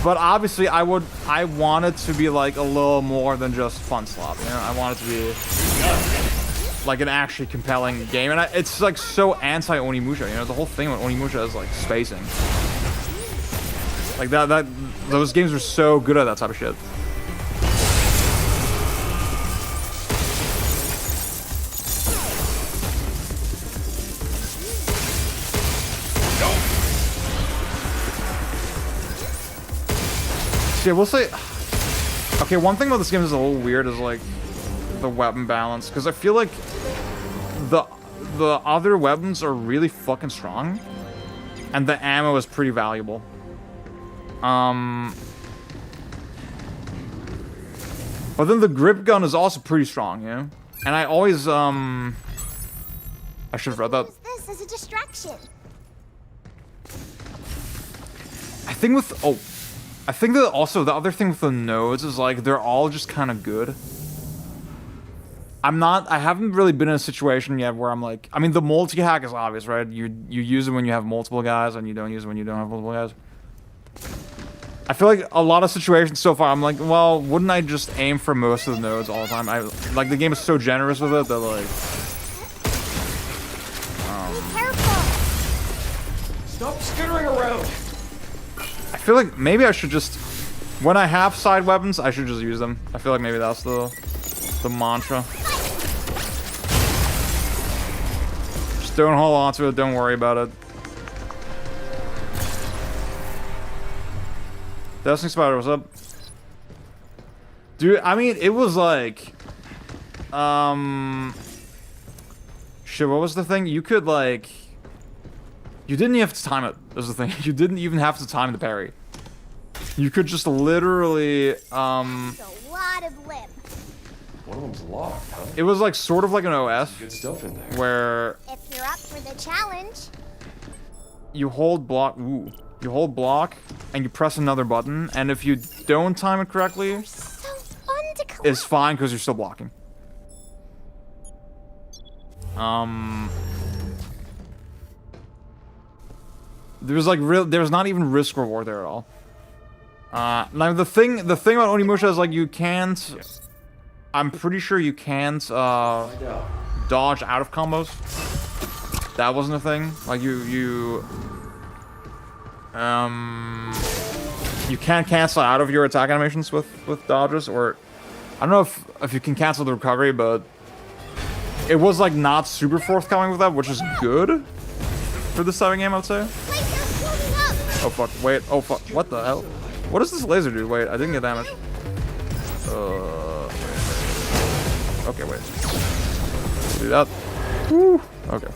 But obviously I want it to be like a little more than just fun slop, you know? I want it to be like an actually compelling game, and it's like so anti-Onimusha, you know? The whole thing with Onimusha is like spacing. Like those games are so good at that type of shit. See, we'll say. Okay, one thing about this game is a little weird is like the weapon balance, because I feel like the other weapons are really fucking strong, and the ammo is pretty valuable. But then the grip gun is also pretty strong, yeah? And I always, I should have read that. Use this as a distraction. I think with, I think that also the other thing with the nodes is like, they're all just kind of good. I haven't really been in a situation yet where I'm like, I mean, the multi-hack is obvious, right? You use it when you have multiple guys and you don't use it when you don't have multiple guys. I feel like a lot of situations so far, I'm like, well, wouldn't I just aim for most of the nodes all the time? Like, the game is so generous with it that, like... Be careful. Stop skittering around. I feel like maybe I should just... When I have side weapons, I should just use them. I feel like maybe that's the mantra. Just don't hold on to it, don't worry about it. Destiny Spider, what's up? Dude, I mean, it was like... Shit, what was the thing? You could, like... You didn't even have to time it, was the thing. You didn't even have to time the parry. You could just literally, It's a lot of lip. One of them's locked, huh? It was like, sort of like an OS. Good stuff in there. Where... If you're up for the challenge. You hold block... Ooh. You hold block, and you press another button, and if you don't time it correctly, So fun to collect. it's fine because you're still blocking. There's like there's not even risk reward there at all. Now the thing about Onimusha is like you can't. I'm pretty sure you can't dodge out of combos. That wasn't a thing. Like you can't cancel out of your attack animations with dodges, or I don't know if you can cancel the recovery, but it was like not super forthcoming with that, which is good for this type of game, I'd say. Oh fuck! Wait! Oh fuck! What the hell? What does this laser do? Wait! I didn't get damage. Okay, wait. Do that. Woo. Okay.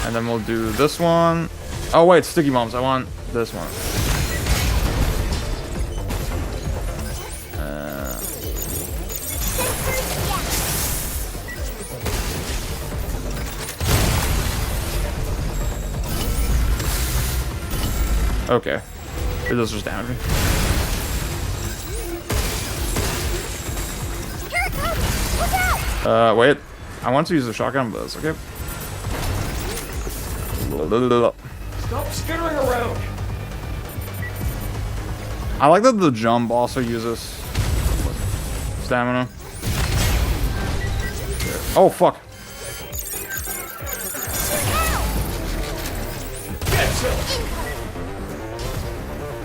And then we'll do this one. Oh wait, sticky bombs. I want this one. Okay. It does just damage me. Here it comes! Look out! Wait. I want to use the shotgun, but it's okay. Stop skittering around. I like that the jump also uses stamina. Oh fuck.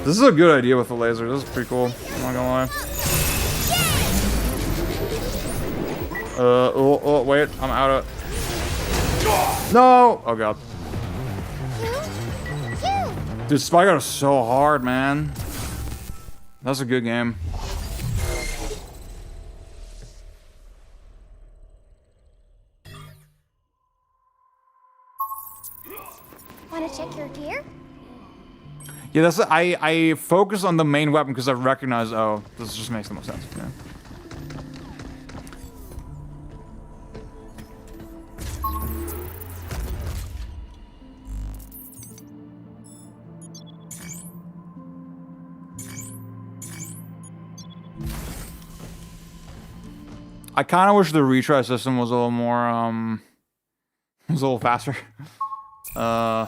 This is a good idea with the laser. This is pretty cool. I'm not gonna lie. Oh, wait. I'm out of... No! Oh, God. Dude, Spy God is so hard, man. That's a good game. Want to check your gear? Yeah, that's I focus on the main weapon because I recognize, oh, this just makes the most sense. Yeah. I kind of wish the retry system was a little more, was a little faster. I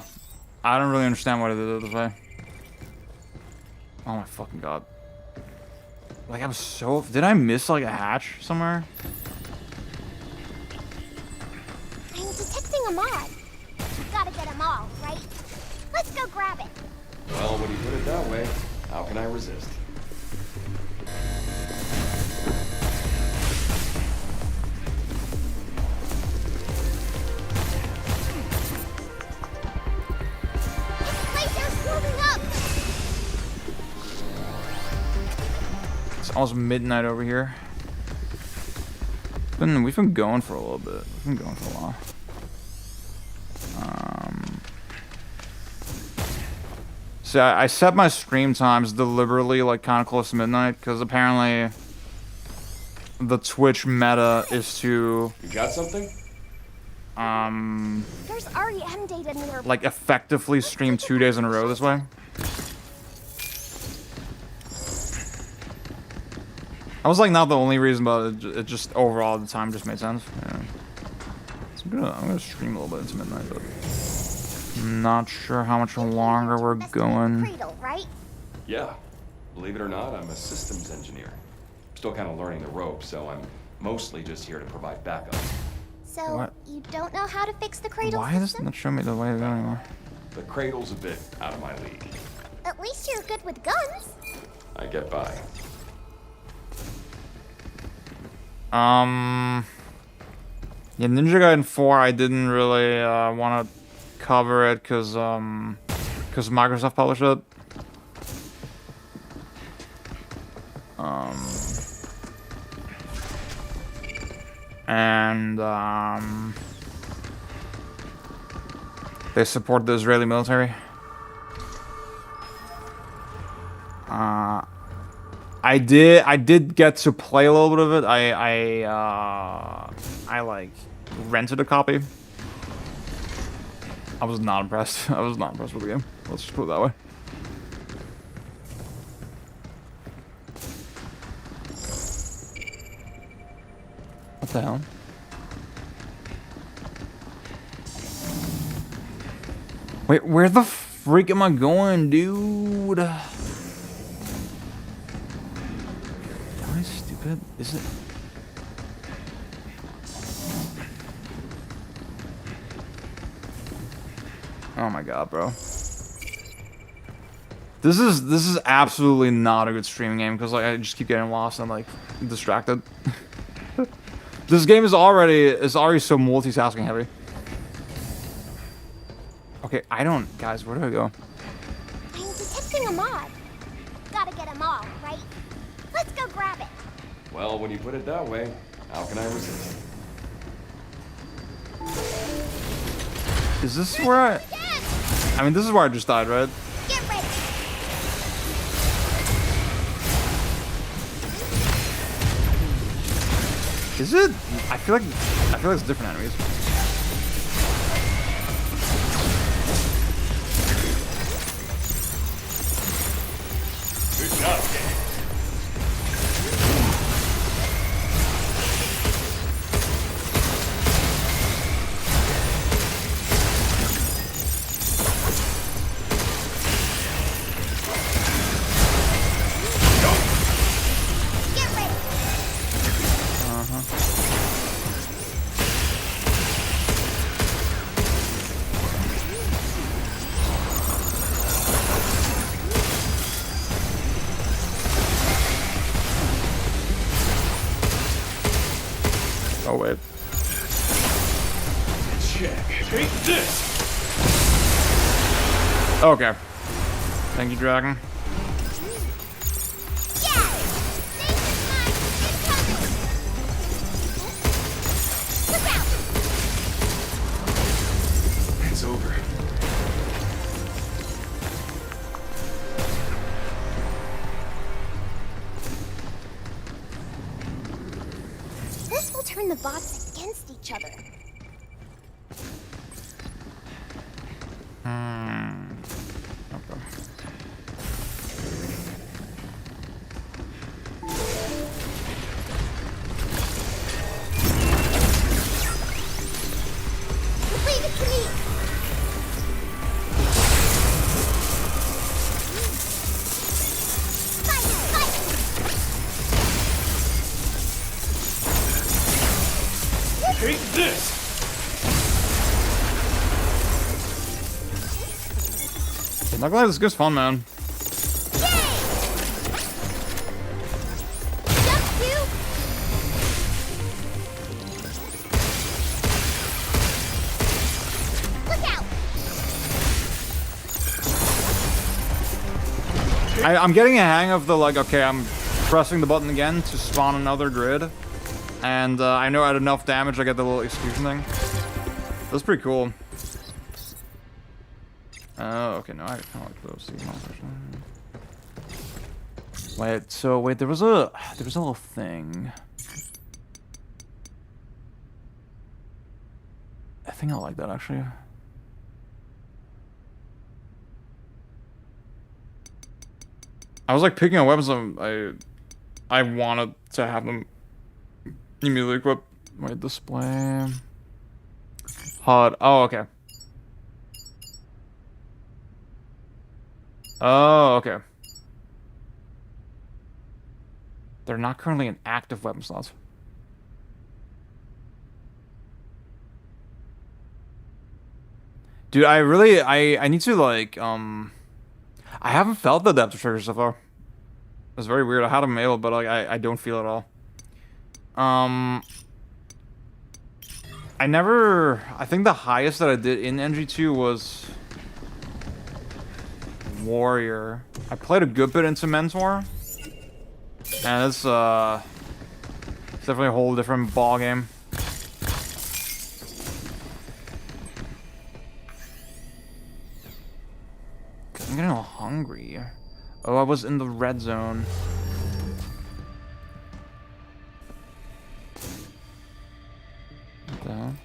don't really understand why they did it this way. Oh my fucking god. Like, I'm so... Did I miss, like, a hatch somewhere? I'm detecting a mod. You've got to get them all, right? Let's go grab it. Well, when you put it that way, how can I resist? Laser's moving up. It's almost midnight over here. We've been going for a little bit. We've been going for a while. See, I set my stream times deliberately, like, kind of close to midnight, because apparently the Twitch meta is to You got something? There's REM data near. like effectively stream 2 days in a row this way. I was like not the only reason, but it just overall at the time just made sense. Yeah. So I'm gonna stream a little bit into midnight, but I'm not sure how much longer we're going. Cradle, right? Yeah. Believe it or not, I'm a systems engineer. Still kind of learning the ropes, so I'm mostly just here to provide backup. So What? you don't know how to fix the cradle Why does it system? not show me the way to go anymore? The cradle's a bit out of my league. At least you're good with guns. I get by. Yeah, Ninja Gaiden 4, I didn't really want to cover it because Microsoft published it. And they support the Israeli military. I did get to play a little bit of it. I like rented a copy. I was not impressed. I was not impressed with the game. Let's just put it that way. What the hell? Wait, where the freak am I going, dude? Am I stupid? Is it? Oh my god, bro. This is absolutely not a good streaming game because like I just keep getting lost and like distracted. This game is already so multitasking heavy. Okay, guys, where do I go? I'm detecting a mod. Gotta get them all, right? Let's go grab it. Well, when you put it that way, how can I resist? Is this where I mean, this is where I just died, right? Get ready. Is it? I feel like it's different enemies. Good job, gang. Get ready. Oh wait. Check. Take this. Okay. Thank you, Dragon. Yeah. Nature's mine. Incoming. Look out. It's over. This will turn the bots against each other. Okay. Leave it to me. Fight, fight. Take this. Not glad this goes fun, man. Jump two. Look out. I'm getting a hang of the like. Okay, I'm pressing the button again to spawn another grid, and I know at enough damage I get the little execution thing. That's pretty cool. Oh, okay, no, I kind of like those two monsters. Wait, there was a little thing. think I like that actually. I was like picking up weapons I wanted to have them immediately equipped. Wait, display. HUD. Oh, okay. Oh, okay. They're not currently in active weapon slots. Dude, I need to like, I haven't felt the adaptive trigger so far. It's very weird. I had them enabled, but like, I don't feel it at all. I think the highest that I did in NG2 was Warrior. I played a good bit into Mentor. And it's definitely a whole different ball game. I'm getting a little hungry. Oh, I was in the red zone. What the hell?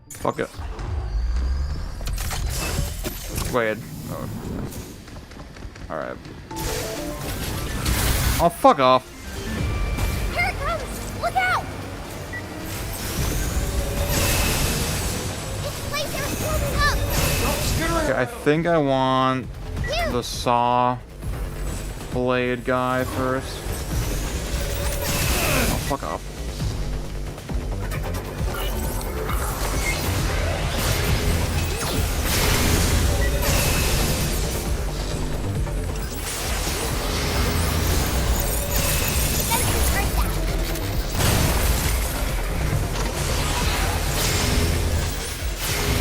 Fuck it. Wait. Oh. Alright. Oh, fuck off. Here it comes! Look out! Its laser is moving up! Okay, I think I want the saw blade guy first. Oh, fuck off.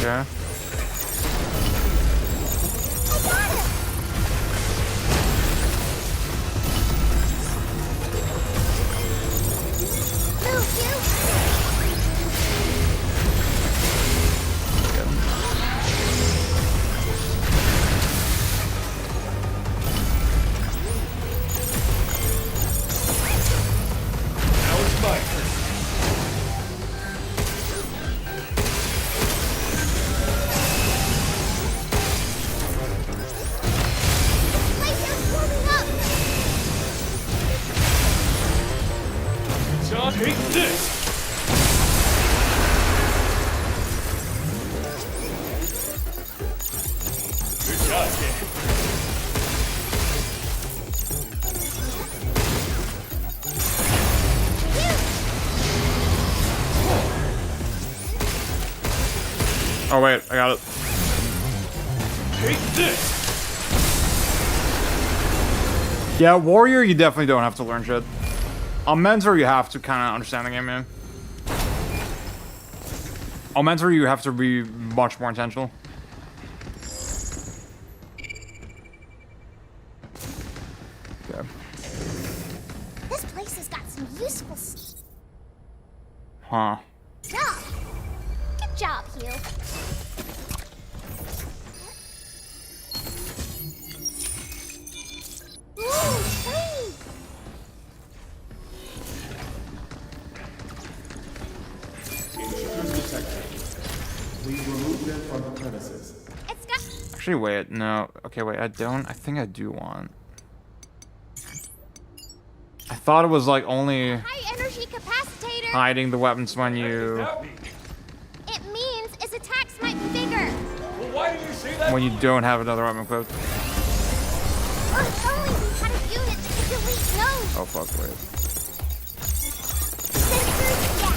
Okay. Take this! Good job, kid. Oh wait, I got it. Take this! Yeah, Warrior, you definitely don't have to learn shit. On Mentor, you have to kind of understand the game, man. On Mentor, you have to be much more intentional. Okay. This place has got some useful stuff. Huh. Good job, Hugh. Ooh, sweet! Intruders detected. Please remove them from the premises. It's got... Actually, wait, no. Okay, wait, I think I do want. I thought it was like only high energy capacitator. hiding the weapons when you... It means its attacks might be bigger. Well, why did you say that? when you don't have another weapon equipped. Or if only we had a unit that could delete nodes. Oh, fuck, wait. Sensors, yeah.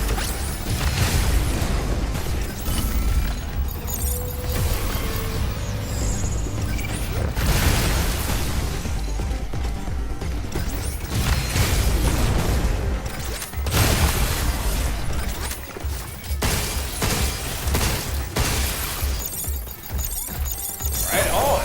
Right on.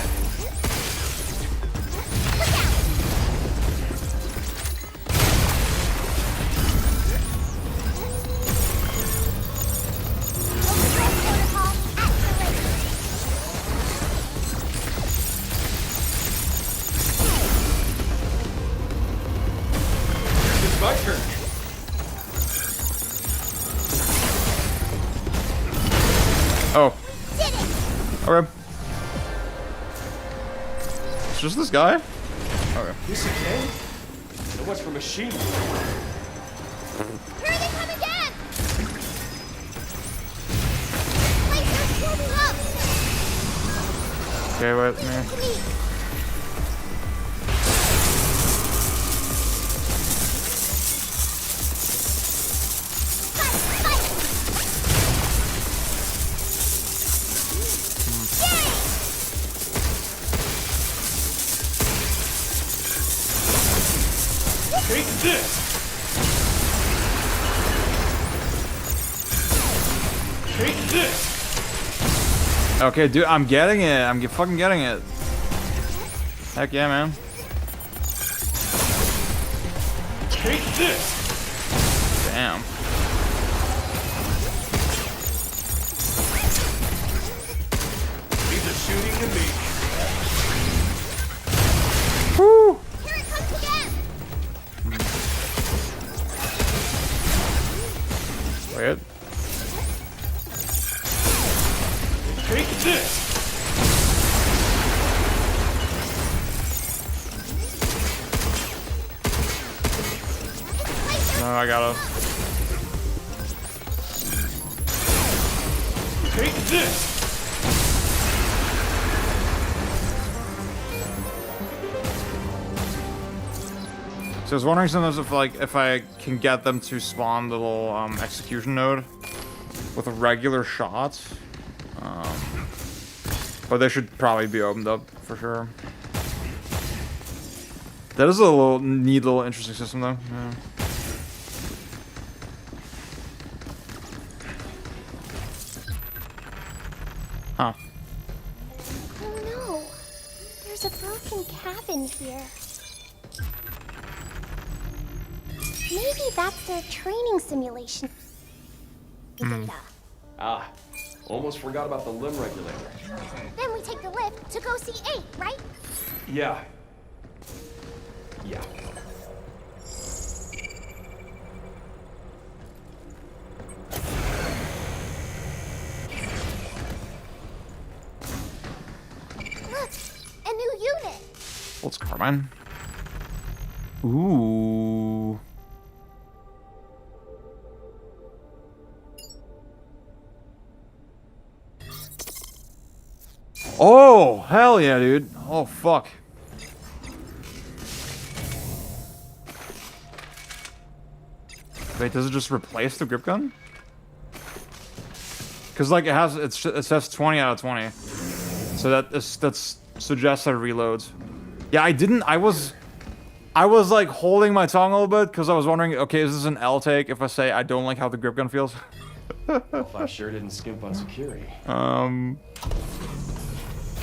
Oh. Did it! Okay. It's just this guy? Okay. This again? So much for machine. Here they come again! Lasers moving up! Okay, wait, me. Take this! Take this! Okay, dude, I'm getting it. I'm fucking getting it. Heck yeah, man. Take this! Damn. Leave the shooting to me. Woo! Here it comes again! Wait. Take this! No, I gotta. Take this! So I was wondering sometimes if I can get them to spawn the little execution node with a regular shot. But they should probably be opened up for sure. That is a little neat, little interesting system though. Yeah. Huh. Oh no! There's a broken cabin here. Maybe that's their training simulation. Data. Ah, almost forgot about the limb regulator. Then we take the lift to go see 8, right? Yeah. Yeah. Look, a new unit. What's Carbine? Ooh. Oh, hell yeah, dude. Oh, fuck. Wait, does it just replace the grip gun? Because, like, it says 20 out of 20. So that suggests that it reloads. Yeah, I was like holding my tongue a little bit because I was wondering, okay, is this an L take if I say I don't like how the grip gun feels? I sure didn't skimp on security.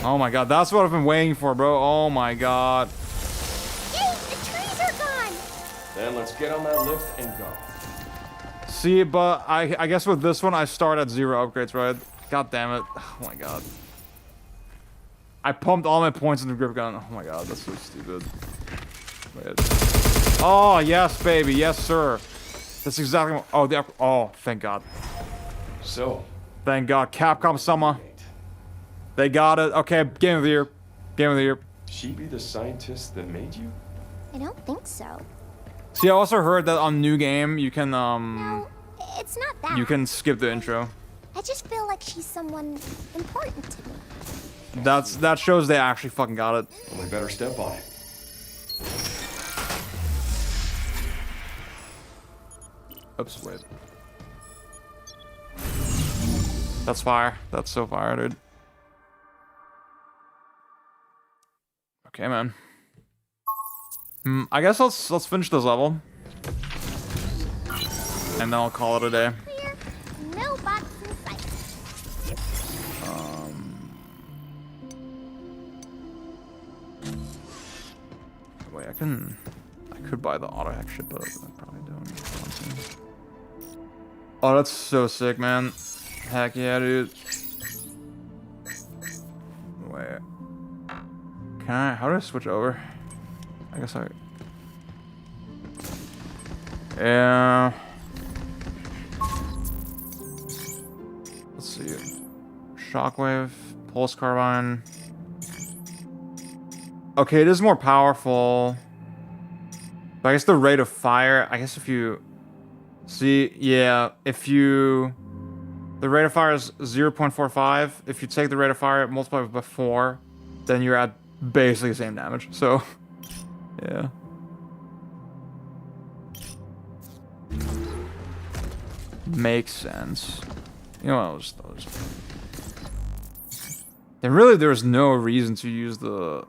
Oh my god, that's what I've been waiting for, bro. Oh my god. Yay, the trees are gone. Then let's get on that lift and go. See, but I guess with this one, I start at 0 upgrades, right? God damn it. Oh my god. I pumped all my points into the grip gun. Oh my god, that's so stupid. Wait. Oh, yes, baby. Yes, sir. That's exactly what... Oh, thank god. So. Thank god. Capcom Summer. They got it. Okay, game of the year. Game of the year. She be the scientist that made you? I don't think so. See, I also heard that on New Game, you can, No, it's not that. you can skip the intro. I just feel like she's someone important to me. That shows they actually fucking got it. Well, we better step on it. Oops, wait. That's fire. That's so fire, dude. Okay, man. I guess let's finish this level. And then I'll call it a day. Clear. No box in sight. Wait, I could buy the auto hack shit, but I probably don't want to. Oh, that's so sick, man. Heck yeah, dude. Wait. How do I switch over? I guess yeah. Let's see. Shockwave, pulse carbine. Okay, it is more powerful. But I guess the rate of fire, I guess if you see, yeah, if you, the rate of fire is 0.45. If you take the rate of fire, multiply it by 4, then you're at basically the same damage. So, yeah. Makes sense. You know, I'll just. And really, there's no reason to use the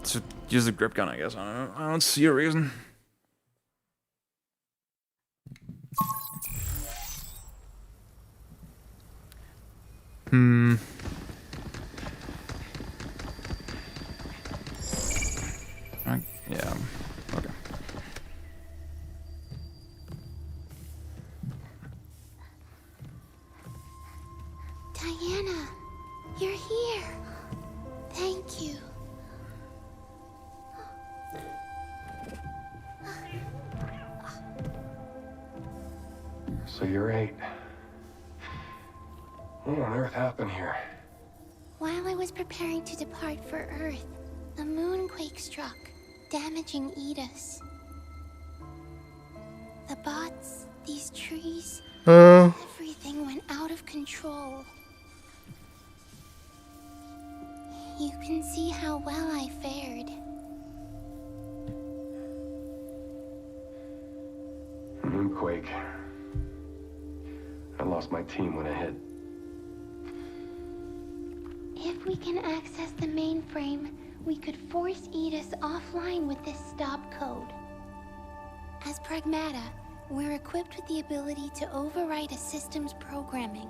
to use the grip gun. I guess I don't see a reason. Yeah. Okay. Diana, you're here. Thank you. So you're 8. What on earth happened here? While I was preparing to depart for Earth, the moonquake struck, damaging Edis. The bots, these trees, everything went out of control. You can see how well I fared. Moonquake. I lost my team when it hit. If we can access the mainframe, we could force Edis offline with this stop code. As Pragmata, we're equipped with the ability to overwrite a system's programming.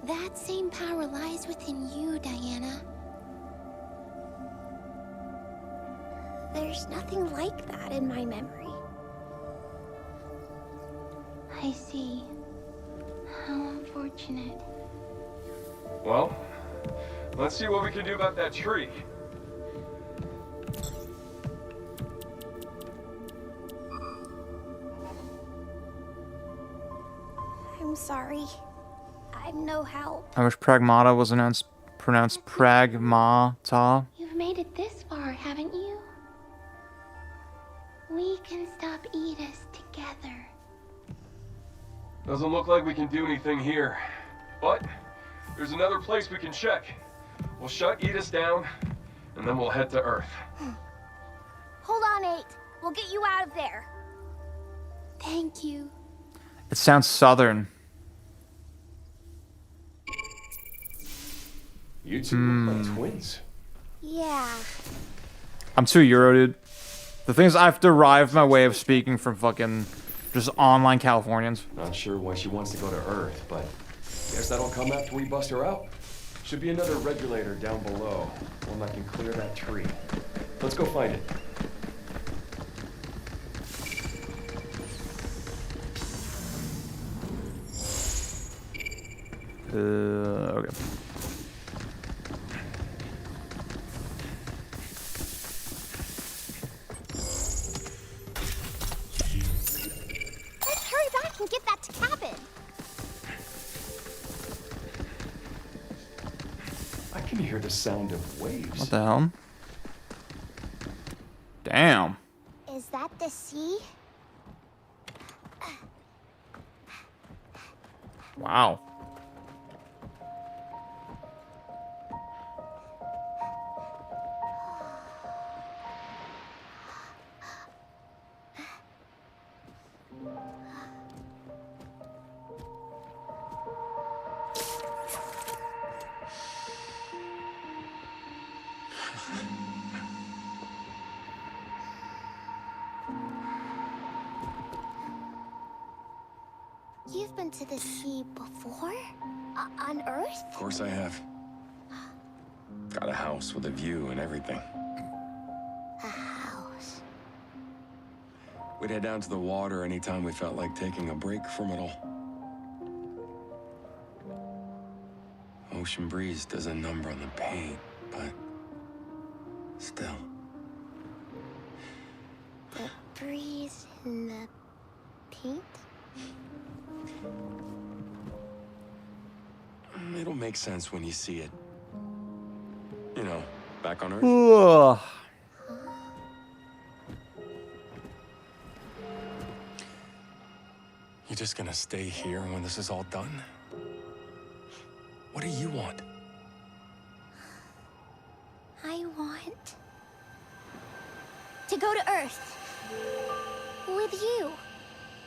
That same power lies within you, Diana. There's nothing like that in my memory. I see. How unfortunate. Well, let's see what we can do about that tree. I'm sorry. I'm no help. I wish Pragmata was pronounced Pragmata. You've made it this far, haven't you? We can stop Edis together. Doesn't look like we can do anything here. But there's another place we can check. We'll shut Edis down, and then we'll head to Earth. Hold on, 8. We'll get you out of there. Thank you. It sounds southern. You two look like twins. Yeah. I'm too Euro, dude. The thing is, I've derived my way of speaking from fucking just online Californians. Not sure why she wants to go to Earth, but guess that'll come after we bust her out. Should be another regulator down below. One that can clear that tree. Let's go find it. Okay. Let's hurry back and get that to cabin. I can hear the sound of waves. What the hell? Damn. Is that the sea? Wow. You've been to the sea before? On Earth? Of course I have. Got a house with a view and everything. A house. We'd head down to the water anytime we felt like taking a break from it all. Ocean breeze does a number on the pain, but still. The breeze in the paint? make sense when you see it. You know, back on Earth. Ugh. You just gonna stay here when this is all done? What do you want? I want to go to Earth with you.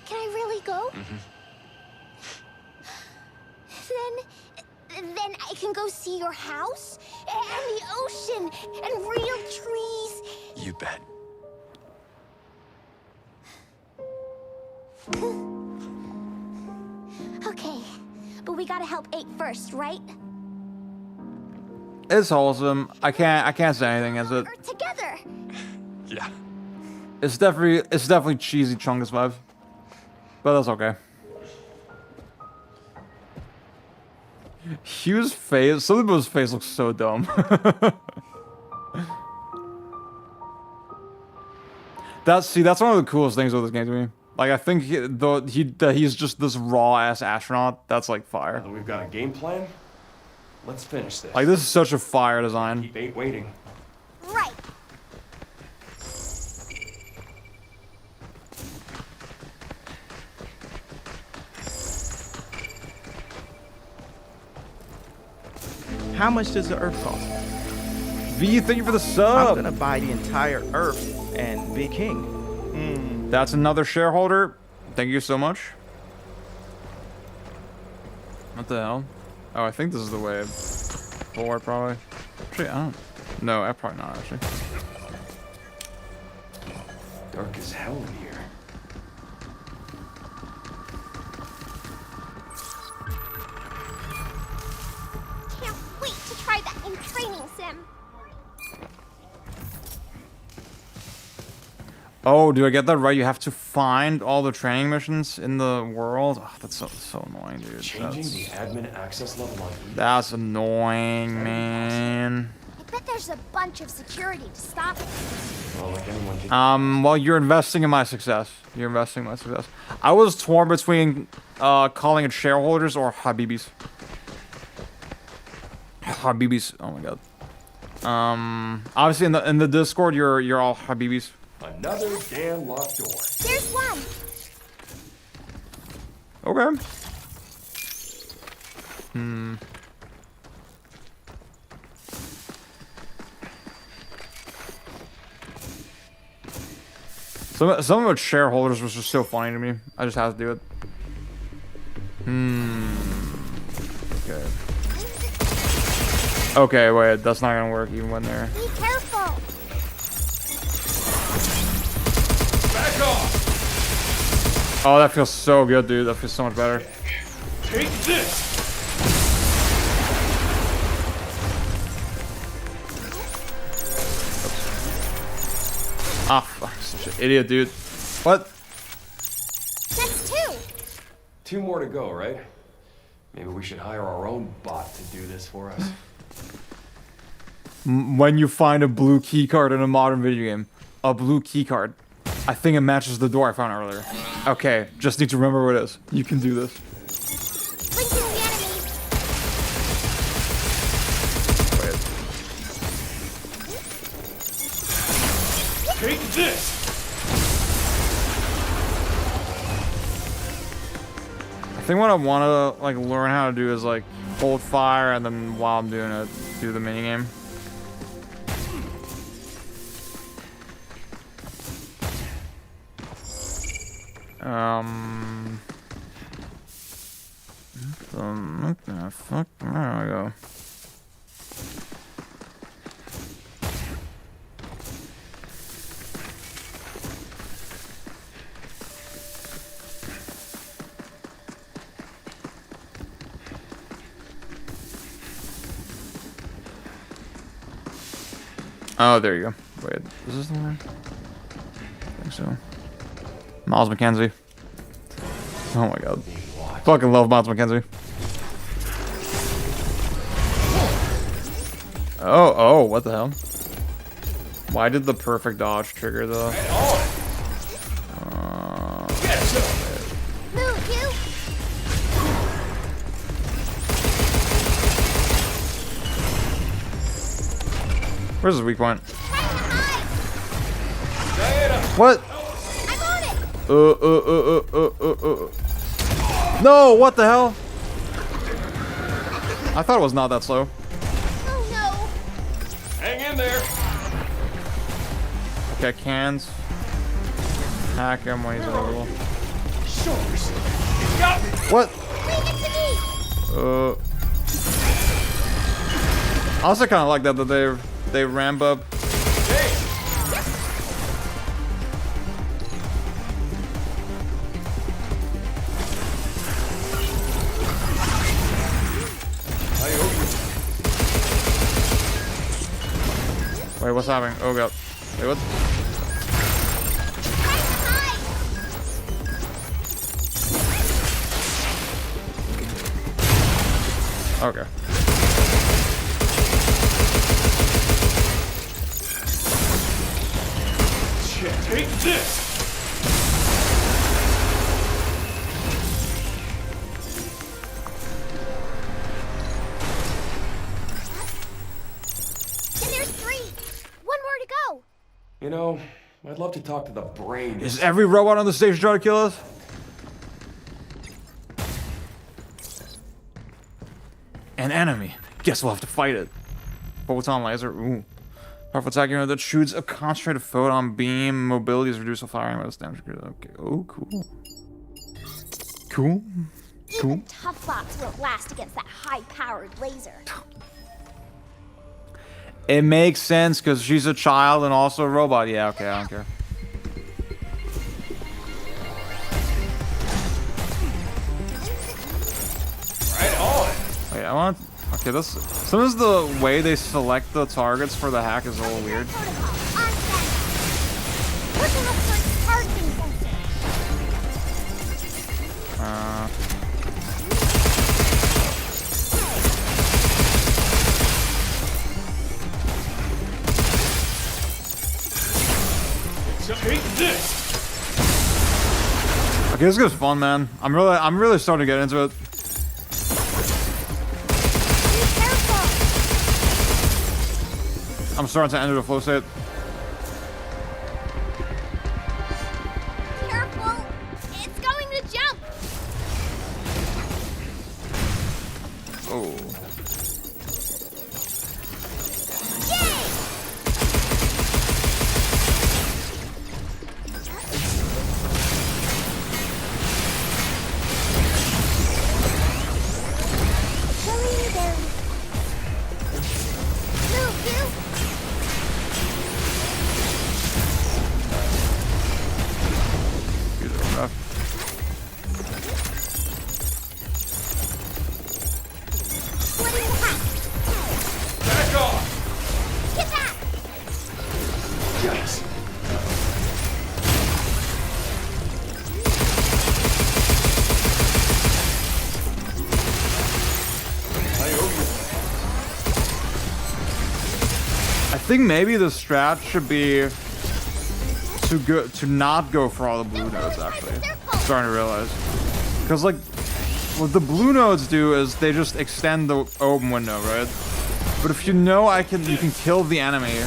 Can I really go? Then I can go see your house and the ocean and real trees. You bet. Okay, but we gotta help 8 first, right? It's wholesome. I can't say anything as it. Earth together. Yeah. It's definitely cheesy Chungus vibe, but that's okay. Hugh's face, some people's face looks so dumb. That's one of the coolest things with this game to me. Like I think he's just this raw ass astronaut. That's like fire. Now that we've got a game plan, let's finish this. Like this is such a fire design. Keep 8 waiting. Right. How much does the Earth cost? V, thank you for the I'm sub. gonna buy the entire Earth and be king. That's another shareholder. Thank you so much. What the hell? Oh, I think this is the way forward, probably. Actually, I don't. No, probably not actually. Dark as hell in here. Can't wait to try that in training sim. Oh, do I get that right? You have to find all the training missions in the world. Oh, that's so annoying, dude. Changing the admin access level on E. That's annoying, man. I bet there's a bunch of security to stop it. Well, like anyone can. Well, you're investing in my success. You're investing in my success. I was torn between calling it shareholders or Habibis. Habibis. Oh my god. Obviously in the Discord, you're all Habibis. Another damn locked door. There's one. Okay. Some of its shareholders was just so funny to me. I just had to do it. Okay. Okay, wait, that's not gonna work even when they're. Be careful. Back off! Oh, that feels so good, dude. That feels so much better. Take this! Ah, fuck, such an idiot, dude. What? That's 2. 2 more to go, right? Maybe we should hire our own bot to do this for us. When you find a blue key card in a modern video game, a blue key card. I think it matches the door I found earlier. Okay, just need to remember what it is. You can do this. Blinking the enemy. Wait. Take this! I think what I want to like learn how to do is like hold fire and then while I'm doing it, do the minigame. What the fuck? Where do I go? Oh, there you go. Wait, is this the one? I think so. Miles McKenzie. Oh my god. Fucking love Miles McKenzie. Oh, what the hell? Why did the perfect dodge trigger the... Move, you. Where's his weak point? What? I'm on it. No, what the hell? I thought it was not that slow. Oh no. Hang in there. Okay, cans. Hack him when he's invisible. Shoulders. He's got me. What? Bring it to me. I also kind of like that they ramp up. Wait, what's happening? Oh god. Wait, what? Okay. Shit, take this. And there's 3. One more to go. You know, I'd love to talk to the brain. Is every robot on the station trying to kill us? An enemy. Guess we'll have to fight it. Photon laser. Ooh. Powerful attack unit that shoots a concentrated photon beam. Mobility is reduced while firing with damage. Okay. Oh, cool. Cool. Cool. Even tough box won't last against that high-powered laser. It makes sense because she's a child and also a robot. Yeah, okay, I don't care. Right on. Wait, I want. Okay, this. Sometimes the way they select the targets for the hack is a little weird. Take this. Okay, this goes fun, man. I'm really starting to get into it. I'm starting to enter the flow state. Careful! It's going to jump! Oh. Back off. Get back! Yes. I think maybe the strat should be to not go for all the blue nodes. Actually, I'm starting to realize, because like what the blue nodes do is they just extend the open window, right? But if you know you can kill the enemy.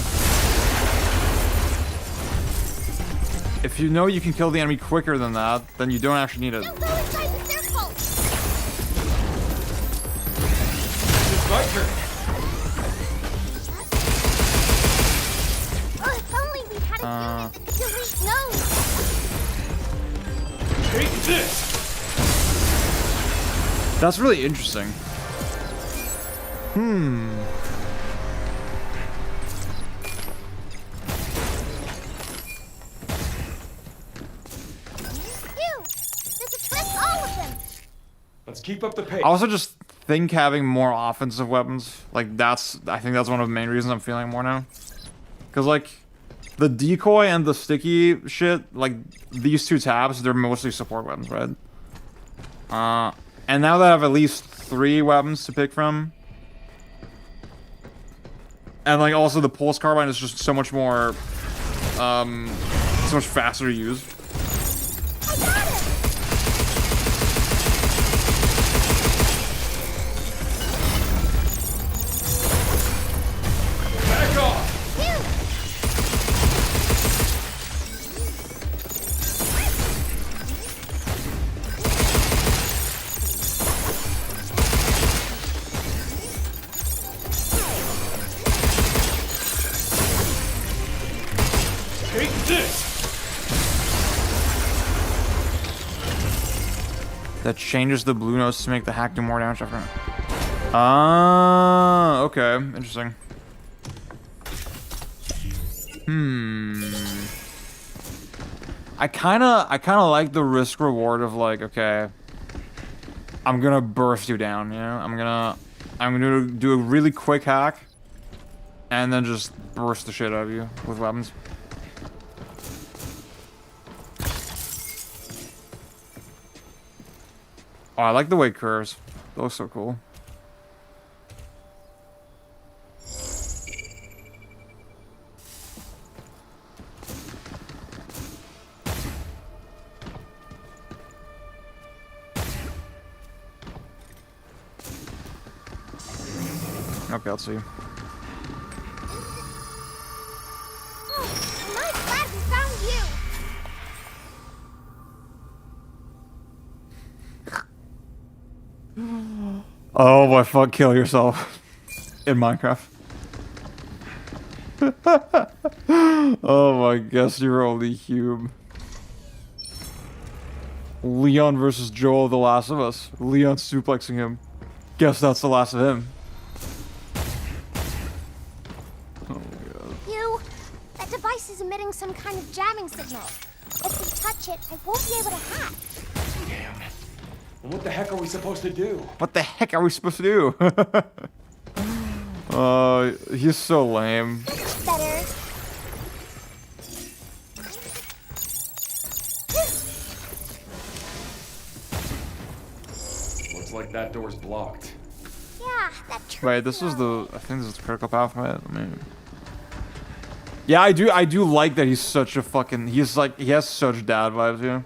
If you know you can kill the enemy quicker than that, then you don't actually need it. Don't go inside the circle! It's my turn. Oh, if only we had a unit that could delete nodes! Take this. That's really interesting. There's a trick, all of them! Let's keep up the pace. I also just think having more offensive weapons, like I think that's one of the main reasons I'm feeling more now. Cause like, the decoy and the sticky shit, like these two tabs, they're mostly support weapons, right? And now that I have at least 3 weapons to pick from, and like also the pulse carbine is just so much more, so much faster to use. I got it! Back off. that changes the blue notes to make the hack do more damage after. Ah, okay, interesting. I kind of like the risk reward of like, okay, I'm gonna burst you down, you know? I'm gonna do a really quick hack, and then just burst the shit out of you with weapons. Oh, I like the way it curves. That looks so cool. Okay, let's see. I'm really glad we found you. Oh my fuck, kill yourself. In Minecraft. Oh my guess you're only Hube. Leon versus Joel, The Last of Us. Leon suplexing him. Guess that's the last of him. That device is emitting some kind of jamming signal. If we touch it, I won't be able to hack. Damn. And what the heck are we supposed to do? What the heck are we supposed to do? He's so lame. Better. Looks like that door's blocked. Yeah, that tree. Right, this is the, I think this is the critical path, right? I mean, yeah, I do like that he's such a fucking, he's like, he has such dad vibes, you know?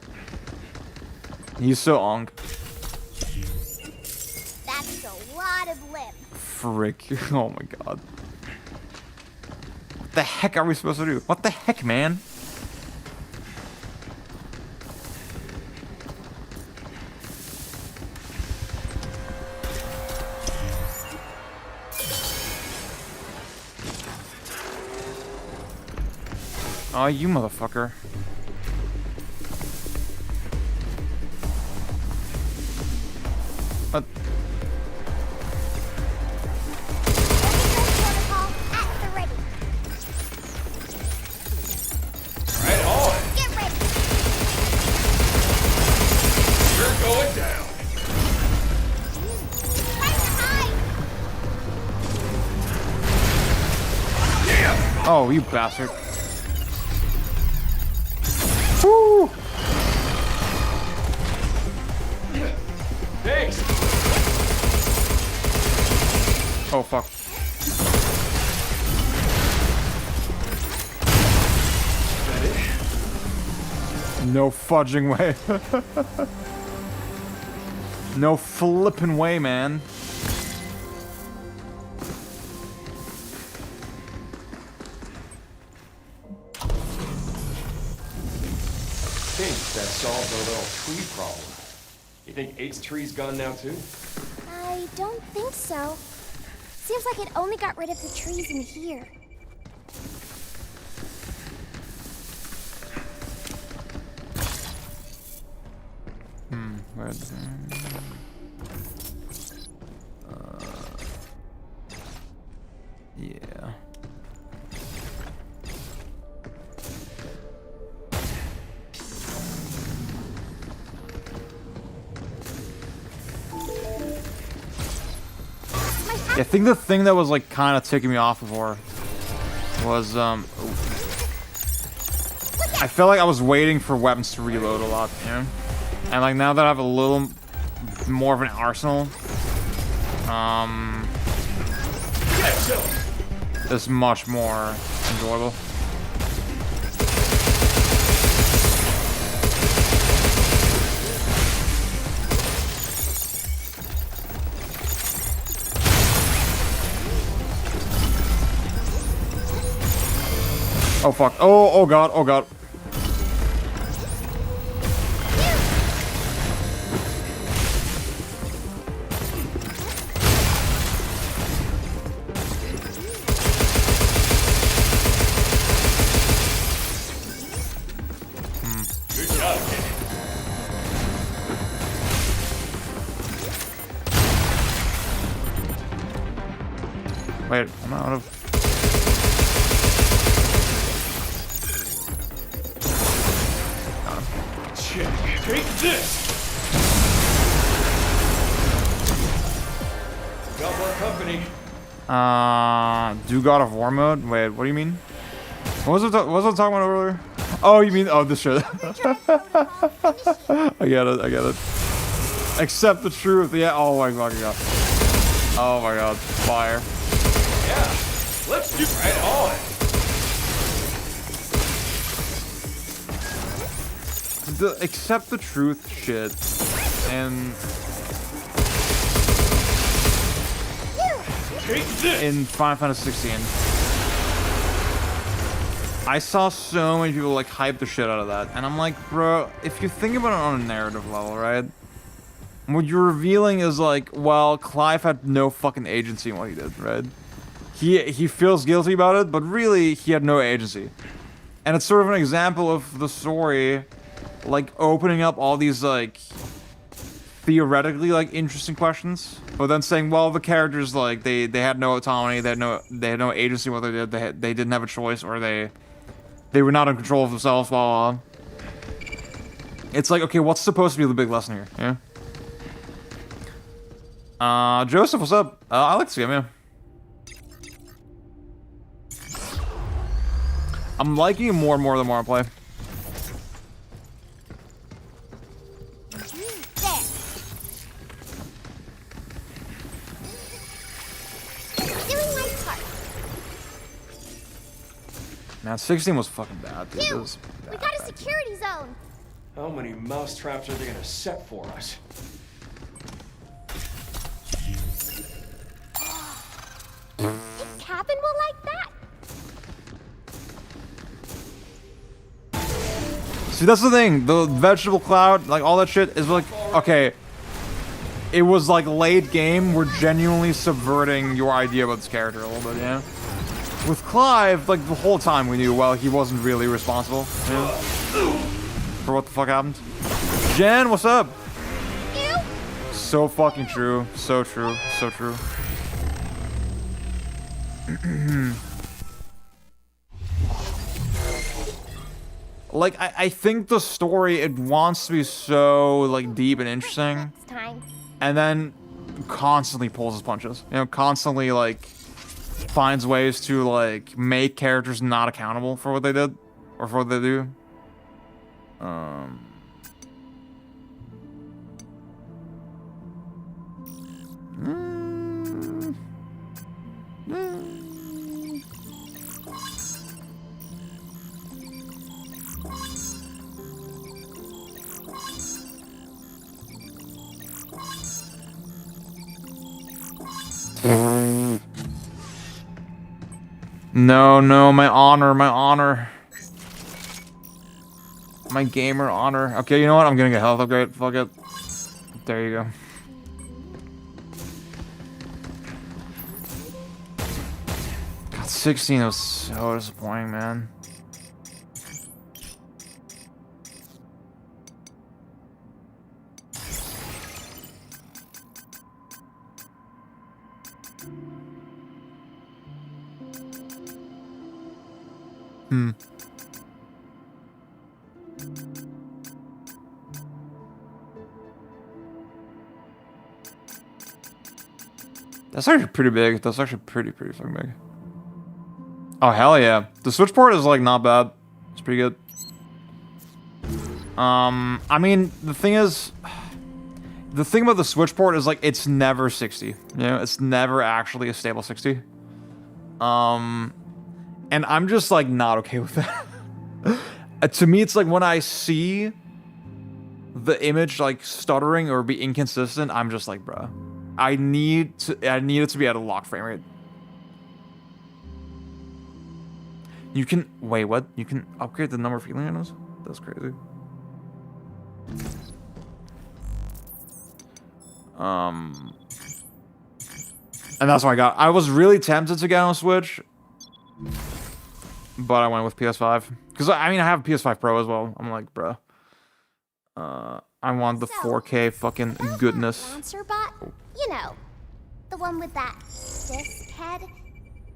He's so onk. That's a lot of lip. Frick. Oh my god. What the heck are we supposed to do? What the heck, man? Oh, you motherfucker. What? Right on. Get ready. You're going down. Yeah. Oh, you bastard. Woo! Thanks. Oh, fuck. No fudging way. No flippin' way, man. I think that solves our little tree problem. You think 8's tree's gone now too? I don't think so. Seems like it only got rid of the trees in here. Where'd yeah. I think the thing that was like kind of ticking me off before was I felt like I was waiting for weapons to reload a lot, you know? And like now that I have a little more of an arsenal, it's much more enjoyable. Oh fuck. Oh god, oh god. Good job, kid. Wait, I'm out of... Check. Take this! Got more company. Do God of War mode? Wait, what do you mean? What was I talking about earlier? Oh, you mean, oh, this shit. I get it. Accept the truth, yeah. Oh my fucking god. Oh my god, fire. Yeah, let's do right on. The accept the truth shit and in Final Fantasy 16. I saw so many people like hype the shit out of that, and I'm like, bro, if you think about it on a narrative level, right? What you're revealing is like, well, Clive had no fucking agency in what he did, right? He feels guilty about it, but really he had no agency. And it's sort of an example of the story like opening up all these like theoretically like interesting questions, but then saying, well, the characters like they had no autonomy, they had no agency in what they did, they didn't have a choice, or they were not in control of themselves, blah, blah, blah. It's like, okay, what's supposed to be the big lesson here? Yeah. Joseph, what's up? I like to see him, yeah. I'm liking it more and more the more I play. Man, 16 was fucking bad, dude. It was bad, we got a security zone. How many mouse traps are they gonna set for us? Its cabin will like that. See, that's the thing. The vegetable cloud, like all that shit, is like, okay, it was like late game. We're genuinely subverting your idea about this character a little bit, yeah. With Clive, like the whole time we knew, well, he wasn't really responsible, yeah, for what the fuck happened. Jen, what's up? Ew. So fucking true. So true. So true. Like, I think the story, it wants to be so, like, deep and interesting. It's time. And then constantly pulls his punches. You know, constantly, like, finds ways to, like, make characters not accountable for what they did. Or for what they do. No, my honor. My gamer honor. Okay, you know what? I'm gonna get health upgrade. Fuck it. There you go. God, 16 was so disappointing, man. That's actually pretty big. That's actually pretty fucking big. Oh, hell yeah. The switch port is, like, not bad. It's pretty good. I mean, the thing is... The thing about the switch port is, like, it's never 60. You know, it's never actually a stable 60. And I'm just, like, not okay with that. To me, it's like when I see the image, like, stuttering or be inconsistent, I'm just like, bruh. I need it to be at a locked frame rate. You can... Wait, what? You can upgrade the number of healing items? That's crazy. And that's what I got. I was really tempted to get on Switch, but I went with PS5. Because, I mean, I have a PS5 Pro as well. I'm like, bruh. I want the 4K fucking goodness. Monster bot? You know, the one with that disc head.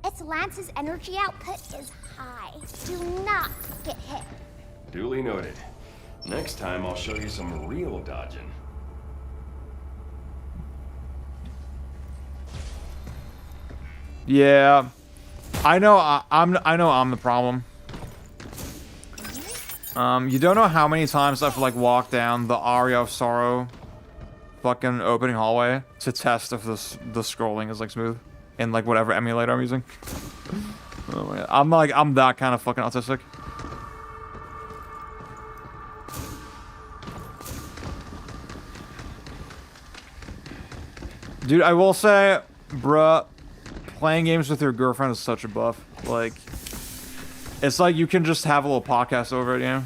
Its lance's energy output is high. Do not get hit. Duly noted. Next time, I'll show you some real dodging. Yeah, I know. I'm the problem. You don't know how many times I've like walked down the Aria of Sorrow fucking opening hallway to test if the scrolling is like smooth in like whatever emulator I'm using. Oh my God. I'm that kind of fucking autistic. Dude, I will say, bruh, playing games with your girlfriend is such a buff. Like, it's like you can just have a little podcast over it, you know?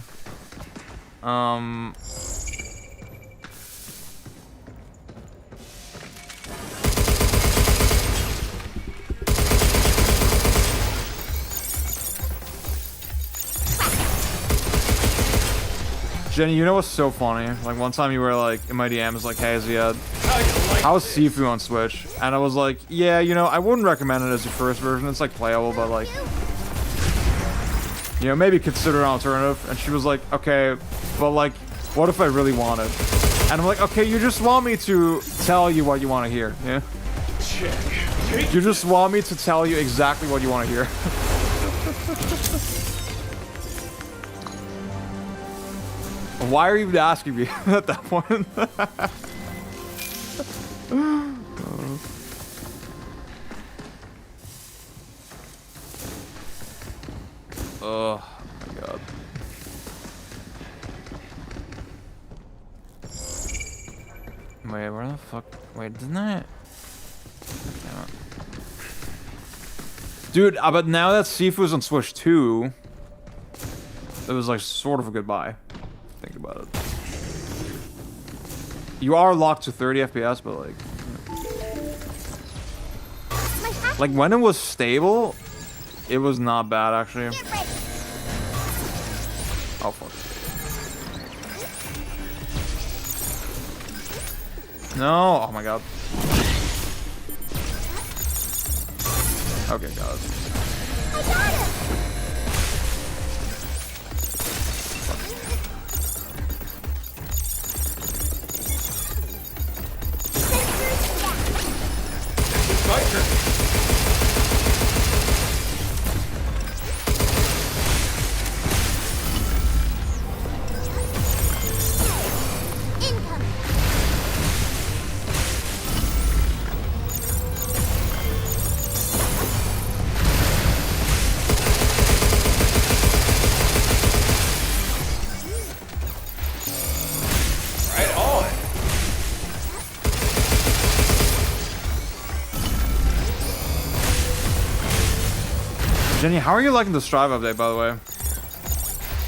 Jenny, you know what's so funny? Like, one time you were like, in my DMs, like, hey, Ziad, how's Sifu on Switch? And I was like, yeah, you know, I wouldn't recommend it as your first version. It's, like, playable, but, like, you know, maybe consider an alternative. And she was like, okay, but, like, what if I really wanted? And I'm like, okay, you just want me to tell you what you want to hear, yeah? You just want me to tell you exactly what you want to hear. Why are you even asking me at that point? Oh my God. Wait, where the fuck? Wait, didn't I? Dude, but now that Sifu's on Switch 2, it was like sort of a goodbye. Think about it. You are locked to 30 FPS, but like when it was stable, it was not bad actually. Oh fuck. No, oh my God. Okay, got it. I got it. My turn. Jenny, how are you liking the Strive update, by the way?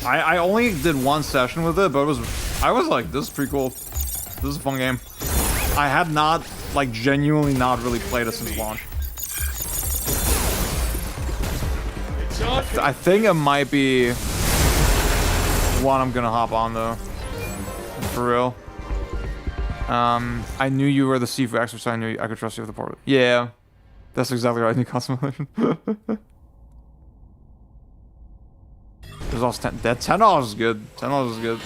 I only did one session with it, but I was like, this is pretty cool. This is a fun game. I had not, like, genuinely not really played it since launch. I think it might be one I'm gonna hop on, though. For real. I knew you were the Sifu expert, so I knew I could trust you with the port. Yeah. That's exactly right. I need consolation. There's also $10 is good. $10 is good.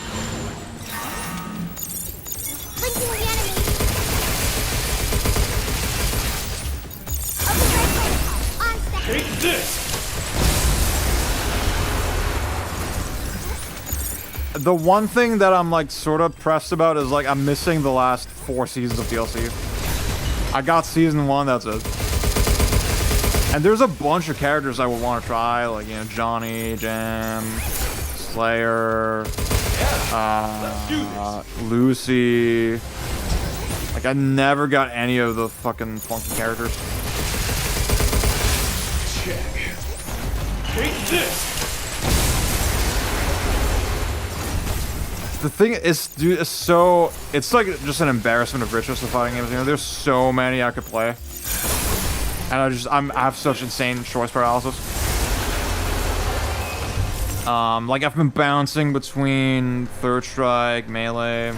Take this! The one thing that I'm like sort of pressed about is like I'm missing the last 4 seasons of DLC. I got season 1, that's it. And there's a bunch of characters I would want to try, like, you know, Johnny, Jam, Slayer, Lucy. Like, I never got any of the fucking funky characters. Check. Take this! The thing is, dude, it's like just an embarrassment of riches of fighting games. You know, there's so many I could play. And I have such insane choice paralysis. Like I've been bouncing between Third Strike, Melee,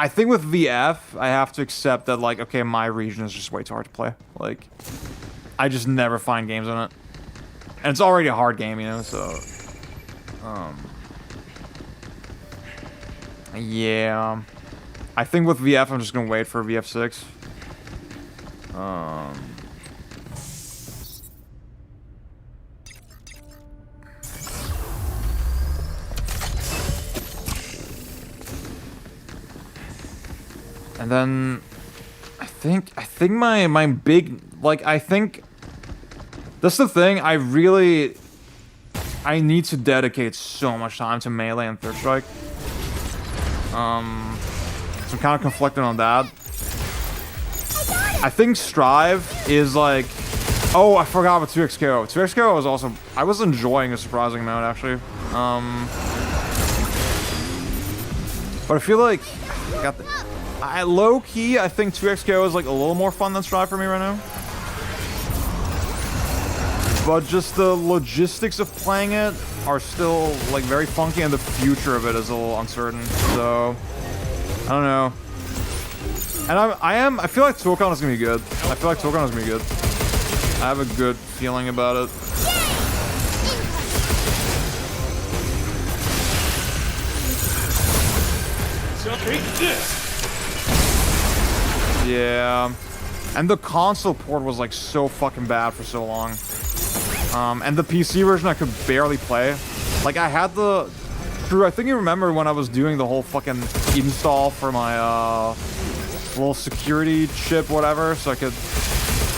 I think with VF, I have to accept that, like, okay, my region is just way too hard to play. Like, I just never find games in it. And it's already a hard game, you know, so... yeah. I think with VF, I'm just gonna wait for VF6. And then I think my big, like, I think that's the thing. I need to dedicate so much time to melee and third strike. So I'm kind of conflicted on that. I think Strive is like, oh, I forgot about 2xKO. 2xKO was also, I was enjoying a surprising amount actually. But I feel like low key, I think 2xKO is like a little more fun than Strive for me right now. But just the logistics of playing it are still like very funky, and the future of it is a little uncertain. So I don't know. And I feel like Tuacon is gonna be good. I feel like Tuacon is gonna be good. I have a good feeling about it. Yeah. And the console port was like so fucking bad for so long. And the PC version I could barely play. Like I had the... Drew, I think you remember when I was doing the whole fucking install for my little security chip, whatever, so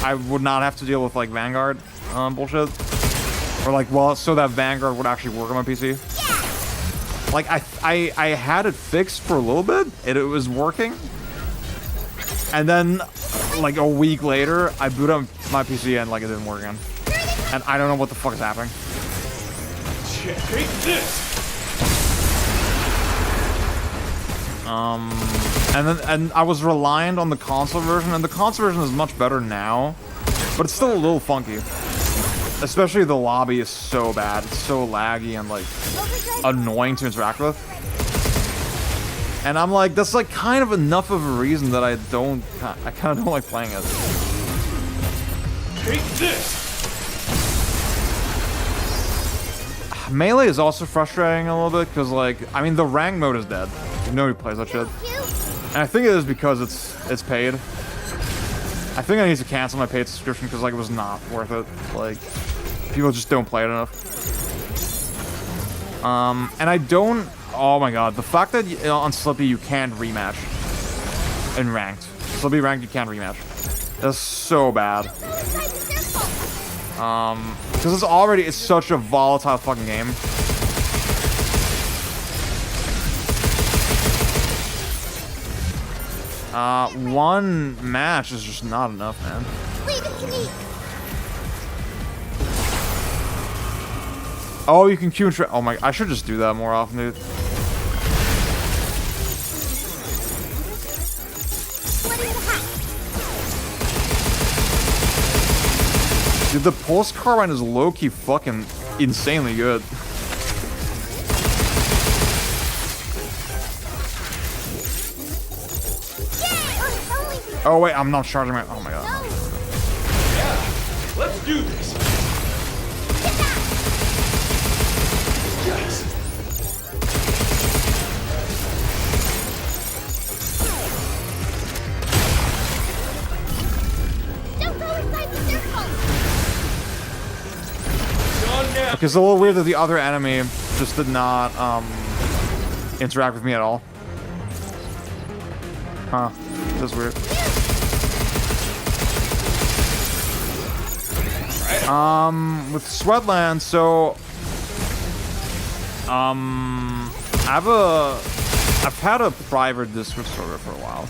I would not have to deal with like Vanguard bullshit. Or like, well, so that Vanguard would actually work on my PC. Like I had it fixed for a little bit, and it was working. And then like a week later, I boot up my PC and like it didn't work again. And I don't know what the fuck is happening. Check this. And I was reliant on the console version, and the console version is much better now, but it's still a little funky. Especially the lobby is so bad. It's so laggy and like annoying to interact with. And I'm like, that's like kind of enough of a reason that I kind of don't like playing it. Take this. Melee is also frustrating a little bit because, like, I mean, the rank mode is dead. Nobody plays that shit. And I think it is because it's paid. I think I need to cancel my paid subscription because, like, it was not worth it. Like, people just don't play it enough. And I don't... Oh my god, the fact that on Slippy you can't rematch in ranked. Slippy ranked you can't rematch. That's so bad. Because it's such a volatile fucking game. One match is just not enough, man. Oh, you can queue and oh my, I should just do that more often, dude. Dude, the pulse carbine is low-key fucking insanely good. Oh wait, I'm not charging my... Oh my god. Yeah, let's do this. Yes. Okay, it's a little weird that the other enemy just did not interact with me at all. Huh. That's weird. With Sweatland, so I've had a private Discord server for a while.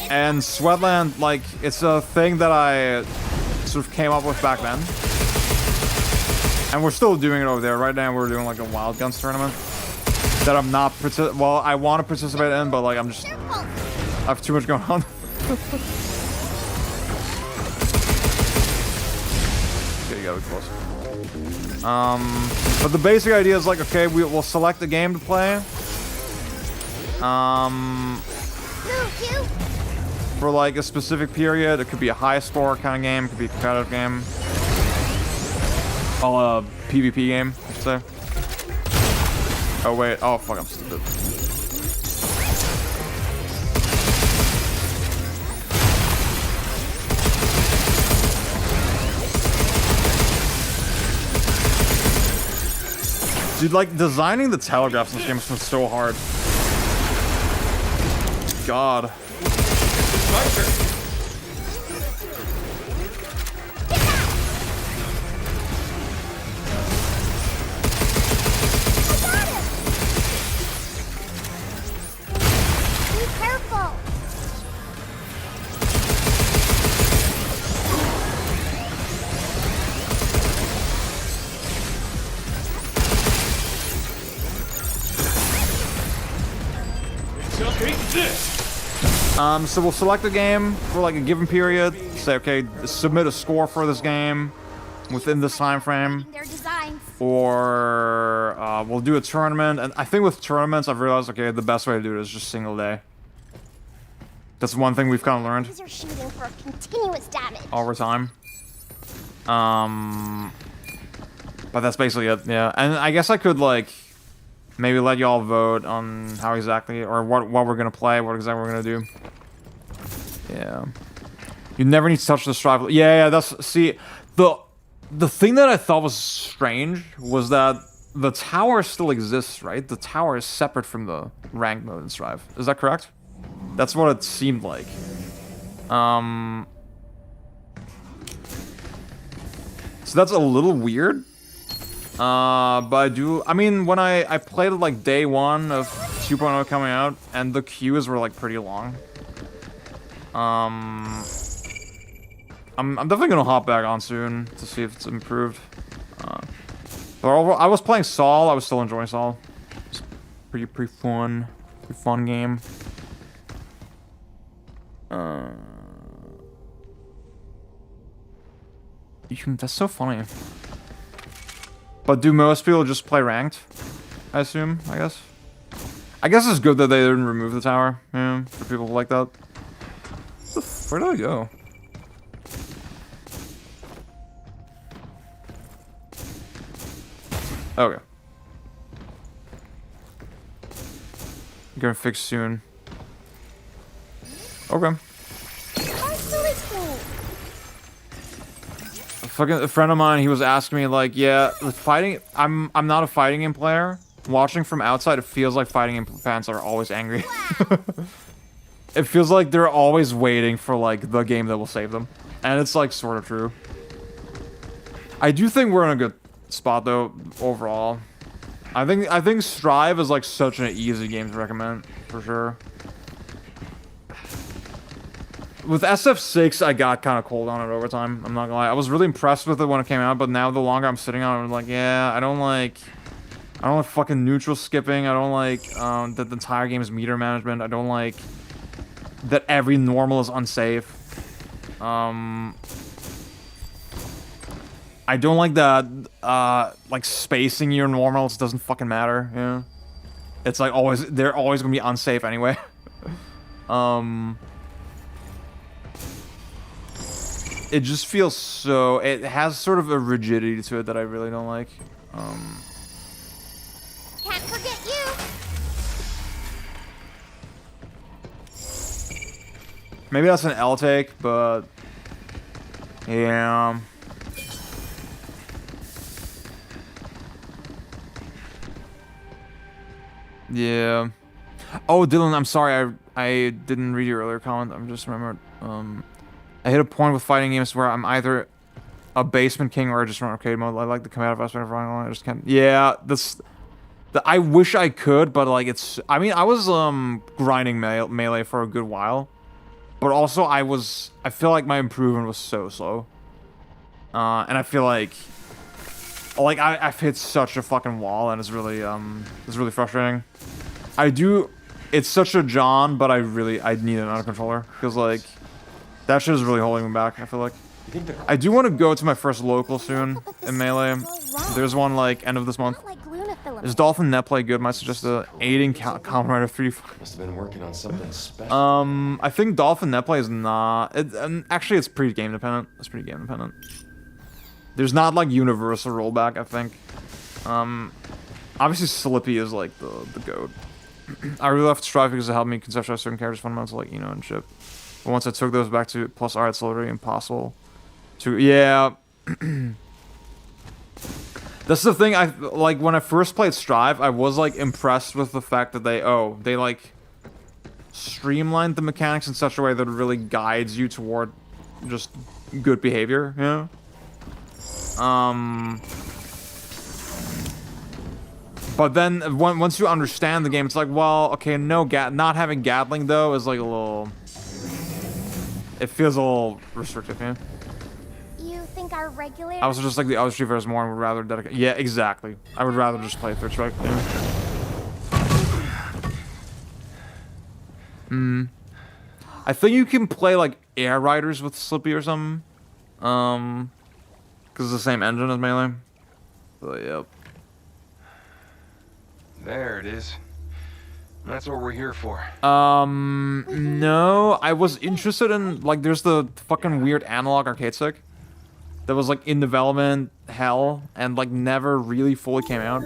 And Sweatland, like, it's a thing that I sort of came up with back then. And we're still doing it over there. Right now we're doing like a Wild Guns tournament that I'm not well, I want to participate in, but like I have too much going on. Okay, you gotta be close. But the basic idea is like, okay, we'll select a game to play. For like a specific period, it could be a high score kind of game, it could be a competitive game. A PvP game, I should say. Oh wait, oh fuck, I'm stupid. Dude, like, designing the telegraphs in this game was so hard. God. My turn. Be careful. Take this. So we'll select a game for like a given period. Say, okay, submit a score for this game within this time frame. Their designs. Or we'll do a tournament. And I think with tournaments, I've realized, okay, the best way to do it is just single day. That's one thing we've kind of learned These are shooting for continuous damage. over time. But that's basically it, yeah. And I guess I could, like, maybe let y'all vote on how exactly, or what we're gonna play, what exactly we're gonna do. Yeah. You never need to touch the strive. Yeah, that's, see, the thing that I thought was strange was that the tower still exists, right? The tower is separate from the rank mode in Strive. Is that correct? That's what it seemed like. So that's a little weird. But I mean, when I played it like day one of 2.0 coming out, and the queues were like pretty long. I'm definitely gonna hop back on soon to see if it's improved. But overall, I was playing Saul. I was still enjoying Saul. It's pretty fun game. That's so funny. But do most people just play ranked? I assume, I guess. I guess it's good that they didn't remove the tower, yeah, for people like that. Where did I go? Okay. Gonna fix soon. Okay. A friend of mine, he was asking me like, yeah, the fighting. I'm not a fighting game player. Watching from outside, it feels like fighting game fans are always angry. It feels like they're always waiting for like the game that will save them, and it's like sort of true. I do think we're in a good spot though overall. I think Strive is like such an easy game to recommend for sure. With SF6, I got kind of cold on it over time. I'm not gonna lie. I was really impressed with it when it came out, but now the longer I'm sitting on it, I'm like, yeah, I don't like fucking neutral skipping. I don't like that the entire game is meter management. I don't like that every normal is unsafe. I don't like that like spacing your normals doesn't fucking matter. Yeah, it's like they're always gonna be unsafe anyway. It just feels so... It has sort of a rigidity to it that I really don't like. Can't forget you. Maybe that's an L take, but... Yeah... Yeah. Oh, Dylan, I'm sorry. I didn't read your earlier comment. I'm just remembered. I hit a point with fighting games where I'm either a basement king or I just run arcade mode. I like the combative aspect of running. I just can't. Yeah, I wish I could, but like it's. I mean, I was grinding melee for a good while, but also I feel like my improvement was so slow, and I feel like I've hit such a fucking wall, and it's really frustrating. It's such a John, but I need an auto controller because like. That shit is really holding me back, I feel like. I do want to go to my first local soon in Melee. There's one, like, end of this month. Like Luna element. Is Dolphin net play good? Might suggest the aiding Kamen Rider 3. Must have been working on something special. I think Dolphin net play is not. Actually, it's pretty game dependent. It's pretty game dependent. There's not like universal rollback, I think. Obviously Slippy is like the goat. I really love Strive because it helped me conceptualize certain characters fundamental like Eno and Chip. But once I took those back to plus R, it's literally impossible to. Yeah. That's the thing. I like when I first played Strive, I was like impressed with the fact that they like streamlined the mechanics in such a way that it really guides you toward just good behavior, you know? But then once you understand the game, it's like, well, okay, no, not having Gatling though is like a little. It feels a little restrictive, yeah. You think our regular? I was just like the other Street more and would rather dedicate. Yeah, exactly. I would rather just play Third Strike. Yeah. I think you can play like Air Riders with Slippy or something. Because it's the same engine as Melee. But yep. There it is. That's what we're here for. No, I was interested in like there's the fucking weird analog arcade stick that was like in development hell and like never really fully came out.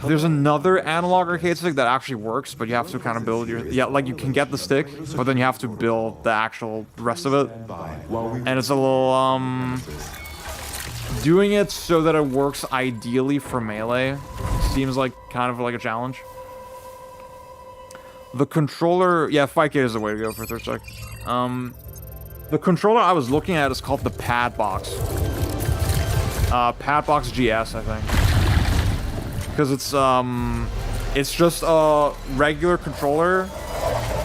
There's another analog arcade stick that actually works, but you have to kind of build your like you can get the stick, but then you have to build the actual rest of it. And it's a little doing it so that it works ideally for Melee seems like kind of like a challenge. The controller, yeah, 5K is the way to go for Third Strike. The controller I was looking at is called the Padbox. Padbox GS, I think. Because it's just a regular controller,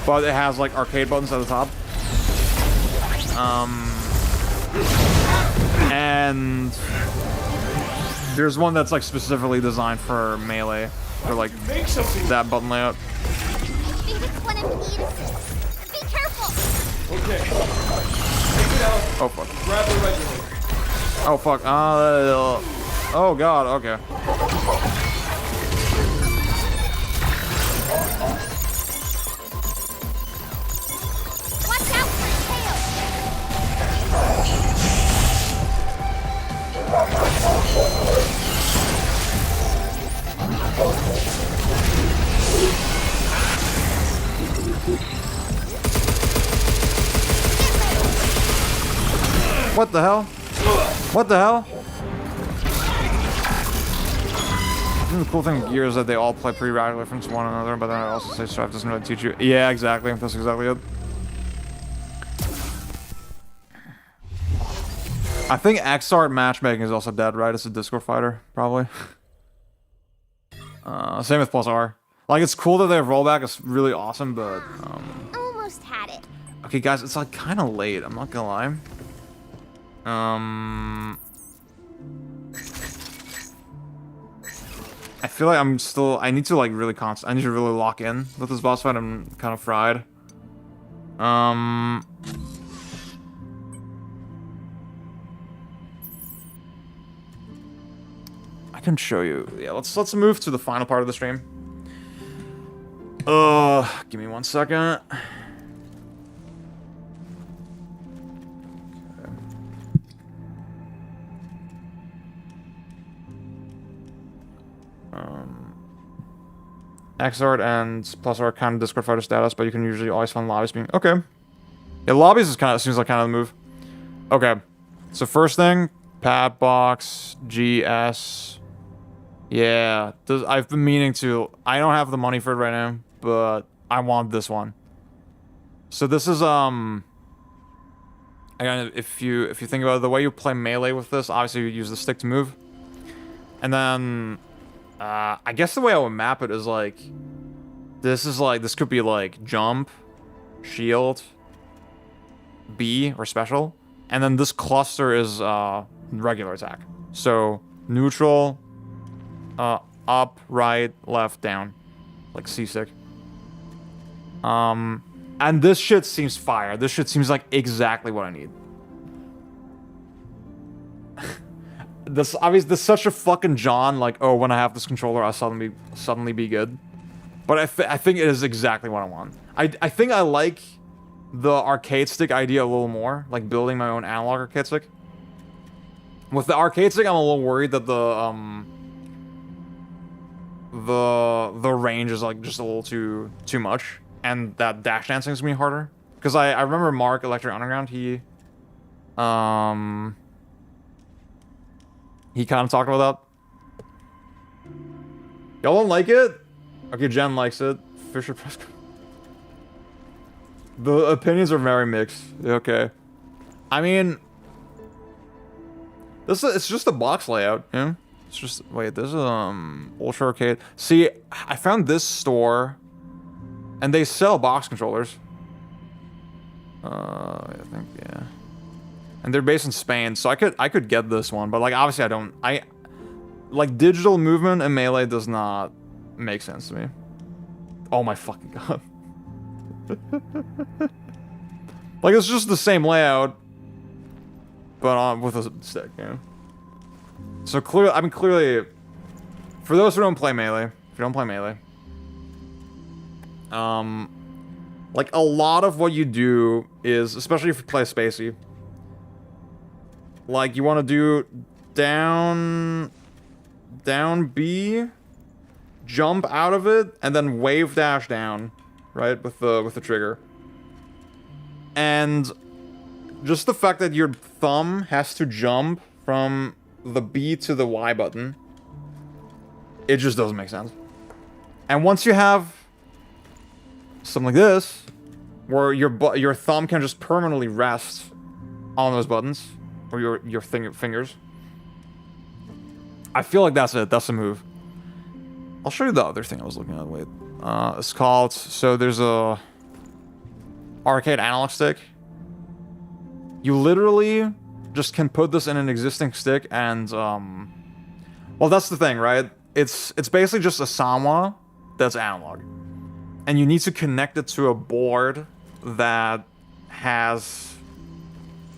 but it has like arcade buttons at the top. And there's one that's like specifically designed for Melee, for like that button layout. I think it's one of Edith's. Be careful. Okay. Take it out. Oh fuck. Grab the regulator. Oh fuck. Oh god. Okay. Watch out for tail. What the hell? What the hell? I think the cool thing with Gear is that they all play pretty radically different to one another, but then I also say Strive doesn't really teach you. Yeah, exactly. That's exactly it. I think X-Art matchmaking is also dead, right? It's a Discord fighter, probably. Same with Plus R. Like, it's cool that they have rollback. It's really awesome, but... Almost had it. Okay, guys, it's like kind of late. I'm not gonna lie. I feel like I need to like really I need to really lock in with this boss fight. I'm kind of fried. I can show you. Yeah, let's move to the final part of the stream. Give me 1 second. Xart and Plus are kind of Discord fighter status, but you can usually always find lobbies being okay. Yeah, lobbies is kind of seems like kind of the move. Okay, so first thing, Padbox GS. Yeah, I've been meaning to. I don't have the money for it right now, but I want this one. So this is again, if you think about it, the way you play Melee with this, obviously you use the stick to move, and then. I guess the way I would map it is like, this could be like jump, shield, B, or special. And then this cluster is regular attack. So neutral, up, right, left, down. Like C-stick. And this shit seems fire. This shit seems like exactly what I need. this obviously this is such a fucking John, like, oh, when I have this controller, I'll suddenly be good. But I think it is exactly what I want. I think I like the arcade stick idea a little more, like building my own analog arcade stick. With the arcade stick, I'm a little worried that the range is like just a little too much, and that dash dancing is gonna be harder. Because I remember Mark Electric Underground, he kind of talked about that. Y'all don't like it? Okay, Jen likes it. Fisher Press. The opinions are very mixed. Okay. I mean, it's just a box layout, you know? It's just, wait, this is, Ultra Arcade. See, I found this store, and they sell box controllers. I think, yeah. And they're based in Spain, so I could get this one, but, like, obviously like, digital movement and Melee does not make sense to me. Oh my fucking god. Like, it's just the same layout, but with a stick, you know? So clearly, for those who don't play Melee, if you don't play Melee, like, a lot of what you do is, especially if you play Spacey, like, you want to do down B, jump out of it, and then wave dash down, right, with the trigger. And just the fact that your thumb has to jump from the B to the Y button, it just doesn't make sense. And once you have something like this, where your thumb can just permanently rest on those buttons, or your fingers, I feel like that's it. That's the move. I'll show you the other thing I was looking at. Wait, it's called. So there's a arcade analog stick. You literally just can put this in an existing stick, and well, that's the thing, right? It's basically just a Sanwa that's analog, and you need to connect it to a board that has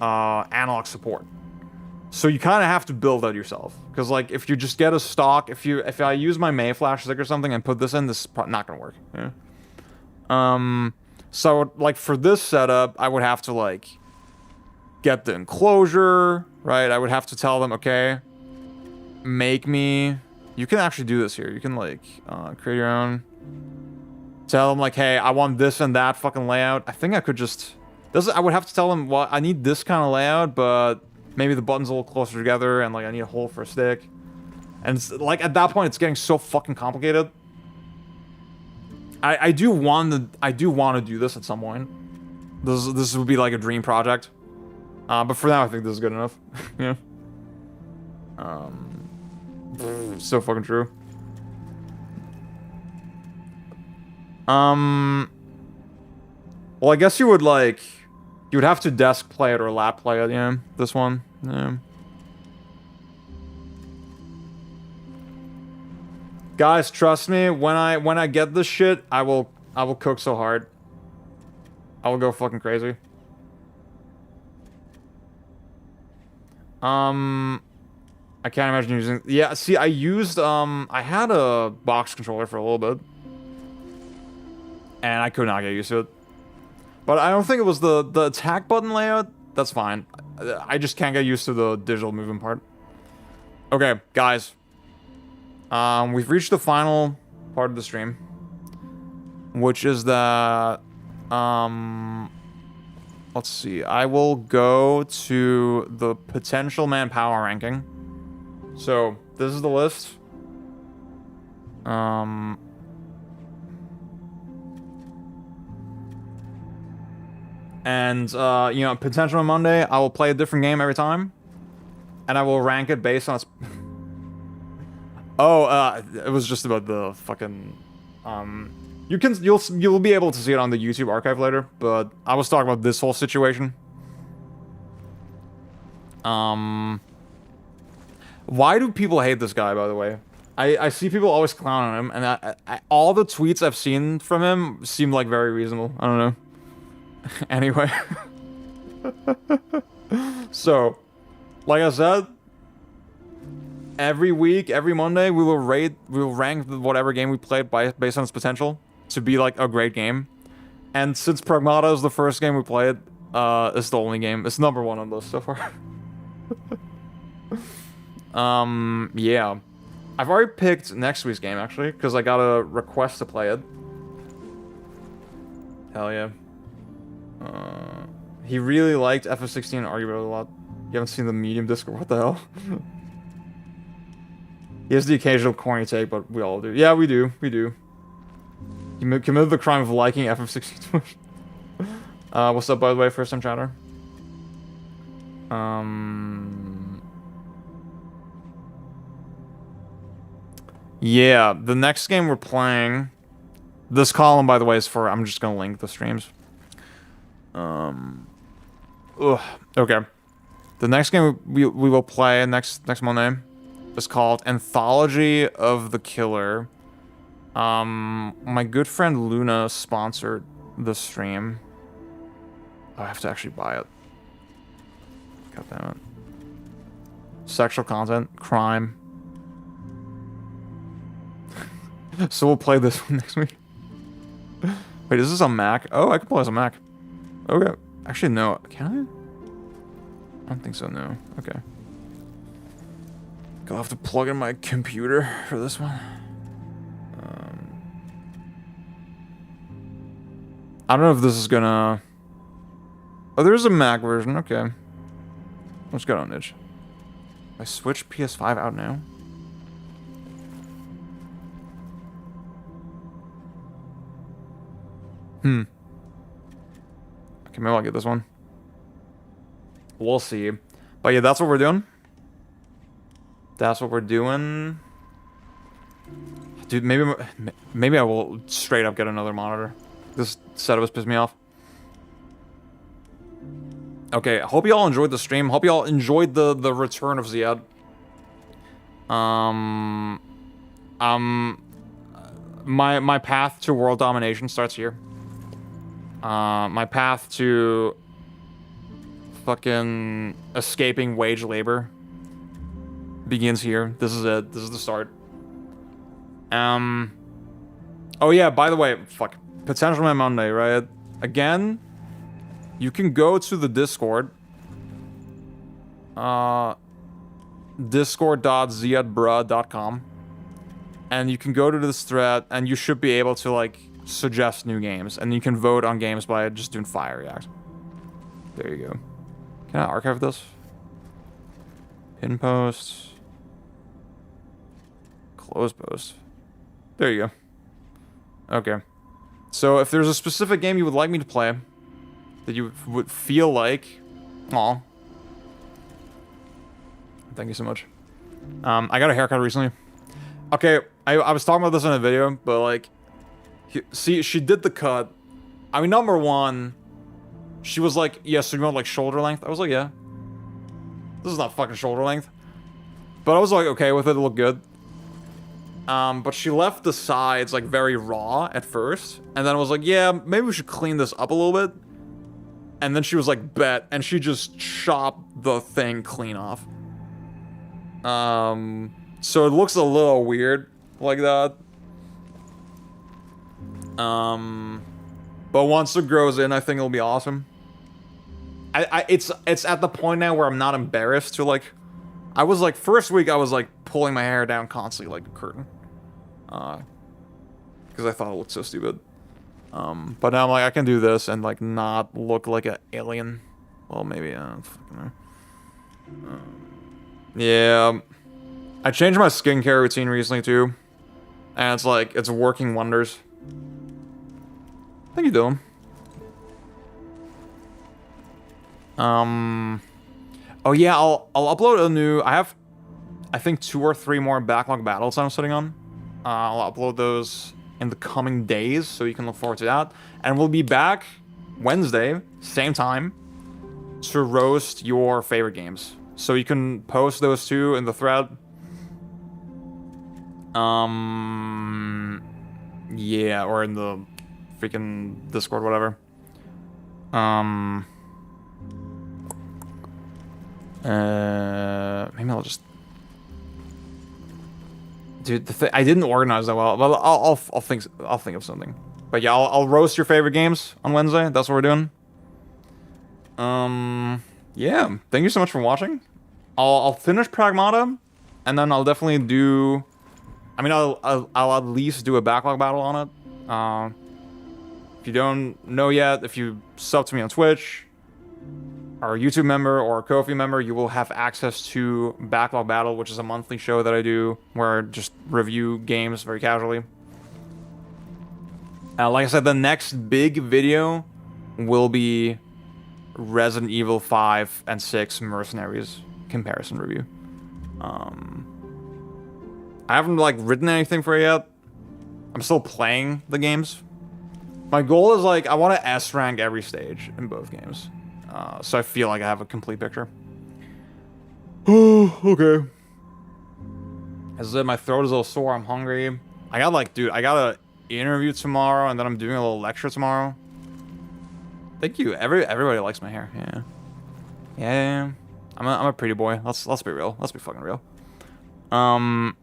analog support. So you kind of have to build that yourself, because like if you just get a stock, if I use my Mayflash stick or something and put this in, this is not gonna work. Yeah? So like for this setup, I would have to like get the enclosure, right? I would have to tell them, okay, make me. You can actually do this here. You can like create your own. Tell them like, hey, I want this and that fucking layout. I think I could just. I would have to tell them, well, I need this kind of layout, but maybe the buttons a little closer together, and like I need a hole for a stick. And it's, like at that point, it's getting so fucking complicated. I do want to do this at some point. This would be like a dream project. But for now, I think this is good enough. Yeah. So fucking true. Well, I guess you would have to desk play it or lap play it, yeah. This one, yeah. Guys, trust me, when I get this shit, I will cook so hard. I will go fucking crazy. I can't imagine using. Yeah, see, I used I had a box controller for a little bit, and I could not get used to it. But I don't think it was the attack button layout. That's fine. I just can't get used to the digital movement part. Okay, guys. We've reached the final part of the stream, which is that let's see. I will go to the potential manpower ranking. So this is the list. And you know, potential on Monday, I will play a different game every time, and I will rank it based on its. Oh, it was just about the fucking. You'll be able to see it on the YouTube archive later, but I was talking about this whole situation. Why do people hate this guy, by the way? I see people always clown on him, and all the tweets I've seen from him seem like very reasonable. I don't know. Anyway. So, like I said, every week, every Monday, we will rank whatever game we played based on its potential to be like a great game. And since Pragmata is the first game we played, it's the only game. It's number 1 on the list so far. Yeah. I've already picked next week's game, actually, because I got a request to play it. Hell yeah. He really liked FF16 arguably a lot. You haven't seen the medium Discord, what the hell? He has the occasional corny take, but we all do. Yeah, we do. We do. He committed the crime of liking FF16 too much. What's up, by the way, first time chatter? Yeah, the next game we're playing... This column, by the way, is for... I'm just gonna link the streams. Okay. The next game we will play next Monday is called Anthology of the Killer. My good friend Luna sponsored the stream. Oh, I have to actually buy it. God damn it. Sexual content, crime. So we'll play this one next week. Wait, is this a Mac? Oh, I can play this on Mac. Okay. Actually, no. Can I? I don't think so, no. Okay. I'll have to plug in my computer for this one. I don't know if this is gonna... Oh, there's a Mac version. Okay. Let's go on itch. I switch PS5 out now? Okay, maybe I'll get this one. We'll see. But yeah, that's what we're doing. That's what we're doing. Dude, maybe I will straight up get another monitor. This setup has pissed me off. Okay, I hope you all enjoyed the stream. Hope you all enjoyed the return of Ziad. My path to world domination starts here. My path to fucking escaping wage labor begins here. This is it. This is the start. Oh yeah, by the way, fuck. Potential Man Monday, right? Again, you can go to the Discord. Discord.ziadbra.com. And you can go to this thread, and you should be able to, like, suggest new games. And you can vote on games by just doing fire react. There you go. Can I archive this? Pin post. Close post. There you go. Okay. So if there's a specific game you would like me to play, that you would feel like... Aw. Thank you so much. I got a haircut recently. Okay, I was talking about this in a video, but like... See, she did the cut. I mean, number one, she was like, yeah, so you want like shoulder length? I was like, yeah. This is not fucking shoulder length. But I was like, okay with it, it looked good. But she left the sides like very raw at first. And then I was like, yeah, maybe we should clean this up a little bit. And then she was like, bet. And she just chopped the thing clean off. So it looks a little weird like that. But once it grows in, I think it'll be awesome. It's at the point now where I'm not embarrassed to like... I was like, first week I was like pulling my hair down constantly like a curtain. Because I thought it looked so stupid. But now I'm like, I can do this and like not look like an alien. Well, maybe, fucking know. Yeah. I changed my skincare routine recently too. And it's like, it's working wonders. Thank you, Dylan. Oh yeah, I'll upload a new... I have, I think, 2 or 3 more backlog battles I'm sitting on. I'll upload those in the coming days, so you can look forward to that. And we'll be back Wednesday, same time, to roast your favorite games. So you can post those 2 in the thread. Yeah, or in the freaking Discord, whatever. Maybe I'll just... Dude, I didn't organize that well. Well, I'll think of something. But yeah, I'll roast your favorite games on Wednesday. That's what we're doing. Yeah. Thank you so much for watching. I'll finish Pragmata, and then I'll definitely do. I mean, I'll at least do a backlog battle on it. If you don't know yet, if you sub to me on Twitch, or a YouTube member or a Ko-fi member, you will have access to Backlog Battle, which is a monthly show that I do where I just review games very casually. Like I said, the next big video will be Resident Evil 5 and 6 Mercenaries comparison review. I haven't like written anything for it yet. I'm still playing the games. My goal is like I want to S rank every stage in both games. So I feel like I have a complete picture. Oh, okay. As I said, my throat is a little sore. I'm hungry. I got like, dude, I got an interview tomorrow, and then I'm doing a little lecture tomorrow. Thank you. Everybody likes my hair. Yeah. Yeah. I'm a pretty boy. Let's be real. Let's be fucking real. I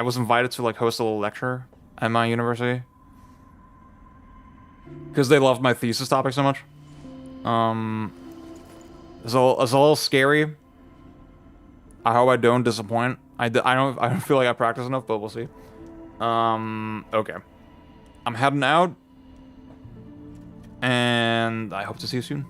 was invited to like host a little lecture at my university because they loved my thesis topic so much. It's a little scary. I hope I don't disappoint. I don't feel like I practice enough, but we'll see. Okay. I'm heading out, and I hope to see you soon.